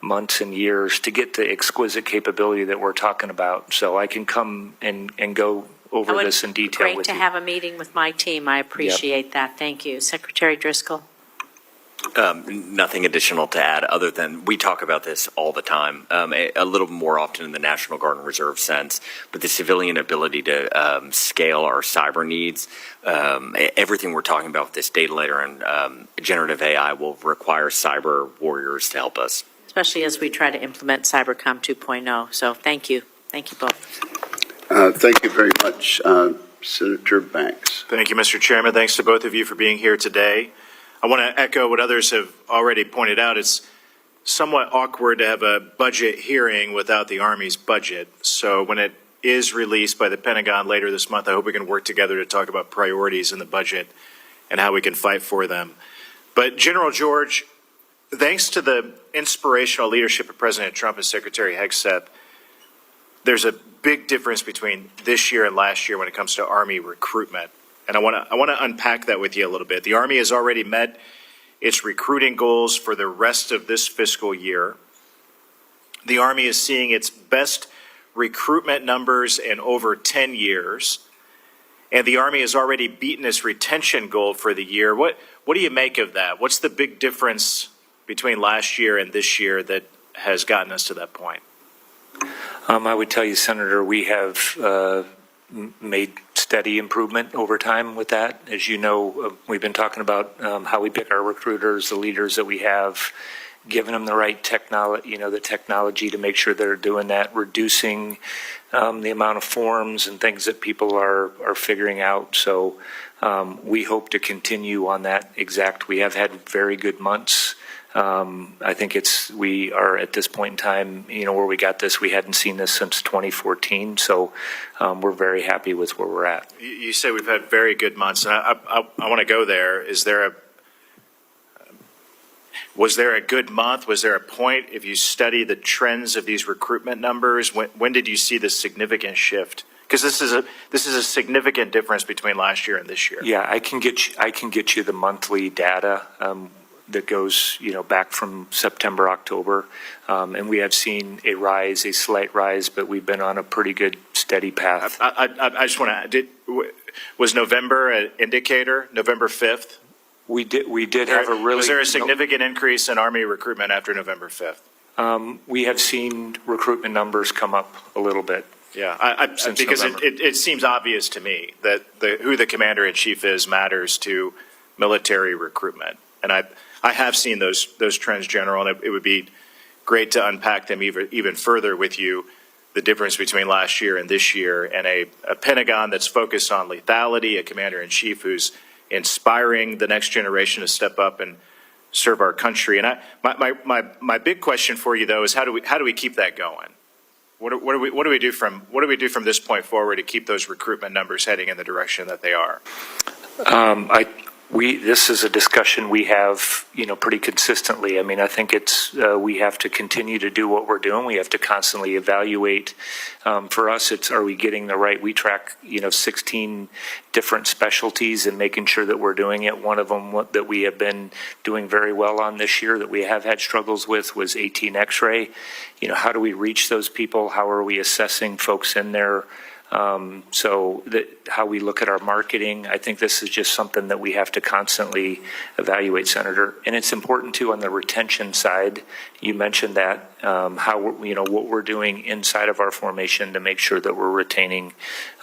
months and years to get the exquisite capability that we're talking about. So I can come and go over this in detail with you. Great to have a meeting with my team. I appreciate that. Thank you. Secretary Driscoll. Nothing additional to add other than we talk about this all the time, a little more often in the National Guard and Reserve sense, but the civilian ability to scale our cyber needs, everything we're talking about with this data layer and generative AI will require cyber warriors to help us. Especially as we try to implement Cybercom 2.0. So thank you. Thank you both. Thank you very much, Senator Banks. Thank you, Mr. Chairman. Thanks to both of you for being here today. I want to echo what others have already pointed out. It's somewhat awkward to have a budget hearing without the Army's budget. So when it is released by the Pentagon later this month, I hope we can work together to talk about priorities in the budget and how we can fight for them. But General George, thanks to the inspirational leadership of President Trump and Secretary Hegseth, there's a big difference between this year and last year when it comes to Army recruitment. And I want to unpack that with you a little bit. The Army has already met its recruiting goals for the rest of this fiscal year. The Army is seeing its best recruitment numbers in over 10 years. And the Army has already beaten its retention goal for the year. What do you make of that? What's the big difference between last year and this year that has gotten us to that point? I would tell you, Senator, we have made steady improvement over time with that. As you know, we've been talking about how we pick our recruiters, the leaders that we have, giving them the right technology, the technology to make sure they're doing that, reducing the amount of forms and things that people are figuring out. So we hope to continue on that exact. We have had very good months. I think we are at this point in time, where we got this, we hadn't seen this since 2014. So we're very happy with where we're at. You say we've had very good months. And I want to go there. Was there a good month? Was there a point, if you study the trends of these recruitment numbers, when did you see this significant shift? Because this is a significant difference between last year and this year. Yeah, I can get you the monthly data that goes, back from September, October, and we have seen a slight rise, but we've been on a pretty good, steady path. I just want to, was November an indicator, November 5th? We did have a really. Was there a significant increase in Army recruitment after November 5th? We have seen recruitment numbers come up a little bit. Yeah, because it seems obvious to me that who the commander-in-chief is matters to military recruitment. And I have seen those trends, General, and it would be great to unpack them even further with you, the difference between last year and this year, and a Pentagon that's focused on lethality, a commander-in-chief who's inspiring the next generation to step up and serve our country. And my big question for you, though, is how do we keep that going? What do we do from this point forward to keep those recruitment numbers heading in the direction that they are? This is a discussion we have, pretty consistently. I mean, I think we have to continue to do what we're doing. We have to constantly evaluate. For us, are we getting the right? We track, 16 different specialties and making sure that we're doing it. One of them that we have been doing very well on this year that we have had struggles with was 18 X-ray. How do we reach those people? How are we assessing folks in there? So how we look at our marketing, I think this is just something that we have to constantly evaluate, Senator. And it's important too on the retention side. You mentioned that what we're doing inside of our formation to make sure that we're retaining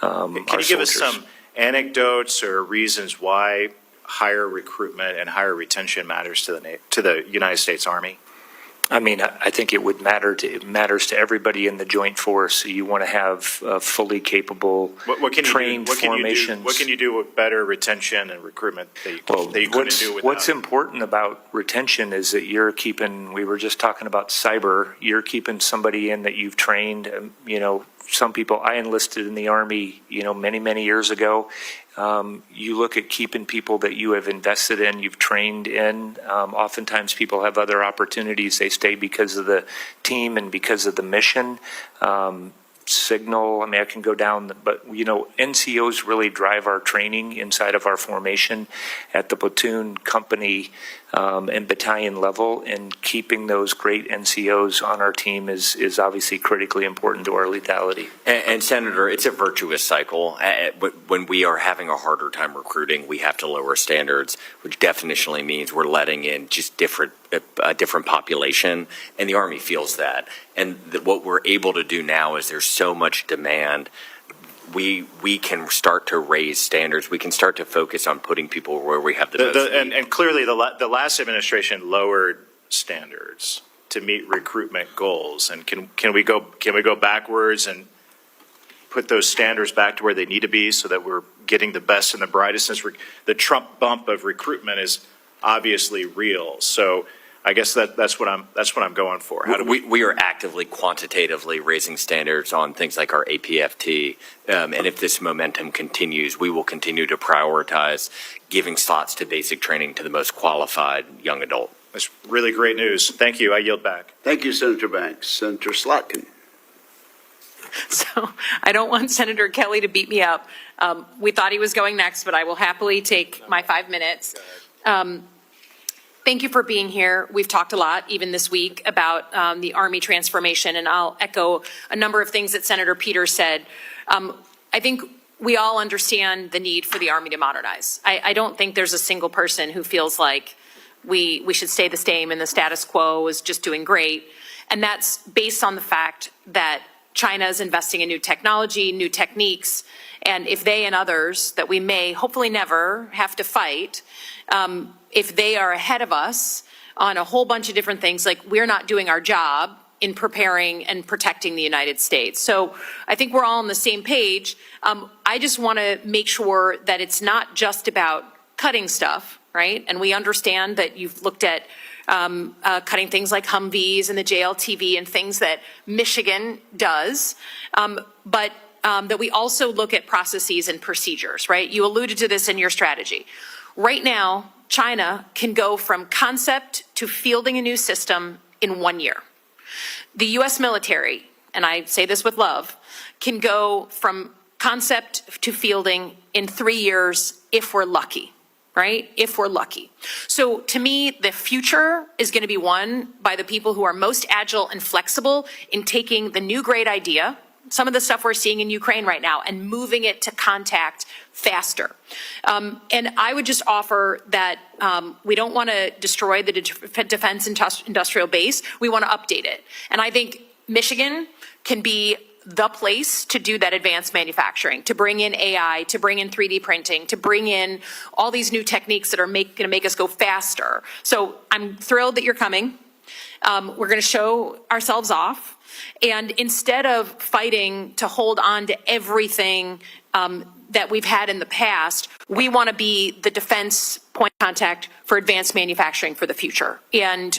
our soldiers. Can you give us some anecdotes or reasons why higher recruitment and higher retention matters to the United States Army? I mean, I think it matters to everybody in the joint force. You want to have fully capable, trained formations. What can you do with better retention and recruitment that you couldn't do without? What's important about retention is that we were just talking about cyber, you're keeping somebody in that you've trained. Some people, I enlisted in the Army, many, many years ago. You look at keeping people that you have invested in, you've trained in. Oftentimes people have other opportunities. They stay because of the team and because of the mission. Signal, I can go down, but NCOs really drive our training inside of our formation at the platoon, company, and battalion level, and keeping those great NCOs on our team is obviously critically important to our lethality. And Senator, it's a virtuous cycle. When we are having a harder time recruiting, we have to lower standards, which definitionally means we're letting in just a different population, and the Army feels that. And what we're able to do now is there's so much demand. We can start to raise standards. We can start to focus on putting people where we have the most need. And clearly the last administration lowered standards to meet recruitment goals. And can we go backwards and put those standards back to where they need to be so that we're getting the best and the brightest? Since the Trump bump of recruitment is obviously real. So I guess that's what I'm going for. How do we are actively quantitatively raising standards on things like our APFT, and if this momentum continues, we will continue to prioritize giving slots to basic training to the most qualified young adult. That's really great news. Thank you. I yield back. Thank you, Senator Banks. Senator Slotkin. So I don't want Senator Kelly to beat me up. We thought he was going next, but I will happily take my 5 minutes. Thank you for being here. We've talked a lot, even this week, about the Army transformation, and I'll echo a number of things that Senator Peters said. I think we all understand the need for the Army to modernize. I don't think there's a single person who feels like we should stay the same and the status quo is just doing great. And that's based on the fact that China is investing in new technology, new techniques, and if they and others that we may hopefully never have to fight, if they are ahead of us on a whole bunch of different things, like we're not doing our job in preparing and protecting the United States. So I think we're all on the same page. I just want to make sure that it's not just about cutting stuff, right? And we understand that you've looked at cutting things like Humvees and the JLTV and things that Michigan does, but that we also look at processes and procedures, right? You alluded to this in your strategy. Right now, China can go from concept to fielding a new system in 1 year. The U.S. military, and I say this with love, can go from concept to fielding in 3 years if we're lucky, right? If we're lucky. So to me, the future is going to be won by the people who are most agile and flexible in taking the new great idea, some of the stuff we're seeing in Ukraine right now and moving it to contact faster. And I would just offer that we don't want to destroy the defense industrial base. We want to update it. And I think Michigan can be the place to do that advanced manufacturing, to bring in AI, to bring in 3D printing, to bring in all these new techniques that are going to make us go faster. So I'm thrilled that you're coming. We're going to show ourselves off. And instead of fighting to hold on to everything that we've had in the past, we want to be the defense point of contact for advanced manufacturing for the future. And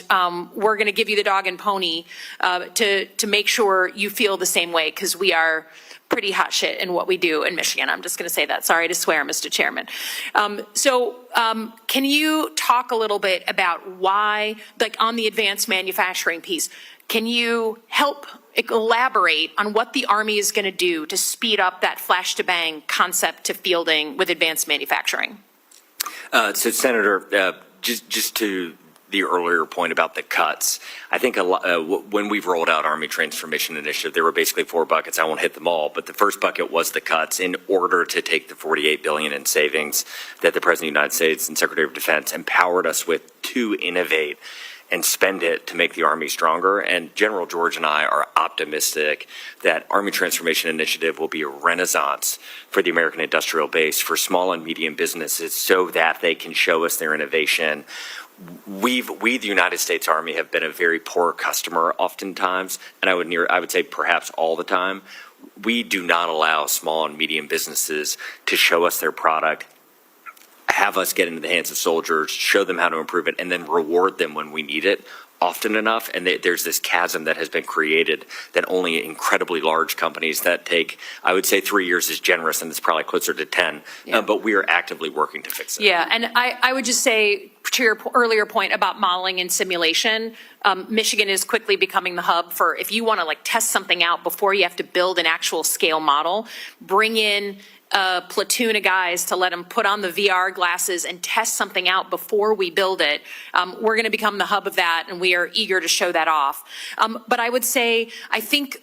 we're going to give you the dog and pony to make sure you feel the same way, because we are pretty hot shit in what we do in Michigan. I'm just going to say that. Sorry to swear, Mr. Chairman. Can you talk a little bit about why, like on the advanced manufacturing piece, can you help elaborate on what the Army is going to do to speed up that flash to bang concept to fielding with advanced manufacturing? So, Senator, just to the earlier point about the cuts, I think when we've rolled out Army Transformation Initiative, there were basically 4 buckets. I won't hit them all, but the first bucket was the cuts in order to take the $48 billion in savings that the President of the United States and Secretary of Defense empowered us with to innovate and spend it to make the Army stronger. And General George and I are optimistic that Army Transformation Initiative will be a renaissance for the American industrial base, for small and medium businesses, so that they can show us their innovation. We, the United States Army, have been a very poor customer oftentimes, and I would say perhaps all the time. We do not allow small and medium businesses to show us their product, have us get into the hands of soldiers, show them how to improve it, and then reward them when we need it often enough. And there's this chasm that has been created that only incredibly large companies that take, I would say 3 years is generous, and it's probably closer to 10. Yeah. But we are actively working to fix it. Yeah, and I would just say, to your earlier point about modeling and simulation, Michigan is quickly becoming the hub for, if you want to test something out before you have to build an actual scale model, bring in a platoon of guys to let them put on the VR glasses and test something out before we build it. We're going to become the hub of that, and we are eager to show that off. But I would say, I think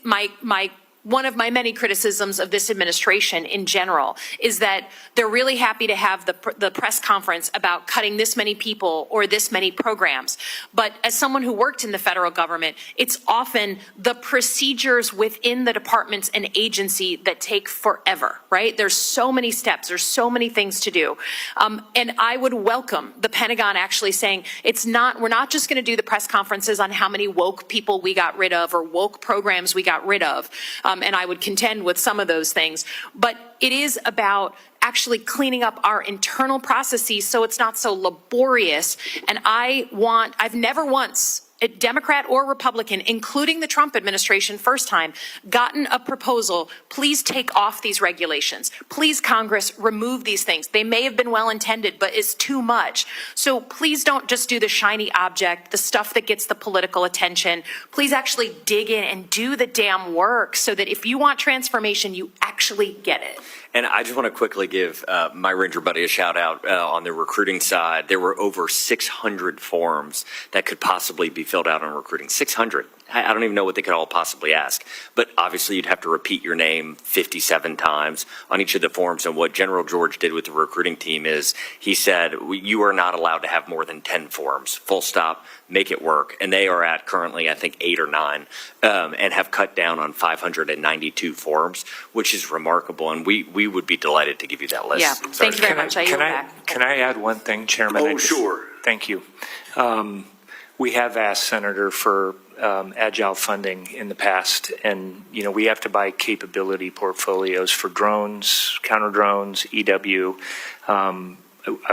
one of my many criticisms of this administration in general is that they're really happy to have the press conference about cutting this many people or this many programs. But as someone who worked in the federal government, it's often the procedures within the departments and agency that take forever, right? There's so many steps. There's so many things to do. And I would welcome the Pentagon actually saying, we're not just going to do the press conferences on how many woke people we got rid of or woke programs we got rid of. And I would contend with some of those things. But it is about actually cleaning up our internal processes so it's not so laborious. And I've never once, a Democrat or Republican, including the Trump administration first time, gotten a proposal, please take off these regulations. Please, Congress, remove these things. They may have been well-intended, but it's too much. So please don't just do the shiny object, the stuff that gets the political attention. Please actually dig in and do the damn work so that if you want transformation, you actually get it. And I just want to quickly give my Ranger buddy a shout out on the recruiting side. There were over 600 forms that could possibly be filled out on recruiting. 600. I don't even know what they could all possibly ask. But obviously you'd have to repeat your name 57 times on each of the forms. And what General George did with the recruiting team is he said, you are not allowed to have more than 10 forms, full stop, make it work. And they are at currently, I think, 8 or 9, and have cut down on 592 forms, which is remarkable. And we would be delighted to give you that list. Yeah, thank you very much. Can I add one thing, Chairman? Oh, sure. Thank you. We have asked, Senator, for agile funding in the past, and we have to buy capability portfolios for drones, counter drones, EW.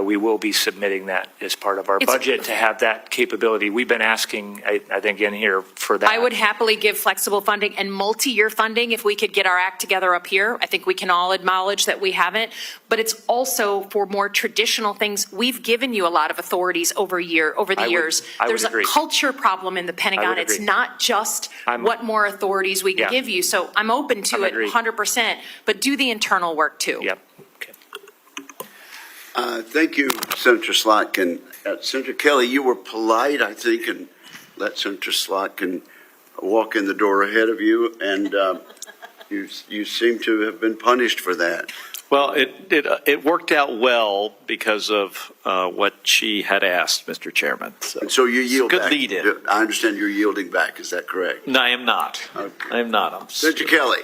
We will be submitting that as part of our budget to have that capability. We've been asking, I think, in here for that. I would happily give flexible funding and multi-year funding if we could get our act together up here. I think we can all acknowledge that we haven't, but it's also for more traditional things. We've given you a lot of authorities over the years. There's a culture problem in the Pentagon. It's not just what more authorities we can give you. So I'm open to it 100%, but do the internal work too. Yep. Thank you, Senator Slotkin. Senator Kelly, you were polite, I think, and let Senator Slotkin walk in the door ahead of you. And You seem to have been punished for that. Well, it worked out well because of what she had asked, Mr. Chairman. So you yield good back. lead-in. I understand you're yielding back. Is that correct? No, I am not. Okay. I am not. Senator Kelly.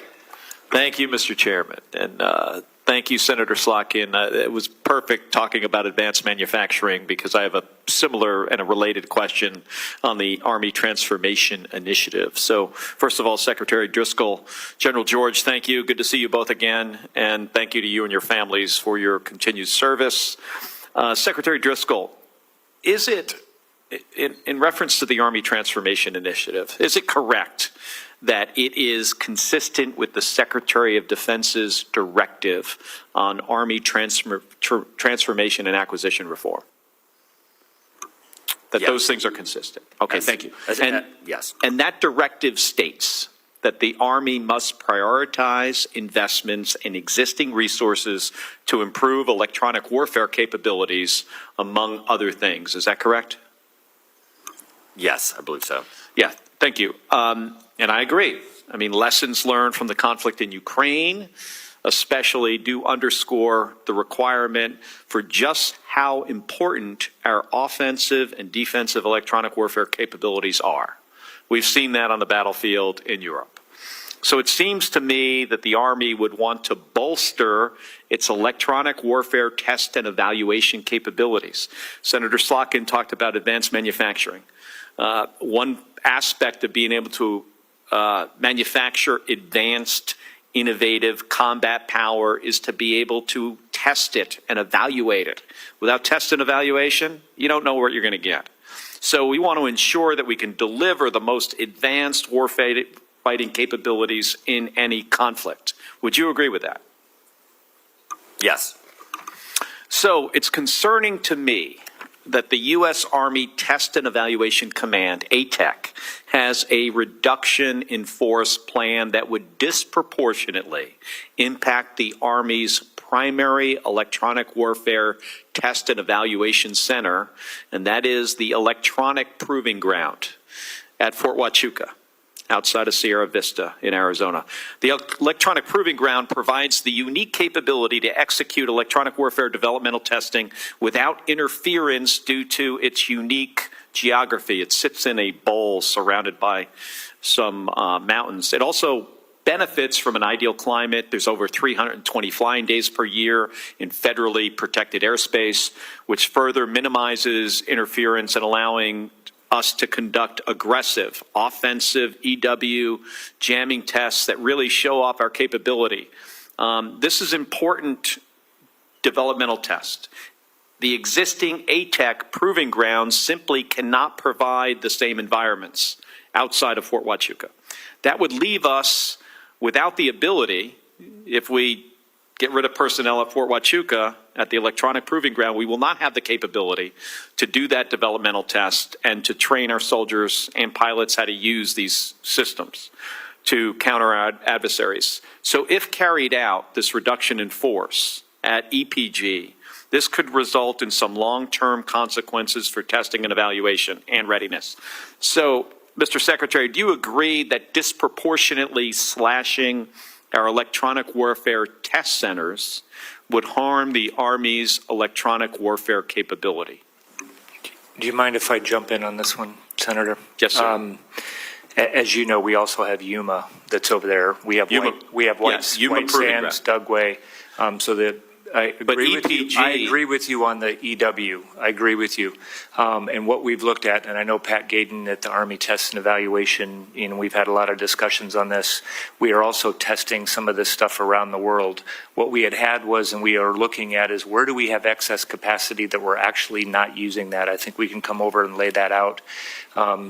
Thank you, Mr. Chairman. And thank you, Senator Slotkin. It was perfect talking about advanced manufacturing because I have a similar and a related question on the Army Transformation Initiative. So first of all, Secretary Driscoll, General George, thank you. Good to see you both again. And thank you to you and your families for your continued service. Secretary Driscoll, is it, in reference to the Army Transformation Initiative, is it correct that it is consistent with the Secretary of Defense's directive on Army transformation and acquisition reform? That Yes. those things are consistent? Okay, Yes. thank you. Yes. And that directive states that the Army must prioritize investments in existing resources to improve electronic warfare capabilities, among other things. Is that correct? Yes, I believe so. Yeah, thank you. And I agree. I mean, lessons learned from the conflict in Ukraine especially do underscore the requirement for just how important our offensive and defensive electronic warfare capabilities are. We've seen that on the battlefield in Europe. So it seems to me that the Army would want to bolster its electronic warfare test and evaluation capabilities. Senator Slotkin talked about advanced manufacturing. One aspect of being able to manufacture advanced, innovative combat power is to be able to test it and evaluate it. Without test and evaluation, you don't know what you're going to get. So we want to ensure that we can deliver the most advanced warfighting capabilities in any conflict. Would you agree with that? Yes. So it's concerning to me that the U.S. Army Test and Evaluation Command, ATEC, has a reduction in force plan that would disproportionately impact the Army's primary electronic warfare test and evaluation center, and that is the Electronic Proving Ground at Fort Huachuca, outside of Sierra Vista in Arizona. The Electronic Proving Ground provides the unique capability to execute electronic warfare developmental testing without interference due to its unique geography. It sits in a bowl surrounded by some mountains. It also benefits from an ideal climate. There's over 320 flying days per year in federally protected airspace, which further minimizes interference and allowing us to conduct aggressive, offensive EW jamming tests that really show off our capability. This is important developmental test. The existing ATEC proving grounds simply cannot provide the same environments outside of Fort Huachuca. That would leave us without the ability, if we get rid of personnel at Fort Huachuca at the electronic proving ground, we will not have the capability to do that developmental test and to train our soldiers and pilots how to use these systems to counter our adversaries. So if carried out, this reduction in force at EPG, this could result in some long-term consequences for testing and evaluation and readiness. So, Mr. Secretary, do you agree that disproportionately slashing our electronic warfare test centers would harm the Army's electronic warfare capability? Do you mind if I jump in on this one, Senator? Yes, sir. As you know, we also have Yuma that's over there. We have Yuma, White, Yuma White Sands, Dugway, so that I agree with you. I agree with you on the EW. I agree with you. And what we've looked at, and I know Pat Gaydon at the Army Test and Evaluation, we've had a lot of discussions on this. We are also testing some of this stuff around the world. What we had was, and we are looking at, is where do we have excess capacity that we're actually not using that? I think we can come over and lay that out.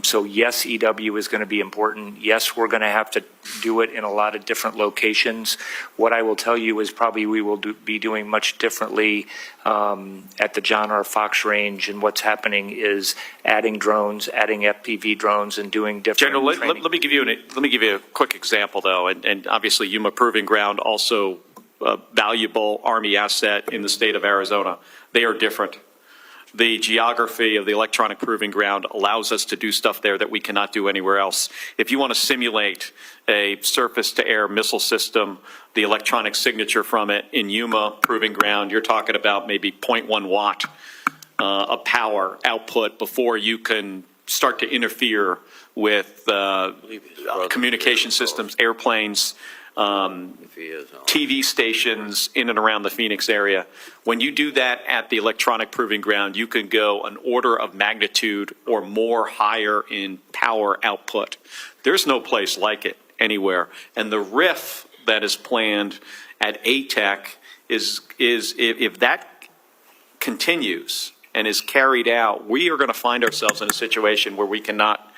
So yes, EW is going to be important. Yes, we're going to have to do it in a lot of different locations. What I will tell you is probably we will be doing much differently at the John R. Fox range, and what's happening is adding drones, adding FPV drones, and doing different General, training. let me give you a quick example, though, and obviously Yuma Proving Ground also a valuable Army asset in the state of Arizona. They are different. the geography of the electronic proving ground allows us to do stuff there that we cannot do anywhere else. If you want to simulate a surface-to-air missile system, the electronic signature from it in Yuma proving ground, you're talking about maybe 0.1 watt of power output before you can start to interfere with communication systems, airplanes, TV stations in and around the Phoenix area. When you do that at the electronic proving ground, you can go an order of magnitude or more higher in power output. There's no place like it anywhere. And the RIF that is planned at ATEC is if that continues and is carried out, we are going to find ourselves in a situation where we cannot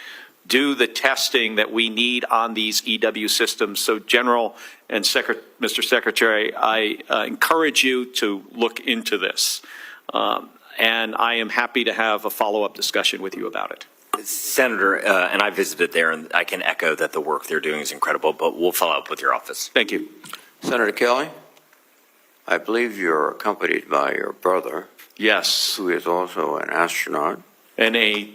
do the testing that we need on these EW systems. So General and Mr. Secretary, I encourage you to look into this. And I am happy to have a follow-up discussion with you about it. Senator, and I visited there, and I can echo that the work they're doing is incredible, but we'll follow up with your office. Thank you. Senator Kelly, I believe you're accompanied by your brother. Yes. Who is also an astronaut. And a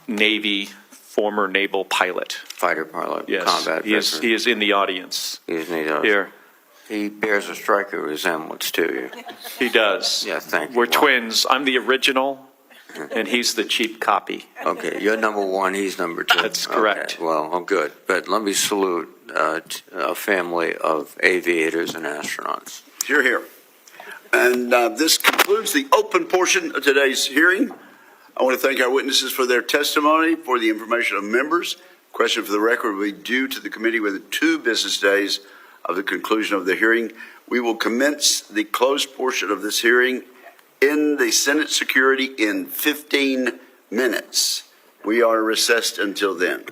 Navy former naval pilot. Fighter pilot. Yes. Combat veteran. He is in the audience. He is in the audience. Here. He bears a striking resemblance to you. He does. Yeah, thank you. We're twins. I'm the original, and he's the cheap copy. Okay, you're number one, he's number two. That's correct. Okay, well, oh, good. But let me salute a family of aviators and astronauts. You're here. And this concludes the open portion of today's hearing. I want to thank our witnesses for their testimony, for the information of members. Question for the record will be due to the committee within 2 business days of the conclusion of the hearing. We will commence the closed portion of this hearing in the Senate Security in 15 minutes. We are recessed until then.